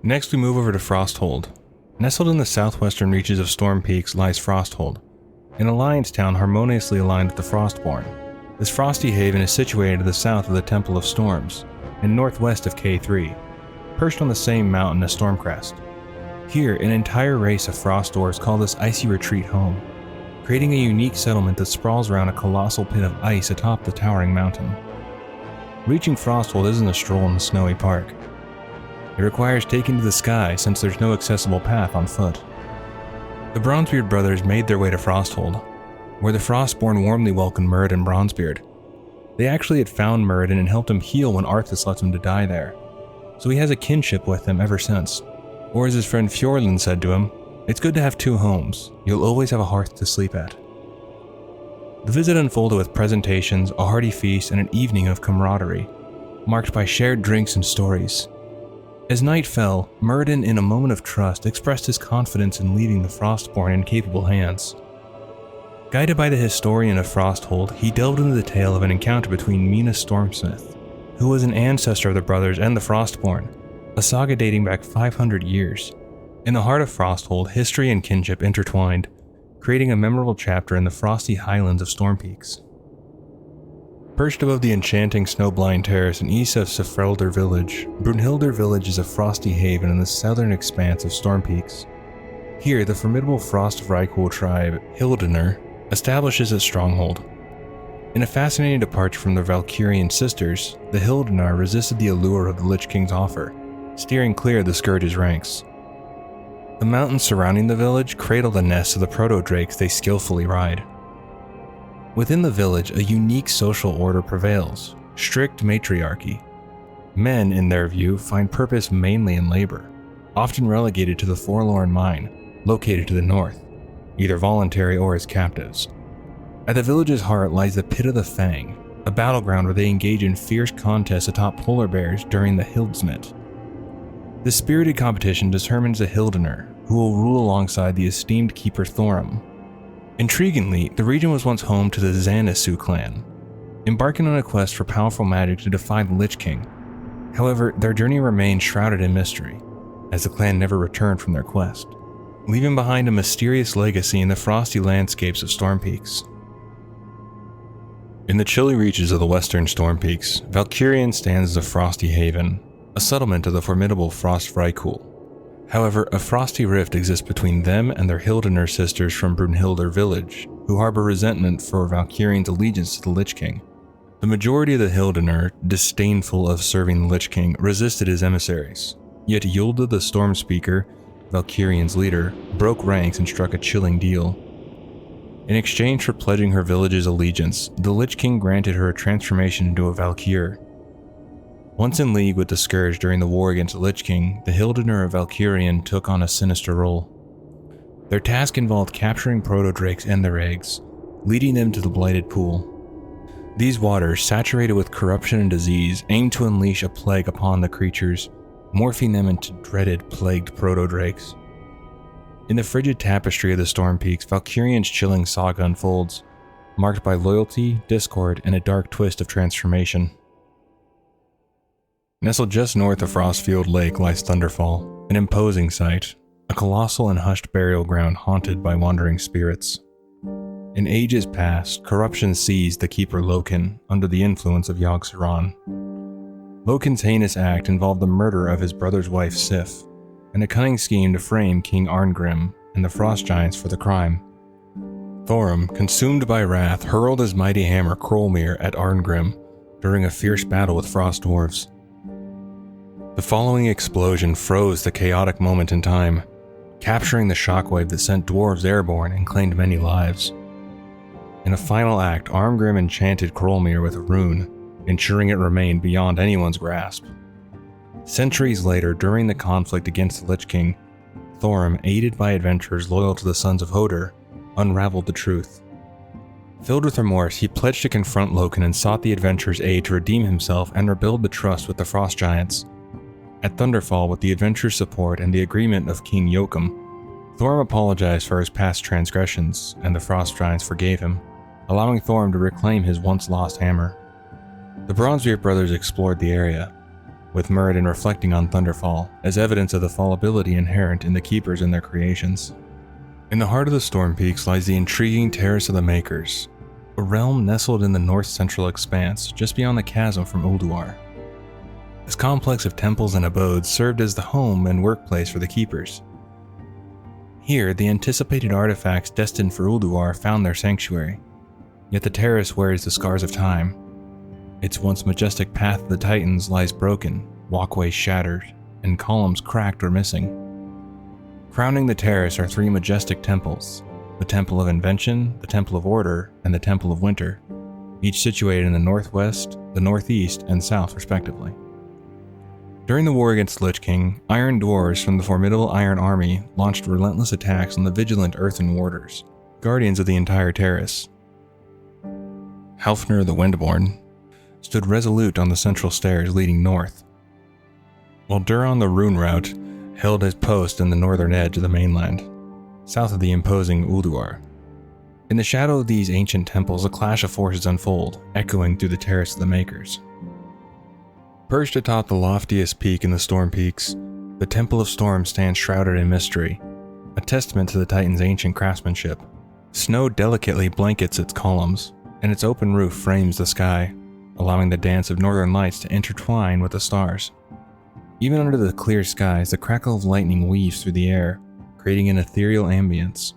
Next we move over to Frosthold. Nestled in the southwestern reaches of Storm Peaks lies Frosthold, an alliance town harmoniously aligned with the Frostborn. This frosty haven is situated to the south of the Temple of Storms, and northwest of K3, perched on the same mountain as Stormcrest. Here, an entire race of frost dwarves call this icy retreat home, creating a unique settlement that sprawls around a colossal pit of ice atop the towering mountain. Reaching Frosthold isn't a stroll in the snowy park. It requires taking to the sky since there's no accessible path on foot. The Bronzebeard brothers made their way to Frosthold, where the Frostborn warmly welcomed Muradin Bronzebeard. They actually had found Muradin and helped him heal when Arthas left him to die there, so he has a kinship with them ever since. Or as his friend Fjordland said to him, "It's good to have two homes. You'll always have a hearth to sleep at." The visit unfolded with presentations, a hearty feast, and an evening of camaraderie, marked by shared drinks and stories. As night fell, Muradin, in a moment of trust, expressed his confidence in leaving the Frostborn in capable hands. Guided by the historian of Frosthold, he delved into the tale of an encounter between Mina Stormsmith, who was an ancestor of the brothers and the Frostborn, a saga dating back 500 years. In the heart of Frosthold, history and kinship intertwined, creating a memorable chapter in the frosty highlands of Storm Peaks. Perched above the enchanting snow-blind terrace in east of Sefrelder Village, Brunhilder Village is a frosty haven in the southern expanse of Storm Peaks. Here, the formidable Frost of Rykul tribe, Hildener, establishes its stronghold. In a fascinating departure from their Valkyrian sisters, the Hildenar resisted the allure of the Lich King's offer, steering clear of the Scourge's ranks. The mountains surrounding the village cradle the nests of the proto-drakes they skillfully ride. Within the village, a unique social order prevails, strict matriarchy. Men, in their view, find purpose mainly in labor, often relegated to the forlorn mine, located to the north, either voluntary or as captives. At the village's heart lies the Pit of the Fang, a battleground where they engage in fierce contests atop polar bears during the Hildsmith. This spirited competition determines the Hildener, who will rule alongside the esteemed keeper Thorum. Intriguingly, the region was once home to the Xanasu clan, embarking on a quest for powerful magic to defy the Lich King. However, their journey remained shrouded in mystery, as the clan never returned from their quest, leaving behind a mysterious legacy in the frosty landscapes of Storm Peaks. In the chilly reaches of the western Storm Peaks, Valkyrian stands as a frosty haven, a settlement of the formidable Frost of Rykul. However, a frosty rift exists between them and their Hildener sisters from Brunhilder Village, who harbor resentment for Valkyrian's allegiance to the Lich King. The majority of the Hildener, disdainful of serving the Lich King, resisted his emissaries, yet Yulda the Storm Speaker, Valkyrian's leader, broke ranks and struck a chilling deal. In exchange for pledging her village's allegiance, the Lich King granted her a transformation into a Valkyr. Once in league with the Scourge during the war against the Lich King, the Hildener of Valkyrian took on a sinister role. Their task involved capturing proto-drakes and their eggs, leading them to the Blighted Pool. These waters, saturated with corruption and disease, aimed to unleash a plague upon the creatures, morphing them into dreaded, plagued proto-drakes. In the frigid tapestry of the Storm Peaks, Valkyrian's chilling saga unfolds, marked by loyalty, discord, and a dark twist of transformation. Nestled just north of Frostfield Lake lies Thunderfall, an imposing sight, a colossal and hushed burial ground haunted by wandering spirits. In ages past, corruption seized the keeper Loken under the influence of Yogg-Saron. Loken's heinous act involved the murder of his brother's wife Sif, and a cunning scheme to frame King Arngrim and the Frost Giants for the crime. Thorum, consumed by wrath, hurled his mighty hammer Krolmir at Arngrim during a fierce battle with Frost Dwarves. The following explosion froze the chaotic moment in time, capturing the shockwave that sent dwarves airborne and claimed many lives. In a final act, Arngrim enchanted Krolmir with a rune, ensuring it remained beyond anyone's grasp. Centuries later, during the conflict against the Lich King, Thorum, aided by adventurers loyal to the Sons of Hodor, unraveled the truth. Filled with remorse, he pledged to confront Loken and sought the adventurers' aid to redeem himself and rebuild the trust with the Frost Giants. At Thunderfall, with the adventurers' support and the agreement of King Yoakum, Thorum apologized for his past transgressions, and the Frost Giants forgave him, allowing Thorum to reclaim his once-lost hammer. The Bronzebeard brothers explored the area, with Muradin reflecting on Thunderfall as evidence of the fallibility inherent in the Keepers and their creations. In the heart of the Storm Peaks lies the intriguing Terrace of the Makers, a realm nestled in the north-central expanse just beyond the chasm from Ulduar. This complex of temples and abodes served as the home and workplace for the Keepers. Here, the anticipated artifacts destined for Ulduar found their sanctuary, yet the terrace wears the scars of time. Its once majestic path of the Titans lies broken, walkways shattered, and columns cracked or missing. Crowning the terrace are three majestic temples, the Temple of Invention, the Temple of Order, and the Temple of Winter, each situated in the northwest, the northeast, and south respectively. During the war against the Lich King, Iron Dwarves from the formidable Iron Army launched relentless attacks on the vigilant Earthen Warders, guardians of the entire terrace. Halfner the Windborn stood resolute on the central stairs leading north, while Duron the Rune Rout held his post in the northern edge of the mainland, south of the imposing Ulduar. In the shadow of these ancient temples, a clash of forces unfold, echoing through the Terrace of the Makers. Perched atop the loftiest peak in the Storm Peaks, the Temple of Storm stands shrouded in mystery, a testament to the Titan's ancient craftsmanship. Snow delicately blankets its columns, and its open roof frames the sky, allowing the dance of northern lights to intertwine with the stars. Even under the clear skies, the crackle of lightning weaves through the air, creating an ethereal ambience.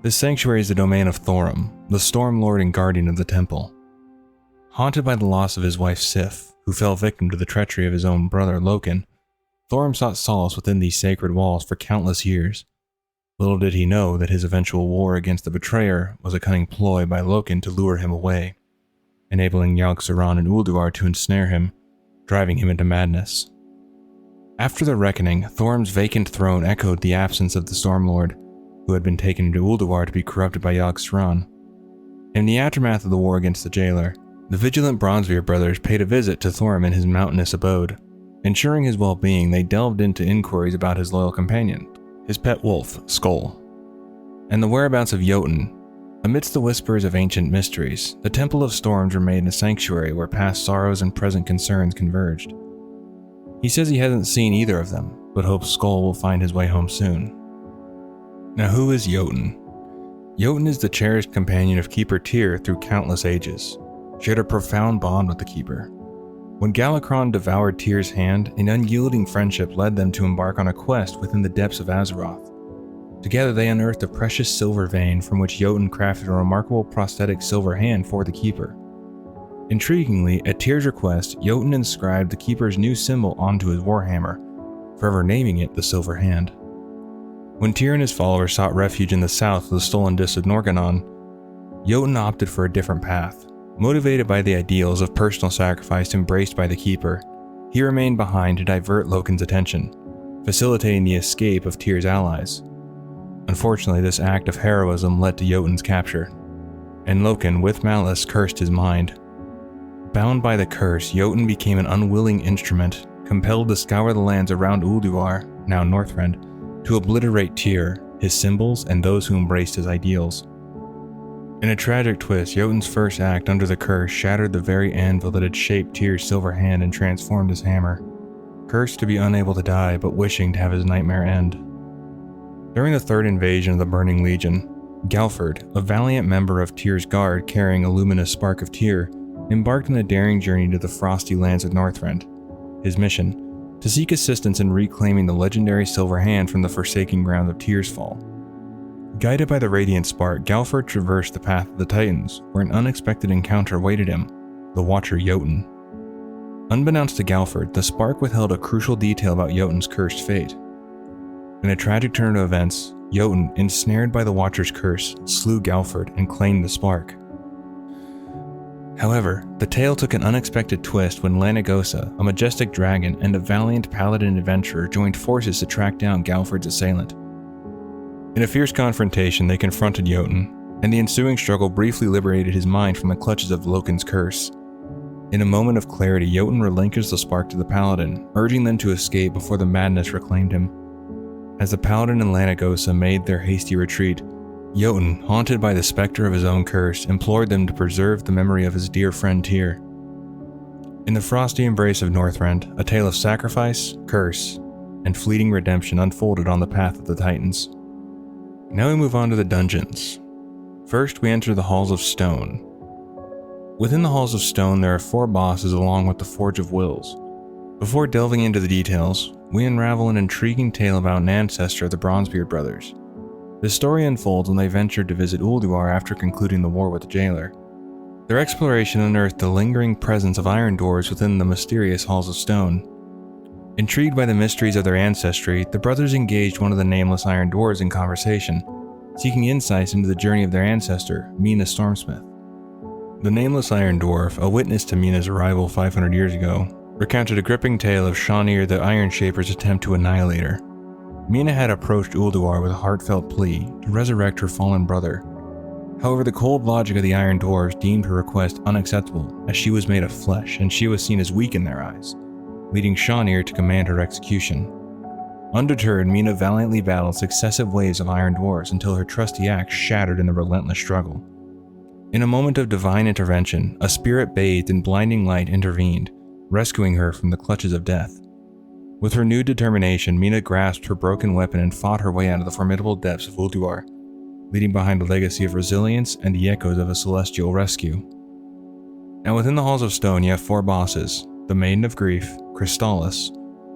This sanctuary is the domain of Thorim, the Storm Lord and guardian of the temple. Haunted by the loss of his wife Sif, who fell victim to the treachery of his own brother Loken, Thorim sought solace within these sacred walls for countless years. Little did he know that his eventual war against the betrayer was a cunning ploy by Loken to lure him away, enabling Yogg-Saron and Ulduar to ensnare him, driving him into madness. After the reckoning, Thorim's vacant throne echoed the absence of the Stormlord, who had been taken into Ulduar to be corrupted by Yogg-Saron. In the aftermath of the war against the jailer, the vigilant Bronzebeard brothers paid a visit to Thorim in his mountainous abode. Ensuring his well-being, they delved into inquiries about his loyal companion, his pet wolf, Skull, and the whereabouts of Jotun. Amidst the whispers of ancient mysteries, the Temple of Storms remained a sanctuary where past sorrows and present concerns converged. He says he hasn't seen either of them, but hopes Skull will find his way home soon. Now who is Jotun? Jotun is the cherished companion of Keeper Tyr through countless ages. She had a profound bond with the Keeper. When Galakrond devoured Tyr's hand, an unyielding friendship led them to embark on a quest within the depths of Azeroth. Together they unearthed a precious silver vein from which Jotun crafted a remarkable prosthetic silver hand for the Keeper. Intriguingly, at Tyr's request, Jotun inscribed the Keeper's new symbol onto his warhammer, forever naming it the Silver Hand. When Tyr and his followers sought refuge in the south of the stolen disc of Norgannon, Jotun opted for a different path. Motivated by the ideals of personal sacrifice embraced by the Keeper, he remained behind to divert Loken's attention, facilitating the escape of Tyr's allies. Unfortunately, this act of heroism led to Jotun's capture, and Loken, with malice, cursed his mind. Bound by the curse, Jotun became an unwilling instrument, compelled to scour the lands around Ulduar, now Northrend, to obliterate Tyr, his symbols, and those who embraced his ideals. In a tragic twist, Jotun's first act under the curse shattered the very anvil that had shaped Tyr's silver hand and transformed his hammer, cursed to be unable to die but wishing to have his nightmare end. During the third invasion of the Burning Legion, Galford, a valiant member of Tyr's guard carrying a luminous spark of Tyr, embarked on a daring journey to the frosty lands of Northrend. His mission, to seek assistance in reclaiming the legendary silver hand from the forsaken grounds of Tyr's fall. Guided by the radiant spark, Galford traversed the path of the Titans, where an unexpected encounter awaited him, the Watcher Jotun. Unbeknownst to Galford, the spark withheld a crucial detail about Jotun's cursed fate. In a tragic turn of events, Jotun, ensnared by the Watcher's curse, slew Galford and claimed the spark. However, the tale took an unexpected twist when Lanagosa, a majestic dragon and a valiant paladin adventurer, joined forces to track down Galford's assailant. In a fierce confrontation, they confronted Jotun, and the ensuing struggle briefly liberated his mind from the clutches of Loken's curse. In a moment of clarity, Jotun relinquished the spark to the paladin, urging them to escape before the madness reclaimed him. As the paladin and Lanagosa made their hasty retreat, Jotun, haunted by the specter of his own curse, implored them to preserve the memory of his dear friend Tyr. In the frosty embrace of Northrend, a tale of sacrifice, curse, and fleeting redemption unfolded on the path of the Titans. Now we move on to the dungeons. First, we enter the Halls of Stone. Within the Halls of Stone, there are 4 bosses along with the Forge of Wills. Before delving into the details, we unravel an intriguing tale about an ancestor of the Bronzebeard brothers. The story unfolds when they ventured to visit Ulduar after concluding the war with the jailer. Their exploration unearthed the lingering presence of iron dwarves within the mysterious Halls of Stone. Intrigued by the mysteries of their ancestry, the brothers engaged one of the nameless iron dwarves in conversation, seeking insights into the journey of their ancestor, Mina Stormsmith. The nameless iron dwarf, a witness to Mina's arrival 500 years ago, recounted a gripping tale of Shanir the Iron Shaper's attempt to annihilate her. Mina had approached Ulduar with a heartfelt plea to resurrect her fallen brother. However, the cold logic of the iron dwarves deemed her request unacceptable, as she was made of flesh and she was seen as weak in their eyes, leading Shanir to command her execution. Undeterred, Mina valiantly battled successive waves of iron dwarves until her trusty axe shattered in the relentless struggle. In a moment of divine intervention, a spirit bathed in blinding light intervened, rescuing her from the clutches of death. With renewed determination, Mina grasped her broken weapon and fought her way out of the formidable depths of Ulduar, leaving behind a legacy of resilience and the echoes of a celestial rescue. Now within the Halls of Stone you have 4 bosses, the Maiden of Grief, Crystallis,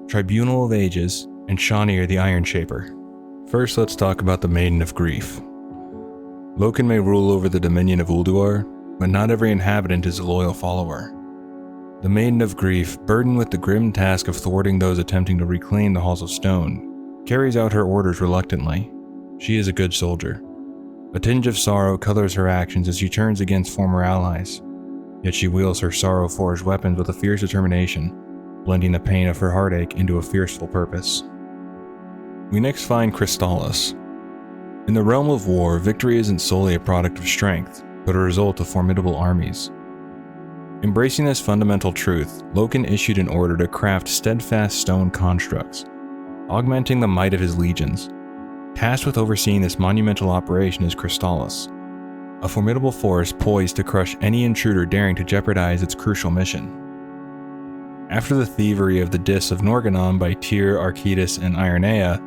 Tribunal of Ages, and Shanier the Iron Shaper. First let's talk about the Maiden of Grief. Loken may rule over the dominion of Ulduar, but not every inhabitant is a loyal follower. The Maiden of Grief, burdened with the grim task of thwarting those attempting to reclaim the Halls of Stone, carries out her orders reluctantly. She is a good soldier. A tinge of sorrow colors her actions as she turns against former allies, yet she wields her sorrow-forged weapons with a fierce determination, blending the pain of her heartache into a fearful purpose. We next find Crystallis. In the realm of war, victory isn't solely a product of strength, but a result of formidable armies. Embracing this fundamental truth, Loken issued an order to craft steadfast stone constructs, augmenting the might of his legions. Tasked with overseeing this monumental operation is Crystallis, a formidable force poised to crush any intruder daring to jeopardize its crucial mission. After the thievery of the Dis of Norgannon by Tyr, Archytas, and Ironea,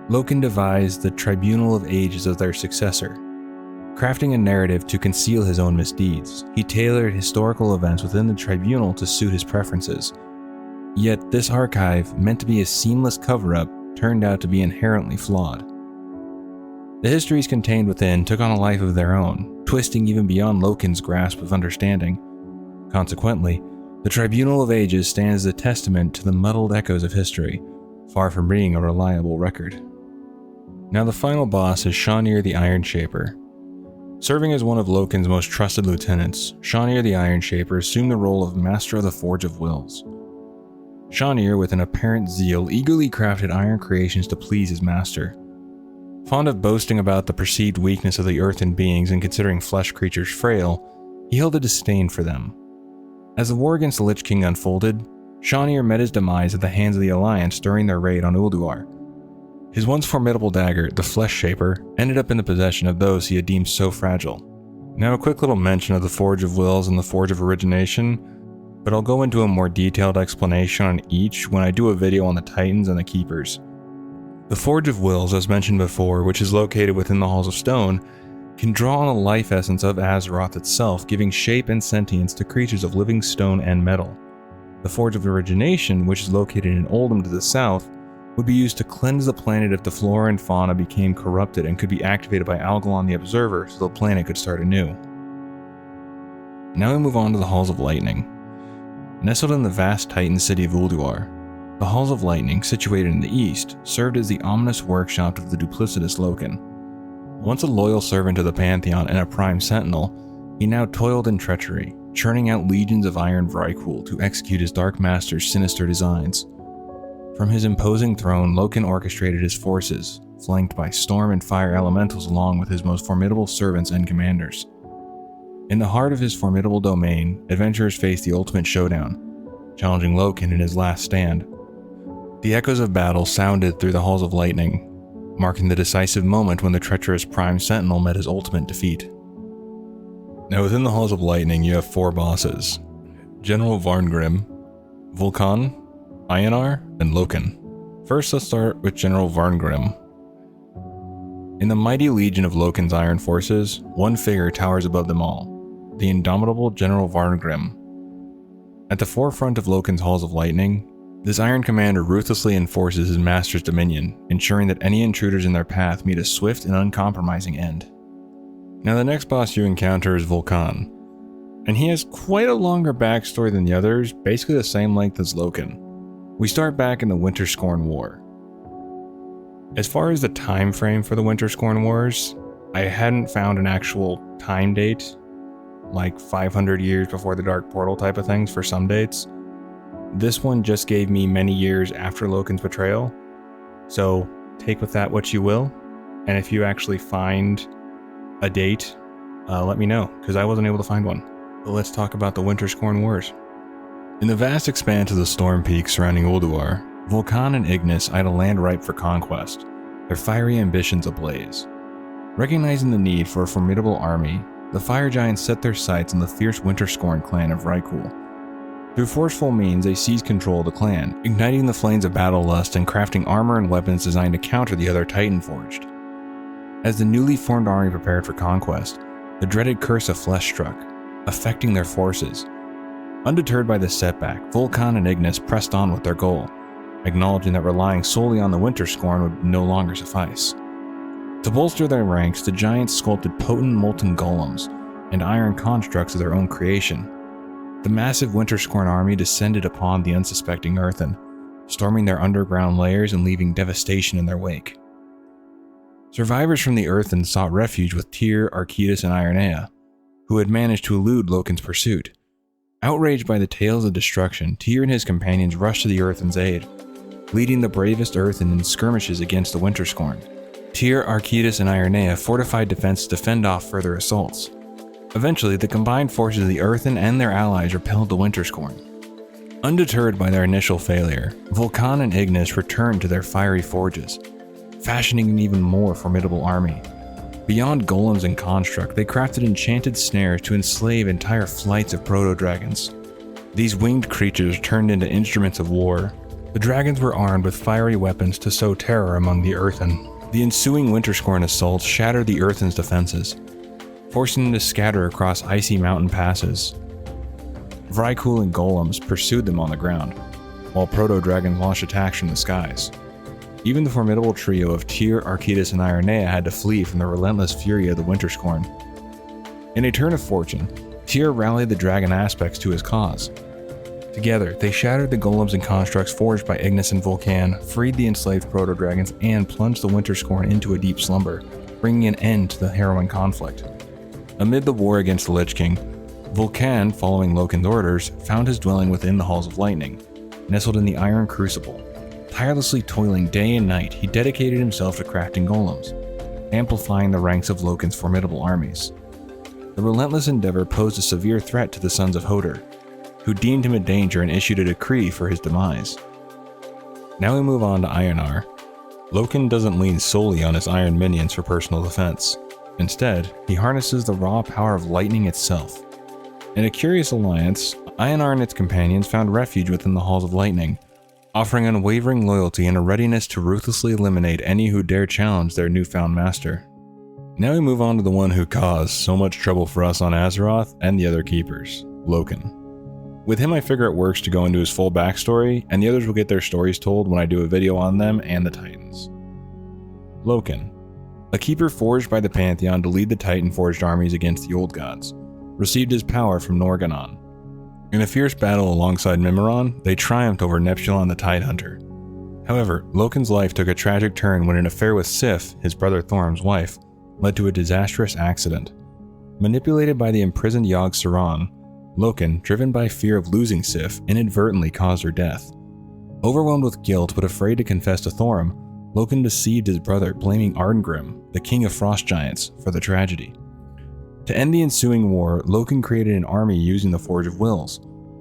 Loken devised the Tribunal of Ages as their successor. Crafting a narrative to conceal his own misdeeds, he tailored historical events within the tribunal to suit his preferences. Yet this archive, meant to be a seamless cover-up, turned out to be inherently flawed. The histories contained within took on a life of their own, twisting even beyond Loken's grasp of understanding. Consequently, the Tribunal of Ages stands as a testament to the muddled echoes of history, far from being a reliable record. Now the final boss is Shanier the Iron Shaper. Serving as one of Loken's most trusted lieutenants, Shanier the Iron Shaper assumed the role of Master of the Forge of Wills. Shanier, with an apparent zeal, eagerly crafted iron creations to please his master. Fond of boasting about the perceived weakness of the earthen beings and considering flesh creatures frail, he held a disdain for them. As the war against the Lich King unfolded, Shanier met his demise at the hands of the Alliance during their raid on Ulduar. His once formidable dagger, the Flesh Shaper, ended up in the possession of those he had deemed so fragile. Now a quick little mention of the Forge of Wills and the Forge of Origination, but I'll go into a more detailed explanation on each when I do a video on the Titans and the Keepers. The Forge of Wills, as mentioned before, which is located within the Halls of Stone, can draw on the life essence of Azeroth itself, giving shape and sentience to creatures of living stone and metal. The Forge of Origination, which is located in Oldham to the south, would be used to cleanse the planet if the flora and fauna became corrupted and could be activated by Algalon the Observer so the planet could start anew. Now we move on to the Halls of Lightning. Nestled in the vast Titan city of Ulduar, the Halls of Lightning, situated in the east, served as the ominous workshop of the duplicitous Loken. Once a loyal servant of the Pantheon and a prime sentinel, he now toiled in treachery, churning out legions of iron Vrykul to execute his Dark Master's sinister designs. From his imposing throne, Loken orchestrated his forces, flanked by storm and fire elementals along with his most formidable servants and commanders. In the heart of his formidable domain, adventurers faced the ultimate showdown, challenging Loken in his last stand. The echoes of battle sounded through the Halls of Lightning, marking the decisive moment when the treacherous Prime Sentinel met his ultimate defeat. Now within the Halls of Lightning you have 4 bosses: General Varngrim, Vulkan, Ionar, and Loken. First let's start with General Varngrim. In the mighty legion of Loken's iron forces, one figure towers above them all, the indomitable General Varngrim. At the forefront of Loken's Halls of Lightning, this iron commander ruthlessly enforces his master's dominion, ensuring that any intruders in their path meet a swift and uncompromising end. Now the next boss you encounter is Vulkan, and he has quite a longer backstory than the others, basically the same length as Loken. We start back in the Winterscorn War. As far as the time frame for the Winterscorn Wars, I hadn't found an actual time date, like 500 years before the Dark Portal type of things for some dates. This one just gave me many years after Loken's betrayal, so take with that what you will, and if you actually find a date, let me know, because I wasn't able to find one. But let's talk about the Winterscorn Wars. In the vast expanse of the storm peaks surrounding Ulduar, Vulkan and Ignis eyed a land ripe for conquest, their fiery ambitions ablaze. Recognizing the need for a formidable army, the Fire Giants set their sights on the fierce Winterscorn clan of Vrykul. Through forceful means, they seized control of the clan, igniting the flames of battle lust and crafting armor and weapons designed to counter the other Titan Forged. As the newly formed army prepared for conquest, the dreaded Curse of Flesh struck, affecting their forces. Undeterred by this setback, Vulcan and Ignis pressed on with their goal, acknowledging that relying solely on the Winterscorn would no longer suffice. To bolster their ranks, the giants sculpted potent molten golems and iron constructs of their own creation. The massive Winterscorn army descended upon the unsuspecting Earthen, storming their underground lairs and leaving devastation in their wake. Survivors from the Earthen sought refuge with Tyr, Archytas, and Ironea, who had managed to elude Loken's pursuit. Outraged by the tales of destruction, Tyr and his companions rushed to the Earthen's aid, leading the bravest Earthen in skirmishes against the Winterscorn. Tyr, Archytas, and Ironea fortified defenses to fend off further assaults. Eventually, the combined forces of the Earthen and their allies repelled the Winterscorn. Undeterred by their initial failure, Vulcan and Ignis returned to their fiery forges, fashioning an even more formidable army. Beyond golems and construct, they crafted enchanted snares to enslave entire flights of proto-dragons. These winged creatures turned into instruments of war. The dragons were armed with fiery weapons to sow terror among the Earthen. The ensuing Winterscorn assaults shattered the Earthen's defenses, forcing them to scatter across icy mountain passes. Vrykul and golems pursued them on the ground, while proto-dragons launched attacks from the skies. Even the formidable trio of Tyr, Archytas, and Ironea had to flee from the relentless fury of the Winterscorn. In a turn of fortune, Tyr rallied the dragon aspects to his cause. Together, they shattered the golems and constructs forged by Ignis and Vulcan, freed the enslaved proto-dragons, and plunged the Winterscorn into a deep slumber, bringing an end to the harrowing conflict. Amid the war against the Lich King, Vulcan, following Loken's orders, found his dwelling within the Halls of Lightning, nestled in the Iron Crucible. Tirelessly toiling day and night, he dedicated himself to crafting golems, amplifying the ranks of Loken's formidable armies. The relentless endeavor posed a severe threat to the sons of Hodor, who deemed him a danger and issued a decree for his demise. Now we move on to Ionar. Loken doesn't lean solely on his iron minions for personal defense. Instead, he harnesses the raw power of lightning itself. In a curious alliance, Ionar and its companions found refuge within the Halls of Lightning, offering unwavering loyalty and a readiness to ruthlessly eliminate any who dare challenge their newfound master. Now we move on to the one who caused so much trouble for us on Azeroth and the other keepers, Loken. With him, I figure it works to go into his full backstory, and the others will get their stories told when I do a video on them and the Titans. Loken, a keeper forged by the Pantheon to lead the Titan-forged armies against the Old Gods, received his power from Norgannon. In a fierce battle alongside Mimiron, they triumphed over Neptulon the Tidehunter. However, Loken's life took a tragic turn when an affair with Sif, his brother Thorm's wife, led to a disastrous accident. Manipulated by the imprisoned Yogg-Saron, Loken, driven by fear of losing Sif, inadvertently caused her death. Overwhelmed with guilt but afraid to confess to Thorm, Loken deceived his brother, blaming Arngrim, the king of frost giants, for the tragedy. To end the ensuing war, Loken created an army using the Forge of Wills,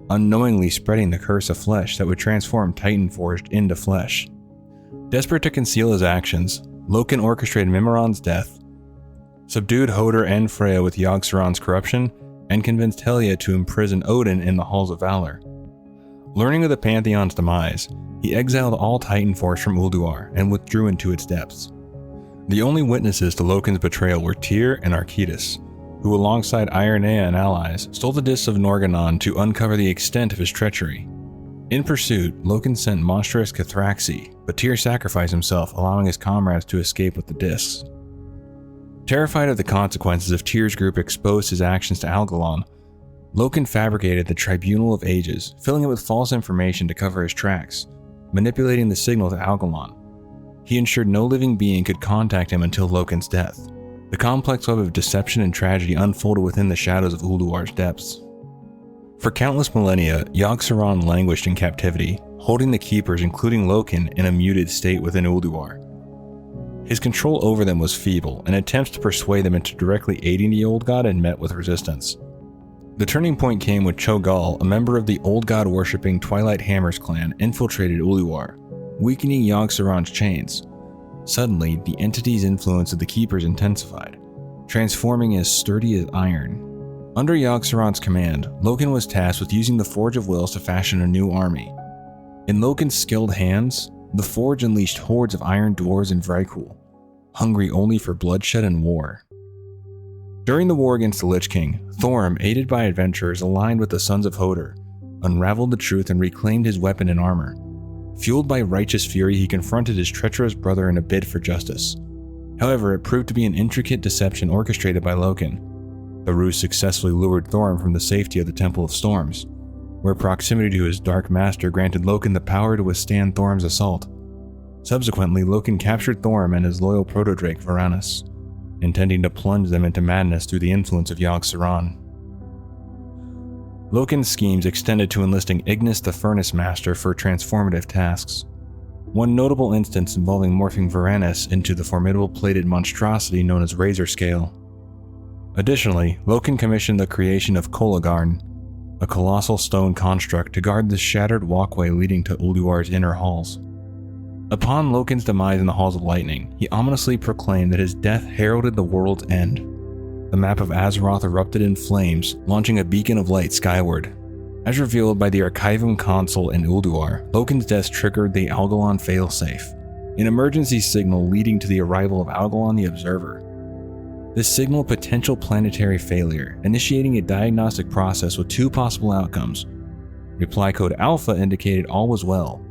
unknowingly spreading the curse of flesh that would transform Titan Forged into flesh. Desperate to conceal his actions, Loken orchestrated Mimiron's death, subdued Hodor and Freya with Yogg-Saron's corruption, and convinced Helya to imprison Odin in the Halls of Valor. Learning of the Pantheon's demise, he exiled all Titan Force from Ulduar and withdrew into its depths. The only witnesses to Loken's betrayal were Tyr and Archytas, who alongside Ironea and allies stole the discs of Norgannon to uncover the extent of his treachery. In pursuit, Loken sent monstrous Cathraxi, but Tyr sacrificed himself, allowing his comrades to escape with the discs. Terrified of the consequences if Tyr's group exposed his actions to Algalon, Loken fabricated the Tribunal of Ages, filling it with false information to cover his tracks, manipulating the signal to Algalon. He ensured no living being could contact him until Loken's death. The complex web of deception and tragedy unfolded within the shadows of Ulduar's depths. For countless millennia, Yogg-Saron languished in captivity, holding the Keepers, including Loken, in a muted state within Ulduar. His control over them was feeble, and attempts to persuade them into directly aiding the Old God had met with resistance. The turning point came when Cho'Gall, a member of the Old God-worshipping Twilight Hammers clan, infiltrated Ulduar, weakening Yogg-Saron's chains. Suddenly, the entity's influence of the Keepers intensified, transforming as sturdy as iron. Under Yogg-Saron's command, Loken was tasked with using the Forge of Wills to fashion a new army. In Loken's skilled hands, the Forge unleashed hordes of iron dwarves and Vrykul, hungry only for bloodshed and war. During the war against the Lich King, Thorm, aided by adventurers aligned with the Sons of Hodor, unraveled the truth and reclaimed his weapon and armor. Fueled by righteous fury, he confronted his treacherous brother in a bid for justice. However, it proved to be an intricate deception orchestrated by Loken. The ruse successfully lured Thorm from the safety of the Temple of Storms, where proximity to his Dark Master granted Loken the power to withstand Thorm's assault. Subsequently, Loken captured Thorm and his loyal proto-drake Varanus, intending to plunge them into madness through the influence of Yogg-Saron. Loken's schemes extended to enlisting Ignis the Furnace Master for transformative tasks. One notable instance involving morphing Varanus into the formidable plated monstrosity known as Razor Scale. Additionally, Loken commissioned the creation of Kolagarn, a colossal stone construct to guard the shattered walkway leading to Ulduar's inner halls. Upon Loken's demise in the Halls of Lightning, he ominously proclaimed that his death heralded the world's end. The map of Azeroth erupted in flames, launching a beacon of light skyward. As revealed by the Archivum console in Ulduar, Loken's death triggered the Algalon failsafe, an emergency signal leading to the arrival of Algalon the Observer. This signaled potential planetary failure, initiating a diagnostic process with two possible outcomes. Reply code Alpha indicated all was well,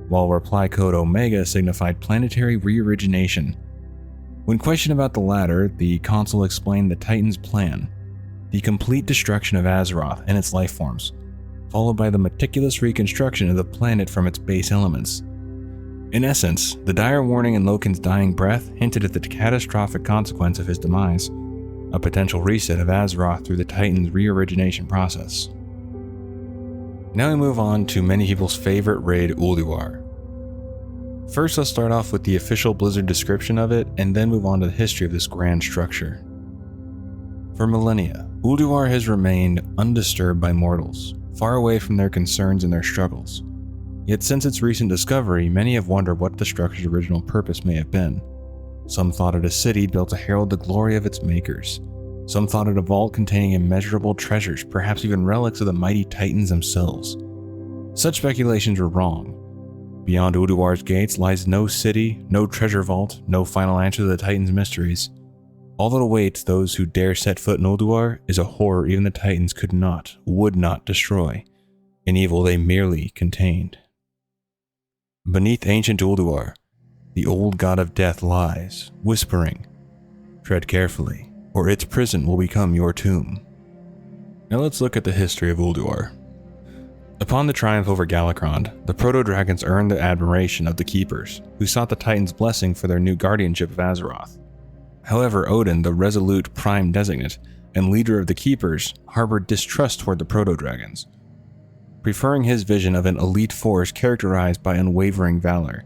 while reply code Omega signified planetary reorigination. When questioned about the latter, the console explained the Titan's plan: the complete destruction of Azeroth and its lifeforms, followed by the meticulous reconstruction of the planet from its base elements. In essence, the dire warning in Loken's dying breath hinted at the catastrophic consequence of his demise, a potential reset of Azeroth through the Titan's reorigination process. Now we move on to many people's favorite raid, Ulduar. First, let's start off with the official Blizzard description of it, and then move on to the history of this grand structure. For millennia, Ulduar has remained undisturbed by mortals, far away from their concerns and their struggles. Yet since its recent discovery, many have wondered what the structure's original purpose may have been. Some thought it a city built to herald the glory of its makers. Some thought it a vault containing immeasurable treasures, perhaps even relics of the mighty Titans themselves. Such speculations were wrong. Beyond Ulduar's gates lies no city, no treasure vault, no final answer to the Titans' mysteries. All that awaits those who dare set foot in Ulduar is a horror even the Titans could not, would not destroy, an evil they merely contained. Beneath ancient Ulduar, the old god of death lies, whispering, "Tread carefully, or its prison will become your tomb." Now let's look at the history of Ulduar. Upon the triumph over Galakrond, the proto-dragons earned the admiration of the Keepers, who sought the Titans' blessing for their new guardianship of Azeroth. However, Odin, the resolute prime designate and leader of the Keepers, harbored distrust toward the proto-dragons, preferring his vision of an elite force characterized by unwavering valor.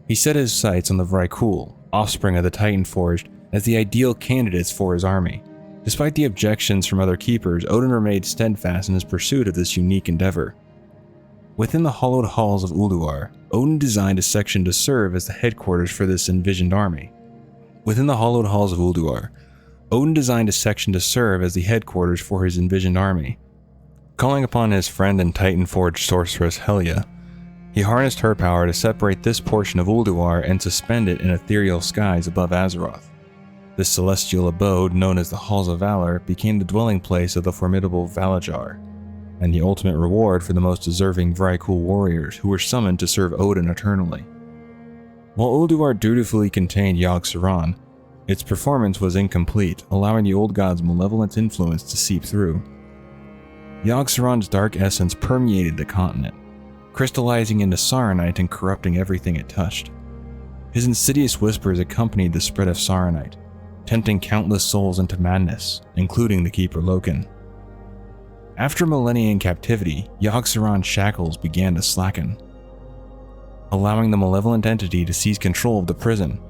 He set his sights on the Vrykul, offspring of the Titan forged, as the ideal candidates for his army. Despite the objections from other Keepers, Odin remained steadfast in his pursuit of this unique endeavor. Within the hallowed halls of Ulduar, Odin designed a section to serve as the headquarters for this envisioned army. Calling upon his friend and Titan-forged sorceress Helya, he harnessed her power to separate this portion of Ulduar and suspend it in ethereal skies above Azeroth. This celestial abode, known as the Halls of Valor, became the dwelling place of the formidable Valajar, and the ultimate reward for the most deserving Vrykul warriors who were summoned to serve Odin eternally. While Ulduar dutifully contained Yogg-Saron, its performance was incomplete, allowing the old god's malevolent influence to seep through. Yogg-Saron's dark essence permeated the continent, crystallizing into Saronite and corrupting everything it touched. His insidious whispers accompanied the spread of Saronite, tempting countless souls into madness, including the Keeper Loken. After millennia in captivity, Yogg-Saron's shackles began to slacken, allowing the malevolent entity to seize control of the prison.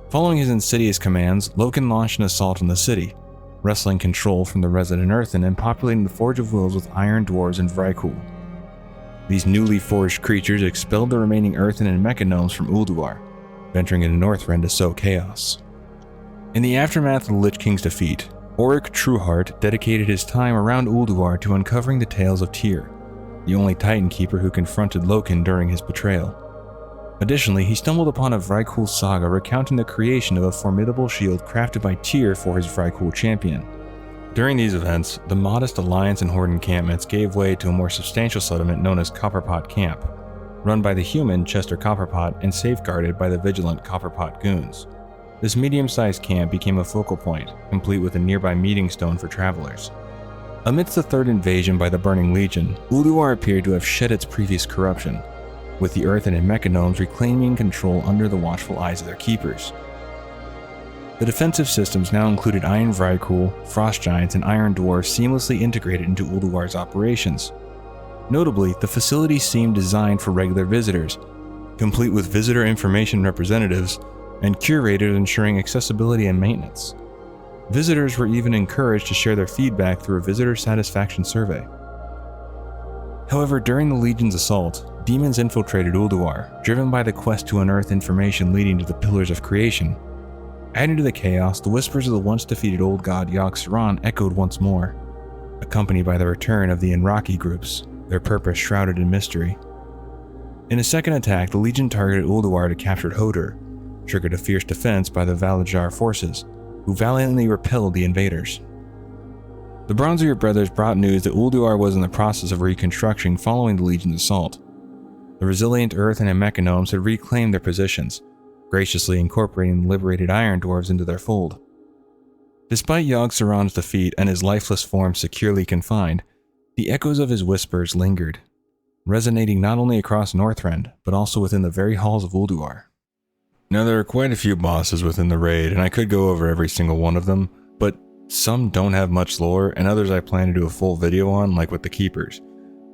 Following his insidious commands, Loken launched an assault on the city, wresting control from the resident Earthen and populating the Forge of Wills with Iron Dwarves and Vrykul. These newly forged creatures expelled the remaining Earthen and Mechanomes from Ulduar, venturing into Northrend to sow chaos. In the aftermath of the Lich King's defeat, Auric Trueheart dedicated his time around Ulduar to uncovering the tales of Tyr, the only Titan Keeper who confronted Loken during his betrayal. Additionally, he stumbled upon a Vrykul saga recounting the creation of a formidable shield crafted by Tyr for his Vrykul champion. During these events, the modest Alliance and Horde encampments gave way to a more substantial settlement known as Copperpot Camp, run by the human Chester Copperpot and safeguarded by the vigilant Copperpot goons. This medium-sized camp became a focal point, complete with a nearby meeting stone for travelers. Amidst the third invasion by the Burning Legion, Ulduar appeared to have shed its previous corruption, with the Earthen and Mechanomes reclaiming control under the watchful eyes of their keepers. The defensive systems now included Iron Vrykul, Frost Giants, and Iron Dwarves seamlessly integrated into Ulduar's operations. Notably, the facility seemed designed for regular visitors, complete with visitor information representatives and curators ensuring accessibility and maintenance. Visitors were even encouraged to share their feedback through a visitor satisfaction survey. However, during the Legion's assault, demons infiltrated Ulduar, driven by the quest to unearth information leading to the Pillars of Creation. Adding to the chaos, the whispers of the once defeated old god Yogg-Saron echoed once more, accompanied by the return of the Enraki groups, their purpose shrouded in mystery. In a second attack, the Legion targeted Ulduar to capture Hodor, triggered a fierce defense by the Valajar forces, who valiantly repelled the invaders. The Bronzier brothers brought news that Ulduar was in the process of reconstruction following the Legion's assault. The resilient Earthen and Mechanomes had reclaimed their positions, graciously incorporating the liberated Iron Dwarves into their fold. Despite Yogg-Saron's defeat and his lifeless form securely confined, the echoes of his whispers lingered, resonating not only across Northrend, but also within the very halls of Ulduar. Now, there are quite a few bosses within the raid, and I could go over every single one of them, but some don't have much lore, and others I plan to do a full video on, like with the Keepers.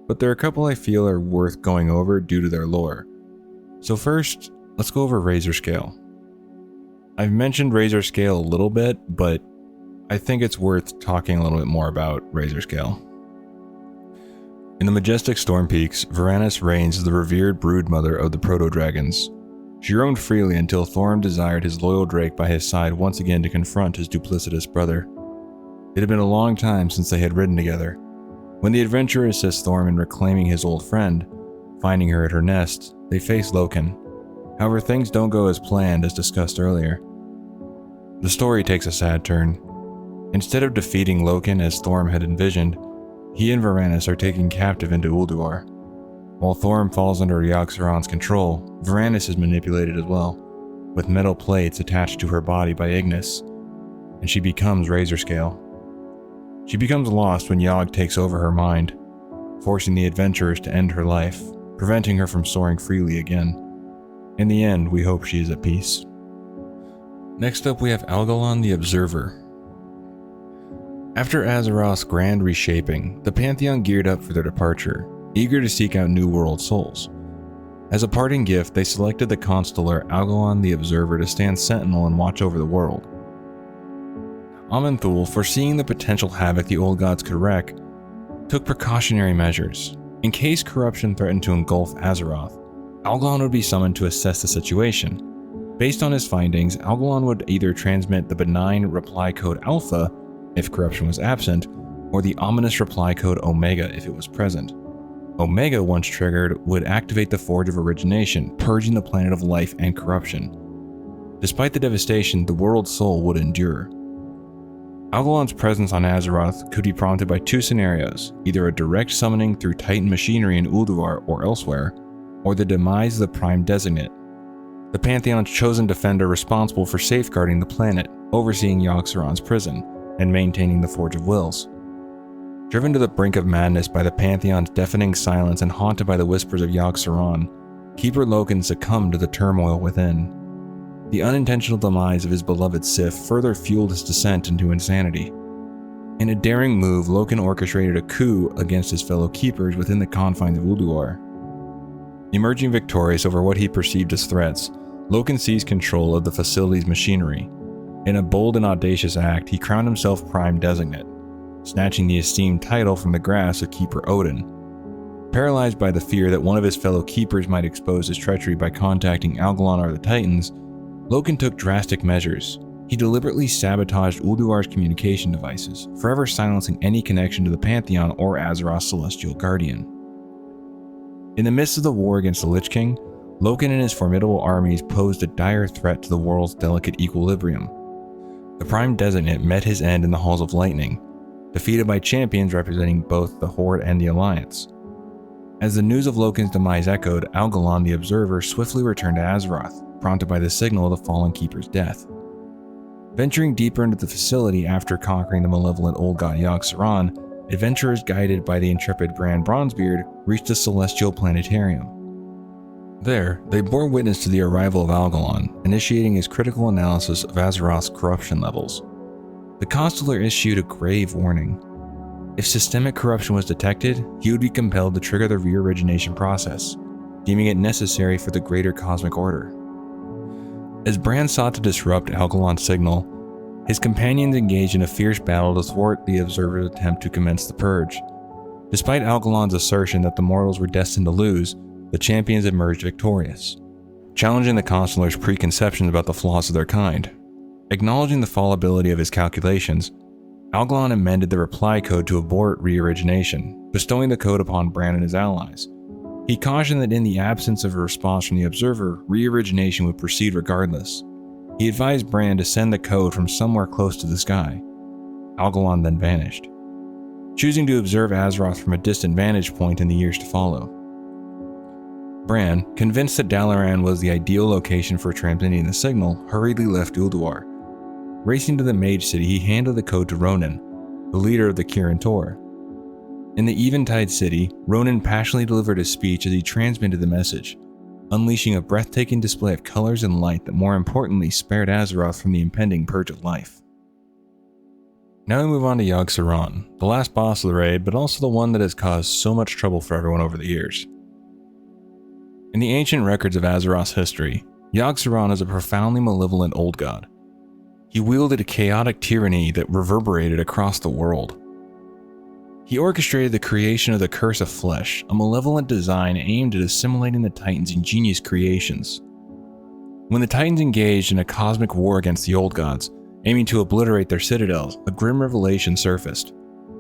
But there are a couple I feel are worth going over due to their lore. So first, let's go over Razor Scale. I've mentioned Razor Scale a little bit, but I think it's worth talking a little bit more about Razor Scale. In the majestic Storm Peaks, Varanus reigns as the revered broodmother of the Proto-Dragons. She roamed freely until Thorm desired his loyal Drake by his side once again to confront his duplicitous brother. It had been a long time since they had ridden together. When the adventurer assists Thorm in reclaiming his old friend, finding her at her nest, they face Loken. However, things don't go as planned as discussed earlier. The story takes a sad turn. Instead of defeating Loken as Thorm had envisioned, he and Varanus are taken captive into Ulduar. While Thorm falls under Yogg-Saron's control, Varanus is manipulated as well, with metal plates attached to her body by Ignis, and she becomes Razor Scale. She becomes lost when Yogg takes over her mind, forcing the adventurers to end her life, preventing her from soaring freely again. In the end, we hope she is at peace. Next up, we have Algalon the Observer. After Azeroth's grand reshaping, the Pantheon geared up for their departure, eager to seek out New World souls. As a parting gift, they selected the constellar Algalon the Observer to stand sentinel and watch over the world. Amenthul, foreseeing the potential havoc the old gods could wreak, took precautionary measures. In case corruption threatened to engulf Azeroth, Algalon would be summoned to assess the situation. Based on his findings, Algalon would either transmit the benign reply code Alpha if corruption was absent, or the ominous reply code Omega if it was present. Omega, once triggered, would activate the Forge of Origination, purging the planet of life and corruption. Despite the devastation, the world's soul would endure. Algalon's presence on Azeroth could be prompted by two scenarios, either a direct summoning through Titan machinery in Ulduar or elsewhere, or the demise of the Prime Designate, the Pantheon's chosen defender responsible for safeguarding the planet, overseeing Yogg-Saron's prison, and maintaining the Forge of Wills. Driven to the brink of madness by the Pantheon's deafening silence and haunted by the whispers of Yogg-Saron, Keeper Loken succumbed to the turmoil within. The unintentional demise of his beloved Sif further fueled his descent into insanity. In a daring move, Loken orchestrated a coup against his fellow Keepers within the confines of Ulduar. Emerging victorious over what he perceived as threats, Loken seized control of the facility's machinery. In a bold and audacious act, he crowned himself Prime Designate, snatching the esteemed title from the grasp of Keeper Odin. Paralyzed by the fear that one of his fellow Keepers might expose his treachery by contacting Algalon or the Titans, Loken took drastic measures. He deliberately sabotaged Ulduar's communication devices, forever silencing any connection to the Pantheon or Azeroth's Celestial Guardian. In the midst of the war against the Lich King, Loken and his formidable armies posed a dire threat to the world's delicate equilibrium. The Prime Designate met his end in the Halls of Lightning, defeated by champions representing both the Horde and the Alliance. As the news of Loken's demise echoed, Algalon the Observer swiftly returned to Azeroth, prompted by the signal of the Fallen Keeper's death. Venturing deeper into the facility after conquering the malevolent old god Yogg-Saron, adventurers guided by the intrepid Bran Bronzebeard reached the Celestial Planetarium. There, they bore witness to the arrival of Algalon, initiating his critical analysis of Azeroth's corruption levels. The Constellar issued a grave warning. If systemic corruption was detected, he would be compelled to trigger the re-origination process, deeming it necessary for the greater cosmic order. As Bran sought to disrupt Algalon's signal, his companions engaged in a fierce battle to thwart the Observer's attempt to commence the Purge. Despite Algalon's assertion that the mortals were destined to lose, the champions emerged victorious, challenging the Constellar's preconceptions about the flaws of their kind. Acknowledging the fallibility of his calculations, Algalon amended the reply code to abort re-origination, bestowing the code upon Bran and his allies. He cautioned that in the absence of a response from the Observer, re-origination would proceed regardless. He advised Bran to send the code from somewhere close to the sky. Algalon then vanished, choosing to observe Azeroth from a distant vantage point in the years to follow. Bran, convinced that Dalaran was the ideal location for transmitting the signal, hurriedly left Ulduar. Racing to the Mage City, he handed the code to Ronan, the leader of the Kirin Tor. In the Eventide City, Ronan passionately delivered a speech as he transmitted the message, unleashing a breathtaking display of colors and light that more importantly spared Azeroth from the impending purge of life. Now we move on to Yogg-Saron, the last boss of the raid, but also the one that has caused so much trouble for everyone over the years. In the ancient records of Azeroth's history, Yogg-Saron is a profoundly malevolent old god. He wielded a chaotic tyranny that reverberated across the world. He orchestrated the creation of the Curse of Flesh, a malevolent design aimed at assimilating the Titans' ingenious creations. When the Titans engaged in a cosmic war against the Old Gods, aiming to obliterate their citadels, a grim revelation surfaced.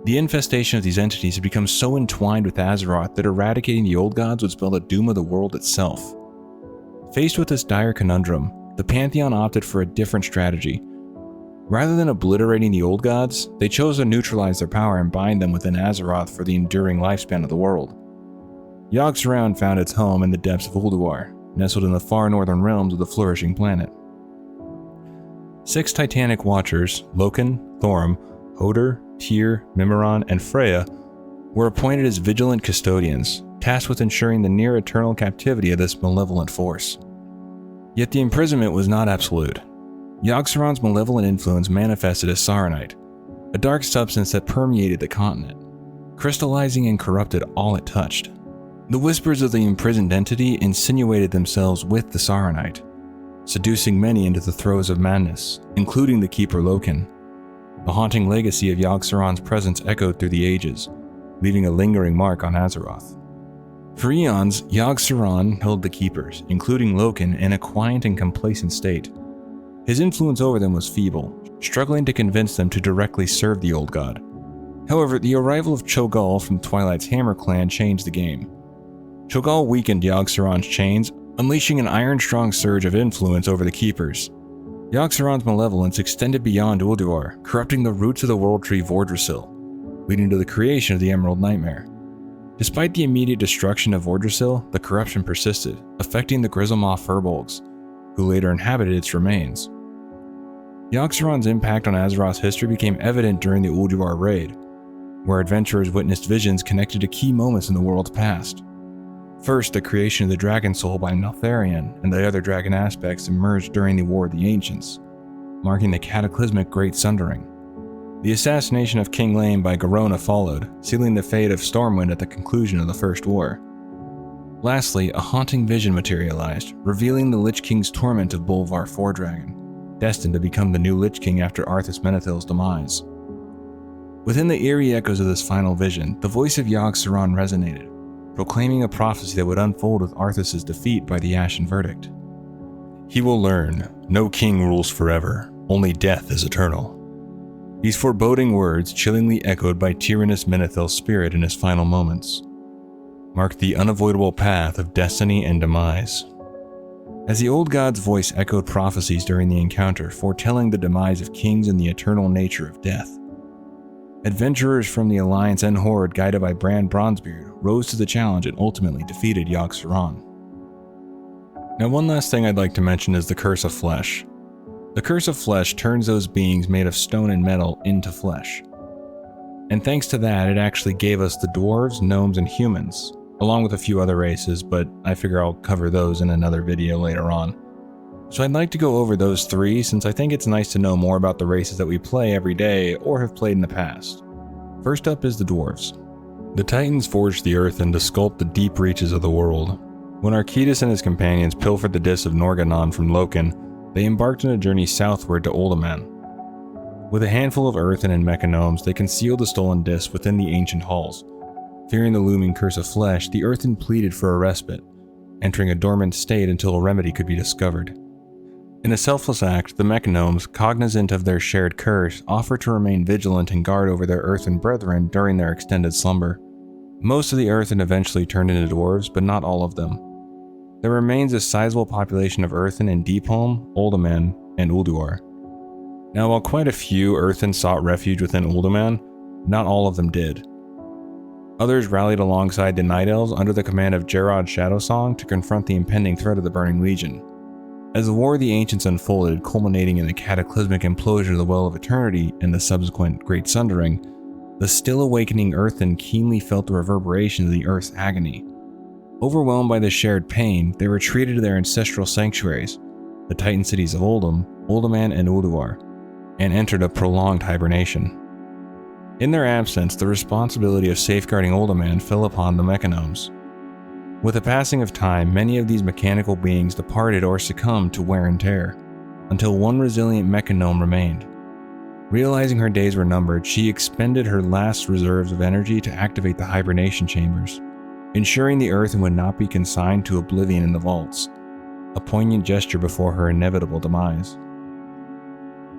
The infestation of these entities had become so entwined with Azeroth that eradicating the Old Gods would spell the doom of the world itself. Faced with this dire conundrum, the Pantheon opted for a different strategy. Rather than obliterating the Old Gods, they chose to neutralize their power and bind them within Azeroth for the enduring lifespan of the world. Yogg-Saron found its home in the depths of Ulduar, nestled in the far northern realms of the flourishing planet. 6 Titanic Watchers, Loken, Thorim, Hodor, Tyr, Mimiron, and Freya, were appointed as vigilant custodians, tasked with ensuring the near-eternal captivity of this malevolent force. Yet the imprisonment was not absolute. Yogg-Saron's malevolent influence manifested as Saronite, a dark substance that permeated the continent, crystallizing and corrupted all it touched. The whispers of the imprisoned entity insinuated themselves with the Saronite, seducing many into the throes of madness, including the Keeper Loken. The haunting legacy of Yogg-Saron's presence echoed through the ages, leaving a lingering mark on Azeroth. For eons, Yogg-Saron held the Keepers, including Loken, in a quiet and complacent state. His influence over them was feeble, struggling to convince them to directly serve the Old God. However, the arrival of Cho'Gall from Twilight's Hammer clan changed the game. Cho'Gall weakened Yogg-Saron's chains, unleashing an iron-strong surge of influence over the Keepers. Yogg-Saron's malevolence extended beyond Ulduar, corrupting the roots of the world tree Vordrasil, leading to the creation of the Emerald Nightmare. Despite the immediate destruction of Vordrasil, the corruption persisted, affecting the Grizzlemaw Furbolgs, who later inhabited its remains. Yogg-Saron's impact on Azeroth's history became evident during the Ulduar raid, where adventurers witnessed visions connected to key moments in the world's past. First, the creation of the Dragon Soul by Neltharion and the other dragon aspects emerged during the War of the Ancients, marking the cataclysmic Great Sundering. The assassination of King Lane by Garona followed, sealing the fate of Stormwind at the conclusion of the First War. Lastly, a haunting vision materialized, revealing the Lich King's torment of Bolvar Fordragon, destined to become the new Lich King after Arthas Menethil's demise. Within the eerie echoes of this final vision, the voice of Yogg-Saron resonated, proclaiming a prophecy that would unfold with Arthas' defeat by the Ashen Verdict. He will learn, no king rules forever, only death is eternal. These foreboding words, chillingly echoed by tyrannous Menethil's spirit in his final moments, marked the unavoidable path of destiny and demise. as the old god's voice echoed prophecies during the encounter, foretelling the demise of kings and the eternal nature of death. Adventurers from the Alliance and Horde, guided by Bran Bronzebeard, rose to the challenge and ultimately defeated Yogg-Saron. Now, one last thing I'd like to mention is the Curse of Flesh. The Curse of Flesh turns those beings made of stone and metal into flesh. And thanks to that, it actually gave us the dwarves, gnomes, and humans, along with a few other races, but I figure I'll cover those in another video later on. So I'd like to go over those three, since I think it's nice to know more about the races that we play every day or have played in the past. First up is the dwarves. The Titans forged the Earthen to sculpt the deep reaches of the world. When Arquidus and his companions pilfered the discs of Norgannon from Loken, they embarked on a journey southward to Uldaman. With a handful of earthen and mechanomes, they concealed the stolen discs within the ancient halls. Fearing the looming Curse of Flesh, the earthen pleaded for a respite, entering a dormant state until a remedy could be discovered. In a selfless act, the mechanomes, cognizant of their shared curse, offered to remain vigilant and guard over their earthen brethren during their extended slumber. Most of the earthen eventually turned into dwarves, but not all of them. There remains a sizable population of earthen in Deepholm, Uldaman, and Ulduar. Now, while quite a few earthen sought refuge within Uldaman, not all of them did. Others rallied alongside the Night Elves under the command of Jarod Shadowsong to confront the impending threat of the Burning Legion. As the War of the Ancients unfolded, culminating in the cataclysmic implosion of the Well of Eternity and the subsequent Great Sundering, the still awakening earthen keenly felt the reverberations of the Earth's agony. Overwhelmed by the shared pain, they retreated to their ancestral sanctuaries, the Titan cities of Uldum, Uldaman, and Ulduar, and entered a prolonged hibernation. In their absence, the responsibility of safeguarding Uldaman fell upon the mechanomes. With the passing of time, many of these mechanical beings departed or succumbed to wear and tear, until one resilient mechanome remained. Realizing her days were numbered, she expended her last reserves of energy to activate the hibernation chambers, ensuring the earthen would not be consigned to oblivion in the vaults, a poignant gesture before her inevitable demise.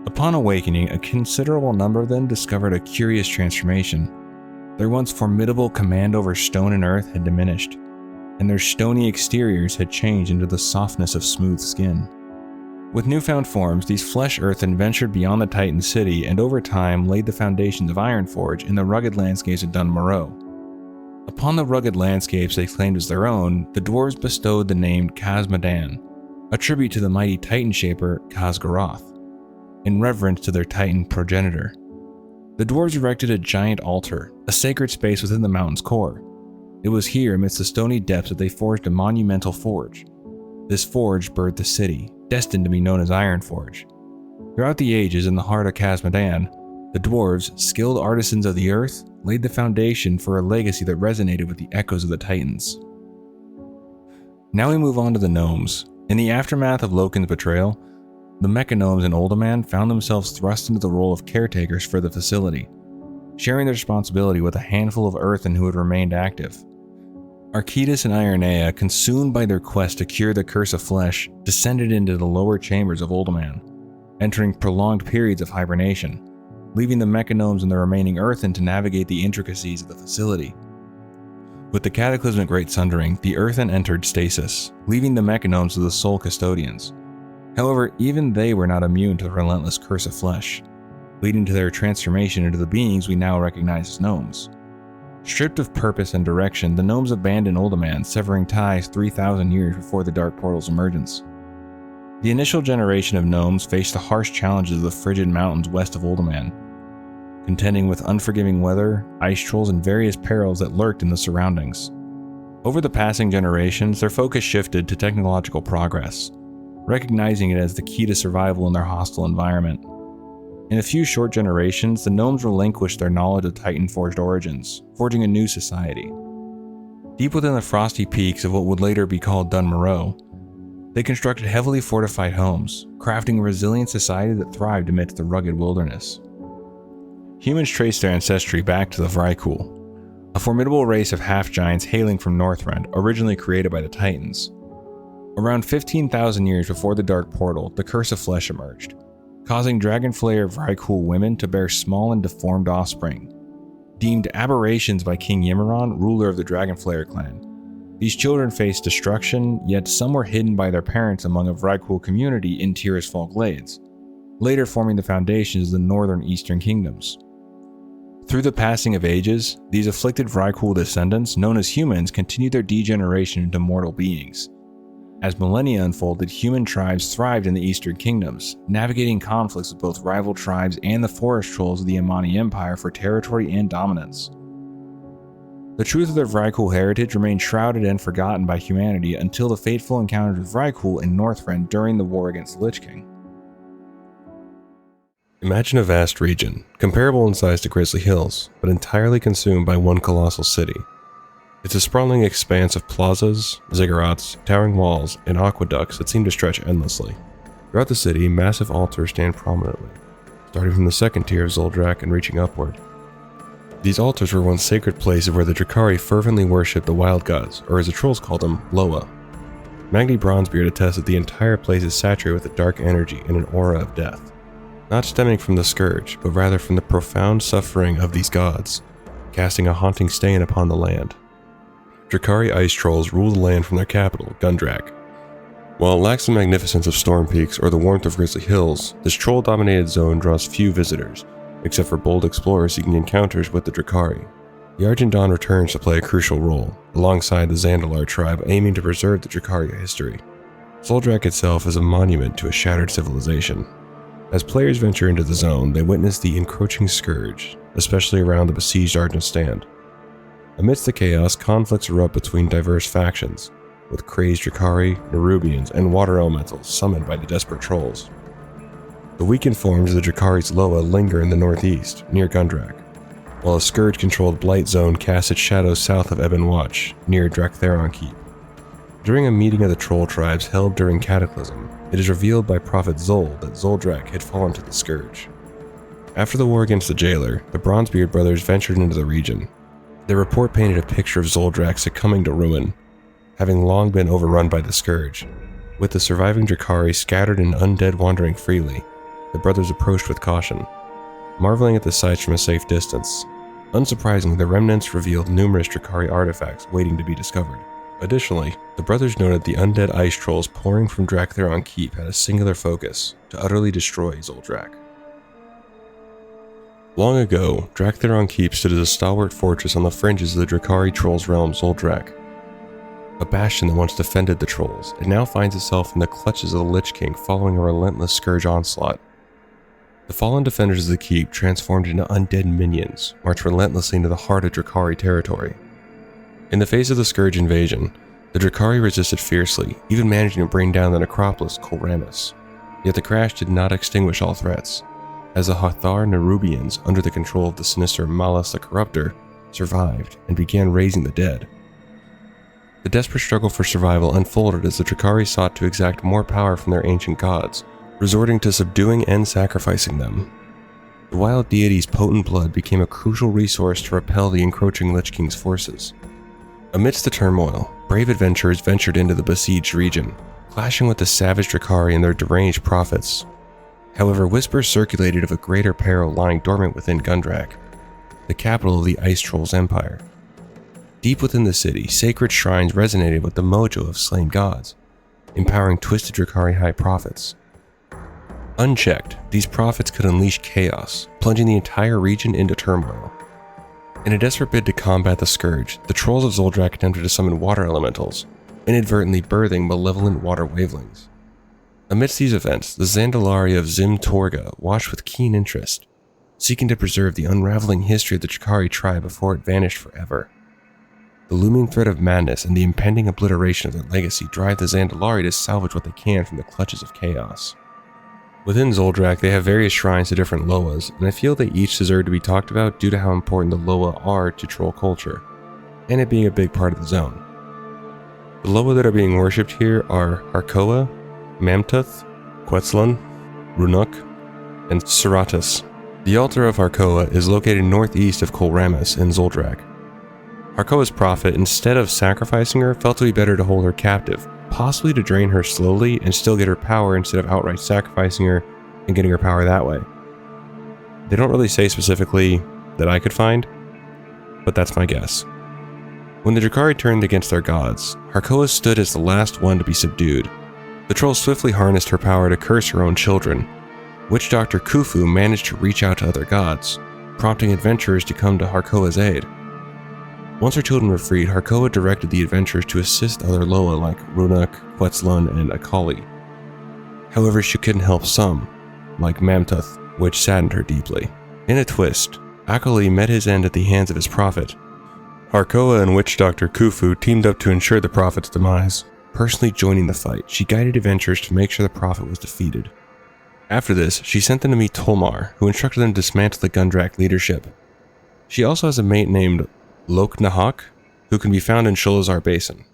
Upon awakening, a considerable number of them discovered a curious transformation. Their once formidable command over stone and earth had diminished, and their stony exteriors had changed into the softness of smooth skin. With newfound forms, these flesh earthen ventured beyond the Titan city and over time laid the foundations of Ironforge in the rugged landscapes of Dun Morogh. Upon the rugged landscapes they claimed as their own, the dwarves bestowed the name Khaz-Modan, a tribute to the mighty Titan shaper Khaz-Goroth, in reverence to their Titan progenitor. The dwarves erected a giant altar, a sacred space within the mountain's core. It was here, amidst the stony depths, that they forged a monumental forge. This forge birthed the city, destined to be known as Ironforge. Throughout the ages, in the heart of Khaz-Modan, the dwarves, skilled artisans of the earth, laid the foundation for a legacy that resonated with the echoes of the Titans. Now we move on to the gnomes. In the aftermath of Loken's betrayal, the mechanomes in Uldaman found themselves thrust into the role of caretakers for the facility, sharing their responsibility with a handful of earthen who had remained active. Arquidus and Ironea, consumed by their quest to cure the Curse of Flesh, descended into the lower chambers of Uldaman, entering prolonged periods of hibernation, leaving the mechanomes and the remaining earthen to navigate the intricacies of the facility. With the cataclysmic Great Sundering, the earthen entered stasis, leaving the mechanomes as the sole custodians. However, even they were not immune to the relentless Curse of Flesh, leading to their transformation into the beings we now recognize as gnomes. Stripped of purpose and direction, the gnomes abandoned Uldaman, severing ties 3,000 years before the Dark Portal's emergence. The initial generation of gnomes faced the harsh challenges of the frigid mountains west of Uldaman, contending with unforgiving weather, ice trolls, and various perils that lurked in the surroundings. Over the passing generations, their focus shifted to technological progress, recognizing it as the key to survival in their hostile environment. In a few short generations, the gnomes relinquished their knowledge of Titan-forged origins, forging a new society. Deep within the frosty peaks of what would later be called Dun Morogh, they constructed heavily fortified homes, crafting a resilient society that thrived amidst the rugged wilderness. Humans traced their ancestry back to the Vrykul, a formidable race of half-giants hailing from Northrend, originally created by the Titans. Around 15,000 years before the Dark Portal, the Curse of Flesh emerged, causing Dragonflayer Vrykul women to bear small and deformed offspring, deemed aberrations by King Yimiron, ruler of the Dragonflayer clan. These children faced destruction, yet some were hidden by their parents among a Vrykul community in Tirisfal Glades, later forming the foundations of the northern eastern kingdoms. Through the passing of ages, these afflicted Vrykul descendants, known as humans, continued their degeneration into mortal beings. As millennia unfolded, human tribes thrived in the eastern kingdoms, navigating conflicts with both rival tribes and the forest trolls of the Amani Empire for territory and dominance. The truth of their Vrykul heritage remained shrouded and forgotten by humanity until the fateful encounters with Vrykul in Northrend during the war against the Lich King. Imagine a vast region, comparable in size to Grizzly Hills, but entirely consumed by one colossal city. It's a sprawling expanse of plazas, ziggurats, towering walls, and aqueducts that seem to stretch endlessly. Throughout the city, massive altars stand prominently, starting from the second tier of Zul'Drak and reaching upward. These altars were once sacred places where the Drakari fervently worshipped the wild gods, or as the trolls called them, Loa. Magni Bronzebeard attests that the entire place is saturated with a dark energy and an aura of death, not stemming from the scourge, but rather from the profound suffering of these gods, casting a haunting stain upon the land. Drakari ice trolls rule the land from their capital, Gundrak. While it lacks the magnificence of Storm Peaks or the warmth of Grizzly Hills, this troll-dominated zone draws few visitors, except for bold explorers seeking encounters with the Drakari. The Argent Dawn returns to play a crucial role, alongside the Zandalar tribe aiming to preserve the Drakari history. Zul'Drak itself is a monument to a shattered civilization. As players venture into the zone, they witness the encroaching scourge, especially around the besieged Argent Stand. Amidst the chaos, conflicts erupt between diverse factions, with crazed Drakari, Nerubians, and water elementals summoned by the desperate trolls. The weakened forms of the Drakari's Loa linger in the northeast, near Gundrak, while a scourge-controlled blight zone casts its shadows south of Ebon Watch, near Draktheron Keep. During a meeting of the troll tribes held during Cataclysm, it is revealed by Prophet Zul that Zul'Drak had fallen to the scourge. After the war against the jailer, the Bronzebeard brothers ventured into the region. Their report painted a picture of Zul'Drak succumbing to ruin, having long been overrun by the scourge. With the surviving Drakari scattered and undead wandering freely, the brothers approached with caution, marveling at the sights from a safe distance. Unsurprisingly, the remnants revealed numerous Drakari artifacts waiting to be discovered. Additionally, the brothers noted the undead ice trolls pouring from Draktheron Keep had a singular focus: to utterly destroy Zul'Drak. Long ago, Draktheron Keep stood as a stalwart fortress on the fringes of the Drakari trolls' realm Zul'Drak. A bastion that once defended the trolls, it now finds itself in the clutches of the Lich King following a relentless scourge onslaught. The fallen defenders of the keep, transformed into undead minions, march relentlessly into the heart of Drakari territory. In the face of the Scourge invasion, the Drakari resisted fiercely, even managing to bring down the necropolis Kolramis. Yet the crash did not extinguish all threats, as the Hathar Nerubians, under the control of the sinister Malus the Corruptor, survived and began raising the dead. The desperate struggle for survival unfolded as the Drakari sought to exact more power from their ancient gods, resorting to subduing and sacrificing them. The wild deity's potent blood became a crucial resource to repel the encroaching Lich King's forces. Amidst the turmoil, brave adventurers ventured into the besieged region, clashing with the savage Drakari and their deranged prophets. However, whispers circulated of a greater peril lying dormant within Gundrak, the capital of the Ice Trolls' empire. Deep within the city, sacred shrines resonated with the mojo of slain gods, empowering twisted Drakari high prophets. Unchecked, these prophets could unleash chaos, plunging the entire region into turmoil. In a desperate bid to combat the scourge, the trolls of Zul'Drak attempted to summon water elementals, inadvertently birthing malevolent water wavelings. Amidst these events, the Zandalari of Zim Torga watched with keen interest, seeking to preserve the unraveling history of the Drakari tribe before it vanished forever. The looming threat of madness and the impending obliteration of their legacy drive the Zandalari to salvage what they can from the clutches of chaos. Within Zul'Drak, they have various shrines to different Loas, and I feel they each deserve to be talked about due to how important the Loa are to troll culture, and it being a big part of the zone. The Loa that are being worshipped here are Harkoa, Mamtuth, Quetzlan, Runuk, and Seratus. The altar of Harkoa is located northeast of Kolramis in Zul'Drak. Harkoa's prophet, instead of sacrificing her, felt it would be better to hold her captive, possibly to drain her slowly and still get her power instead of outright sacrificing her and getting her power that way. They don't really say specifically that I could find, but that's my guess. When the Drakari turned against their gods, Harkoa stood as the last one to be subdued. The troll swiftly harnessed her power to curse her own children. Witch Doctor Khufu managed to reach out to other gods, prompting adventurers to come to Harkoa's aid. Once her children were freed, Harkoa directed the adventurers to assist other Loa like Runuk, Quetzalun, and Akali. However, she couldn't help some, like Mamtuth, which saddened her deeply. In a twist, Akali met his end at the hands of his prophet. Harkoa and Witch Doctor Khufu teamed up to ensure the prophet's demise. Personally joining the fight, she guided adventurers to make sure the prophet was defeated. After this, she sent them to meet Tolmar, who instructed them to dismantle the Gundrak leadership. She also has a mate named Lok Nahak, who can be found in Sholazar Basin.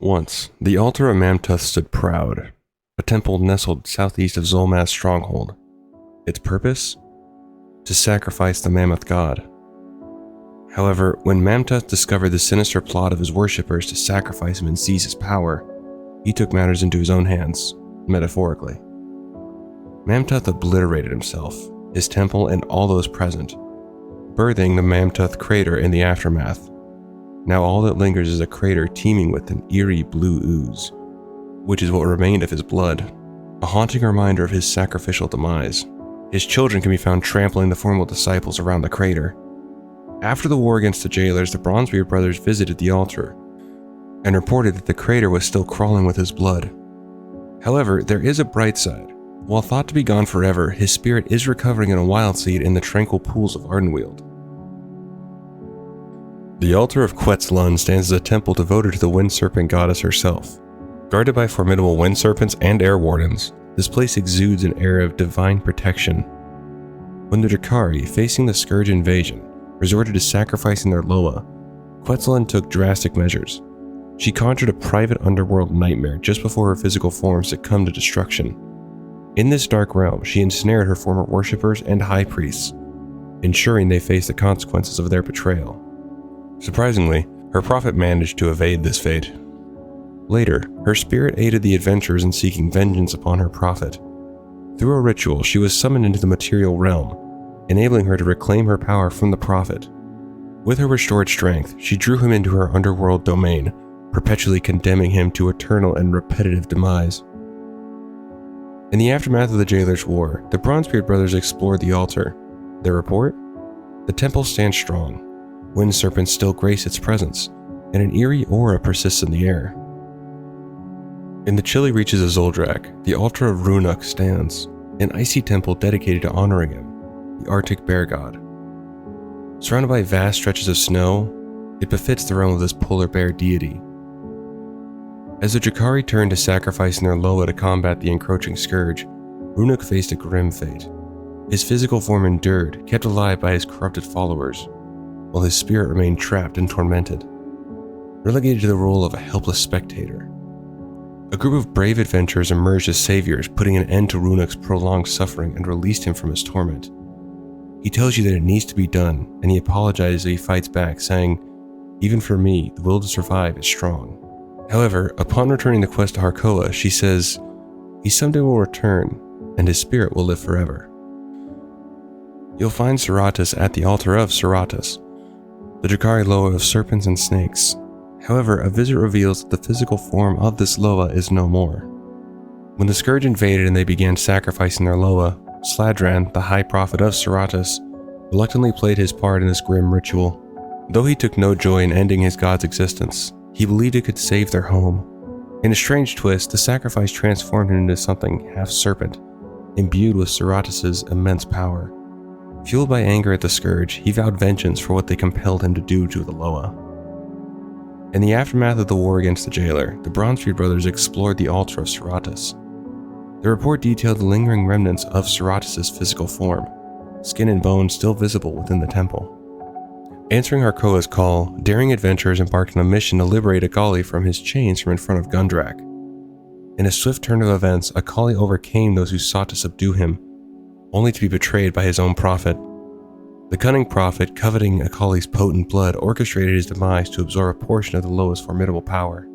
Once, the altar of Mamtuth stood proud, a temple nestled southeast of Zul'Drak's stronghold. Its purpose? To sacrifice the Mammoth god. However, when Mamtuth discovered the sinister plot of his worshippers to sacrifice him and seize his power, he took matters into his own hands, metaphorically. Mamtuth obliterated himself, his temple, and all those present, birthing the Mamtuth crater in the aftermath. Now all that lingers is a crater teeming with an eerie blue ooze, which is what remained of his blood, a haunting reminder of his sacrificial demise. His children can be found trampling the formal disciples around the crater. After the war against the jailers, the Bronzebeard brothers visited the altar and reported that the crater was still crawling with his blood. However, there is a bright side. While thought to be gone forever, his spirit is recovering in a wild seed in the tranquil pools of Ardenweald. The altar of Quetzalun stands as a temple devoted to the wind serpent goddess herself. Guarded by formidable wind serpents and air wardens, this place exudes an air of divine protection. When the Drakari, facing the Scourge invasion, resorted to sacrificing their Loa, Quetzalun took drastic measures. She conjured a private underworld nightmare just before her physical form succumbed to destruction. In this dark realm, she ensnared her former worshippers and high priests, ensuring they faced the consequences of their betrayal. Surprisingly, her prophet managed to evade this fate. Later, her spirit aided the adventurers in seeking vengeance upon her prophet. Through a ritual, she was summoned into the material realm, enabling her to reclaim her power from the prophet. With her restored strength, she drew him into her underworld domain, perpetually condemning him to eternal and repetitive demise. In the aftermath of the Jailers' War, the Bronzebeard brothers explored the altar. Their report? The temple stands strong. Wind serpents still grace its presence, and an eerie aura persists in the air. In the chilly reaches of Zul'Drak, the altar of Runuk stands, an icy temple dedicated to honoring him, the Arctic bear god. Surrounded by vast stretches of snow, it befits the realm of this polar bear deity. As the Drakari turned to sacrificing their Loa to combat the encroaching scourge, Runuk faced a grim fate. His physical form endured, kept alive by his corrupted followers, while his spirit remained trapped and tormented, relegated to the role of a helpless spectator. A group of brave adventurers emerged as saviors, putting an end to Runuk's prolonged suffering and released him from his torment. He tells you that it needs to be done, and he apologizes as he fights back, saying, "Even for me, the will to survive is strong." However, upon returning the quest to Harkoa, she says, he someday will return, and his spirit will live forever. You'll find Seratus at the altar of Seratus, the Drakari Loa of serpents and snakes. However, a visit reveals that the physical form of this Loa is no more. When the Scourge invaded and they began sacrificing their Loa, Sladran, the High Prophet of Seratus, reluctantly played his part in this grim ritual. Though he took no joy in ending his god's existence, he believed it could save their home. In a strange twist, the sacrifice transformed him into something half-serpent, imbued with Seratus's immense power. Fueled by anger at the Scourge, he vowed vengeance for what they compelled him to do to the Loa. In the aftermath of the war against the Jailer, the Bronzebeard brothers explored the altar of Seratus. The report detailed the lingering remnants of Seratus's physical form, skin and bone still visible within the temple. Answering Harkoa's call, daring adventurers embarked on a mission to liberate Akali from his chains from in front of Gundrak. In a swift turn of events, Akali overcame those who sought to subdue him, only to be betrayed by his own prophet. The cunning prophet, coveting Akali's potent blood, orchestrated his demise to absorb a portion of the Loa's formidable power.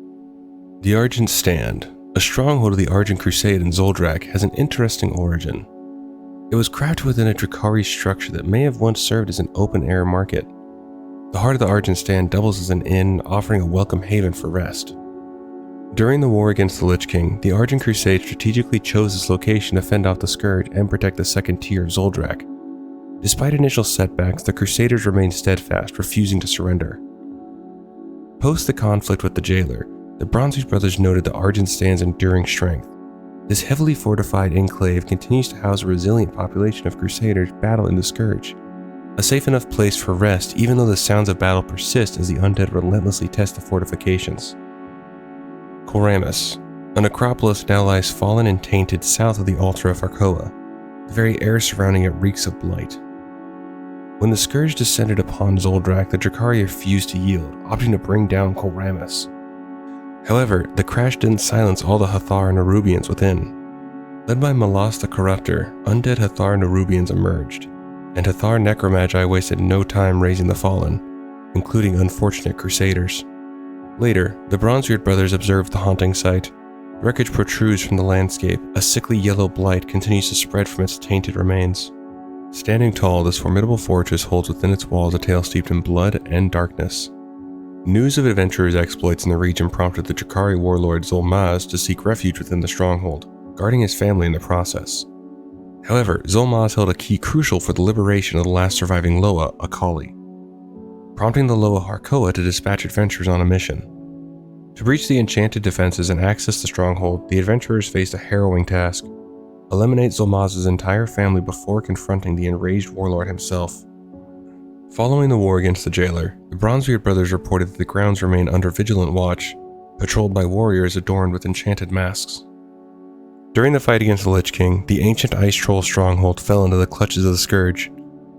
The Argent Stand, a stronghold of the Argent Crusade in Zul'Drak, has an interesting origin. It was crafted within a Drakari structure that may have once served as an open-air market. The Heart of the Argent Stand doubles as an inn, offering a welcome haven for rest. During the war against the Lich King, the Argent Crusade strategically chose this location to fend off the Scourge and protect the second tier of Zul'Drak. Despite initial setbacks, the Crusaders remained steadfast, refusing to surrender. Post the conflict with the Jailer, the Bronzebeard brothers noted the Argent Stand's enduring strength. This heavily fortified enclave continues to house a resilient population of Crusaders battling the Scourge, a safe enough place for rest even though the sounds of battle persist as the undead relentlessly test the fortifications. Koramis, a necropolis now lies fallen and tainted south of the altar of Arkoa. The very air surrounding it reeks of blight. When the Scourge descended upon Zul'Drak, the Drakari refused to yield, opting to bring down Koramis. However, the crash didn't silence all the Hathar and Nerubians within. Led by Malas the Corruptor, undead Hathar and Nerubians emerged, and Hathar Necromagi wasted no time raising the fallen, including unfortunate Crusaders. Later, the Bronzebeard brothers observed the haunting sight. Wreckage protrudes from the landscape, a sickly yellow blight continues to spread from its tainted remains. Standing tall, this formidable fortress holds within its walls a tale steeped in blood and darkness. News of adventurers' exploits in the region prompted the Drakari warlord Zul'Maz to seek refuge within the stronghold, guarding his family in the process. However, Zul'Maz held a key crucial for the liberation of the last surviving Loa, Akali, prompting the Loa Harkoa to dispatch adventurers on a mission. To breach the enchanted defenses and access the stronghold, the adventurers faced a harrowing task: eliminate Zul'Maz's entire family before confronting the enraged warlord himself. Following the war against the Jailer, the Bronzebeard brothers reported that the grounds remained under vigilant watch, patrolled by warriors adorned with enchanted masks. During the fight against the Lich King, the ancient ice troll stronghold fell into the clutches of the Scourge,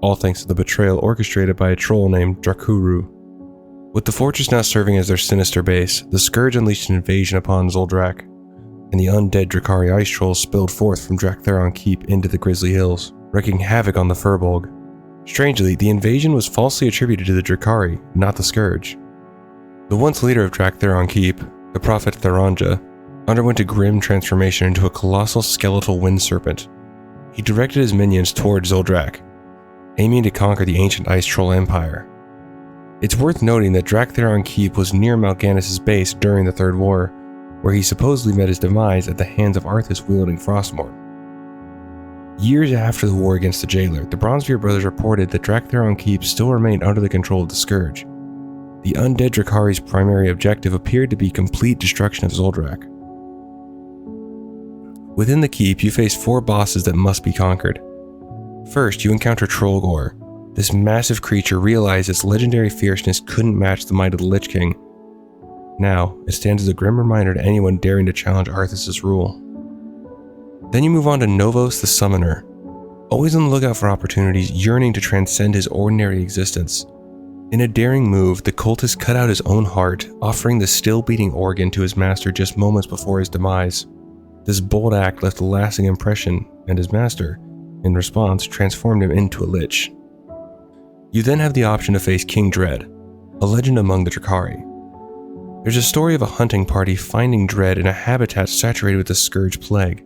all thanks to the betrayal orchestrated by a troll named Drakuru. With the fortress now serving as their sinister base, the Scourge unleashed an invasion upon Zul'Drak, and the undead Drakari ice trolls spilled forth from Draktheron Keep into the Grizzly Hills, wreaking havoc on the Furbolg. Strangely, the invasion was falsely attributed to the Drakari, not the Scourge. The once leader of Draktheron Keep, the prophet Tharanja, underwent a grim transformation into a colossal skeletal wind serpent. He directed his minions toward Zul'Drak, aiming to conquer the ancient ice troll empire. It's worth noting that Draktheron Keep was near Mal'Ganis' base during the Third War, where he supposedly met his demise at the hands of Arthas wielding Frostmourne. Years after the war against the Jailer, the Bronzebeard brothers reported that Draktheron Keep still remained under the control of the Scourge. The undead Drakari's primary objective appeared to be complete destruction of Zul'Drak. Within the keep, you face 4 bosses that must be conquered. First, you encounter Trollgore. This massive creature realized its legendary fierceness couldn't match the might of the Lich King. Now, it stands as a grim reminder to anyone daring to challenge Arthas' rule. Then you move on to Novos the Summoner, always on the lookout for opportunities, yearning to transcend his ordinary existence. In a daring move, the cultist cut out his own heart, offering the still-beating organ to his master just moments before his demise. This bold act left a lasting impression, and his master, in response, transformed him into a lich. You then have the option to face King Dread, a legend among the Drakari. There's a story of a hunting party finding Dread in a habitat saturated with the Scourge plague.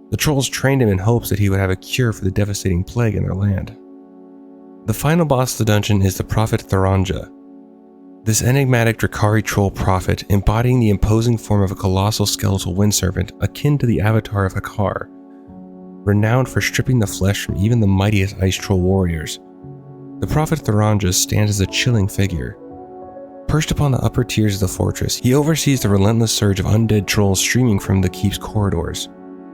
The trolls trained him in hopes that he would have a cure for the devastating plague in their land. The final boss of the dungeon is the prophet Tharanja. This enigmatic Drakari troll prophet, embodying the imposing form of a colossal skeletal wind serpent akin to the avatar of Hakar, renowned for stripping the flesh from even the mightiest ice troll warriors. The prophet Tharanja stands as a chilling figure. Perched upon the upper tiers of the fortress, he oversees the relentless surge of undead trolls streaming from the keep's corridors,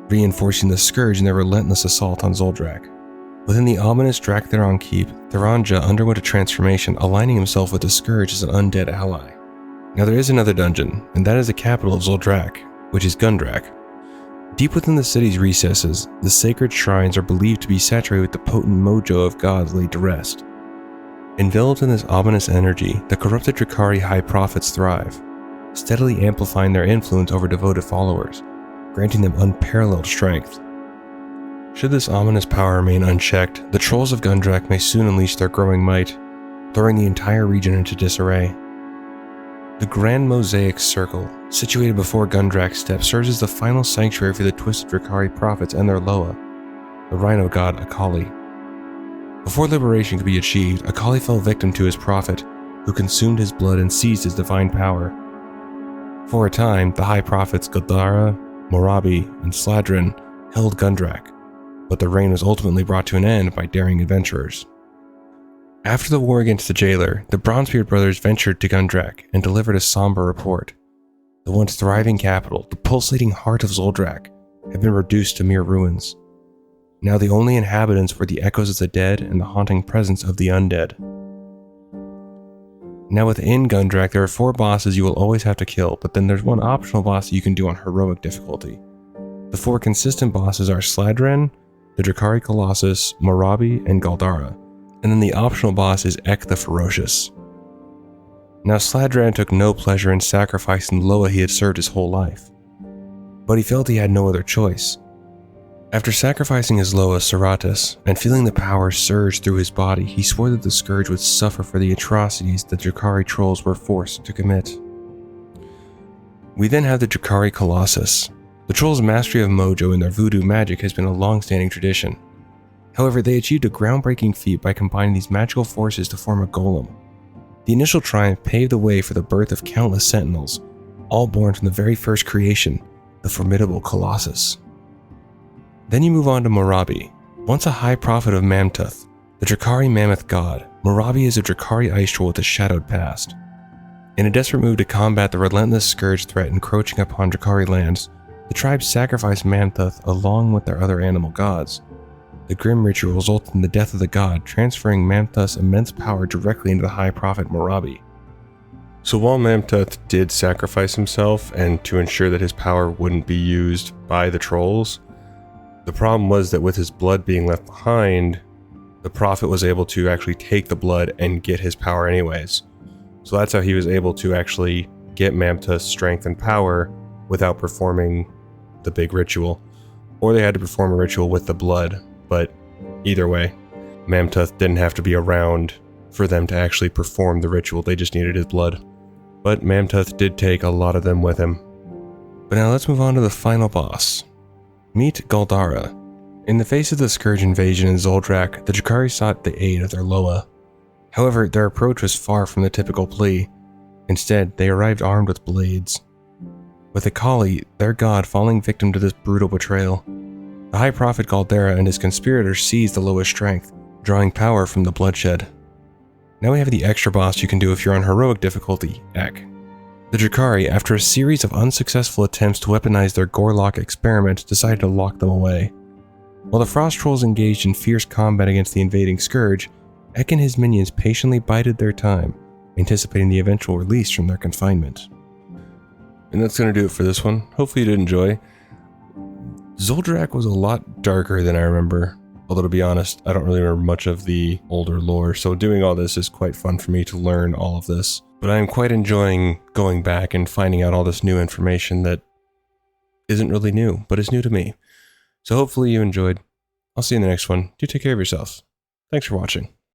reinforcing the Scourge in their relentless assault on Zul'Drak. Within the ominous Draktheron Keep, Tharanja underwent a transformation, aligning himself with the Scourge as an undead ally. Now there is another dungeon, and that is the capital of Zul'Drak, which is Gundrak. Deep within the city's recesses, the sacred shrines are believed to be saturated with the potent mojo of gods laid to rest. Enveloped in this ominous energy, the corrupted Drakari High Prophets thrive, steadily amplifying their influence over devoted followers, granting them unparalleled strength. Should this ominous power remain unchecked, the trolls of Gundrak may soon unleash their growing might, throwing the entire region into disarray. The Grand Mosaic Circle, situated before Gundrak's steps, serves as the final sanctuary for the twisted Drakari prophets and their Loa, the rhino god Akali. Before liberation could be achieved, Akali fell victim to his prophet, who consumed his blood and seized his divine power. For a time, the High Prophets Galdara, Morabi, and Sladrin held Zul'Drak, but the reign was ultimately brought to an end by daring adventurers. After the war against the Jailer, the Bronzebeard brothers ventured to Zul'Drak and delivered a somber report. The once thriving capital, the pulsating heart of Zul'Drak, had been reduced to mere ruins. Now the only inhabitants were the echoes of the dead and the haunting presence of the undead. Now within Zul'Drak, there are 4 bosses you will always have to kill, but then there's one optional boss that you can do on heroic difficulty. The 4 consistent bosses are Sladrin, the Drakari Colossus, Morabi, and Galdara, and then the optional boss is Ek the Ferocious. Now Sladrin took no pleasure in sacrificing the Loa he had served his whole life, but he felt he had no other choice. After sacrificing his Loa, Seratus, and feeling the power surge through his body, he swore that the Scourge would suffer for the atrocities the Drakari trolls were forced to commit. We then have the Drakari Colossus. The trolls' mastery of Mojo and their voodoo magic has been a long-standing tradition. However, they achieved a groundbreaking feat by combining these magical forces to form a golem. The initial triumph paved the way for the birth of countless sentinels, all born from the very first creation, the formidable Colossus. Then you move on to Morabi. Once a high prophet of Mamtuth, the Drakari mammoth god, Morabi is a Drakari ice troll with a shadowed past. In a desperate move to combat the relentless scourge threat encroaching upon Drakari lands, the tribe sacrificed Mamtuth along with their other animal gods. The grim ritual resulted in the death of the god, transferring Mamtuth's immense power directly into the high prophet Morabi. So while Mamtuth did sacrifice himself and to ensure that his power wouldn't be used by the trolls, the problem was that with his blood being left behind, the prophet was able to actually take the blood and get his power anyways. So that's how he was able to actually get Mamtuth's strength and power without performing the big ritual. Or they had to perform a ritual with the blood, but either way, Mamtuth didn't have to be around for them to actually perform the ritual, they just needed his blood. But Mamtuth did take a lot of them with him. But now let's move on to the final boss. Meet Galdara. In the face of the Scourge invasion in Zul'Drak, the Drakari sought the aid of their Loa. However, their approach was far from the typical plea. Instead, they arrived armed with blades. With Akali, their god, falling victim to this brutal betrayal, the High Prophet Galdara and his conspirators seized the Loa's strength, drawing power from the bloodshed. Now we have the extra boss you can do if you're on heroic difficulty, Ek. The Drakari, after a series of unsuccessful attempts to weaponize their Gorlock experiments, decided to lock them away. While the Frost Trolls engaged in fierce combat against the invading Scourge, Ek and his minions patiently bided their time, anticipating the eventual release from their confinement. And that's going to do it for this one. Hopefully you did enjoy. Zul'Drak was a lot darker than I remember, although to be honest, I don't really remember much of the older lore, so doing all this is quite fun for me to learn all of this. But I am quite enjoying going back and finding out all this new information that isn't really new, but is new to me. So hopefully you enjoyed. I'll see you in the next one. Do take care of yourself. Thanks for watching.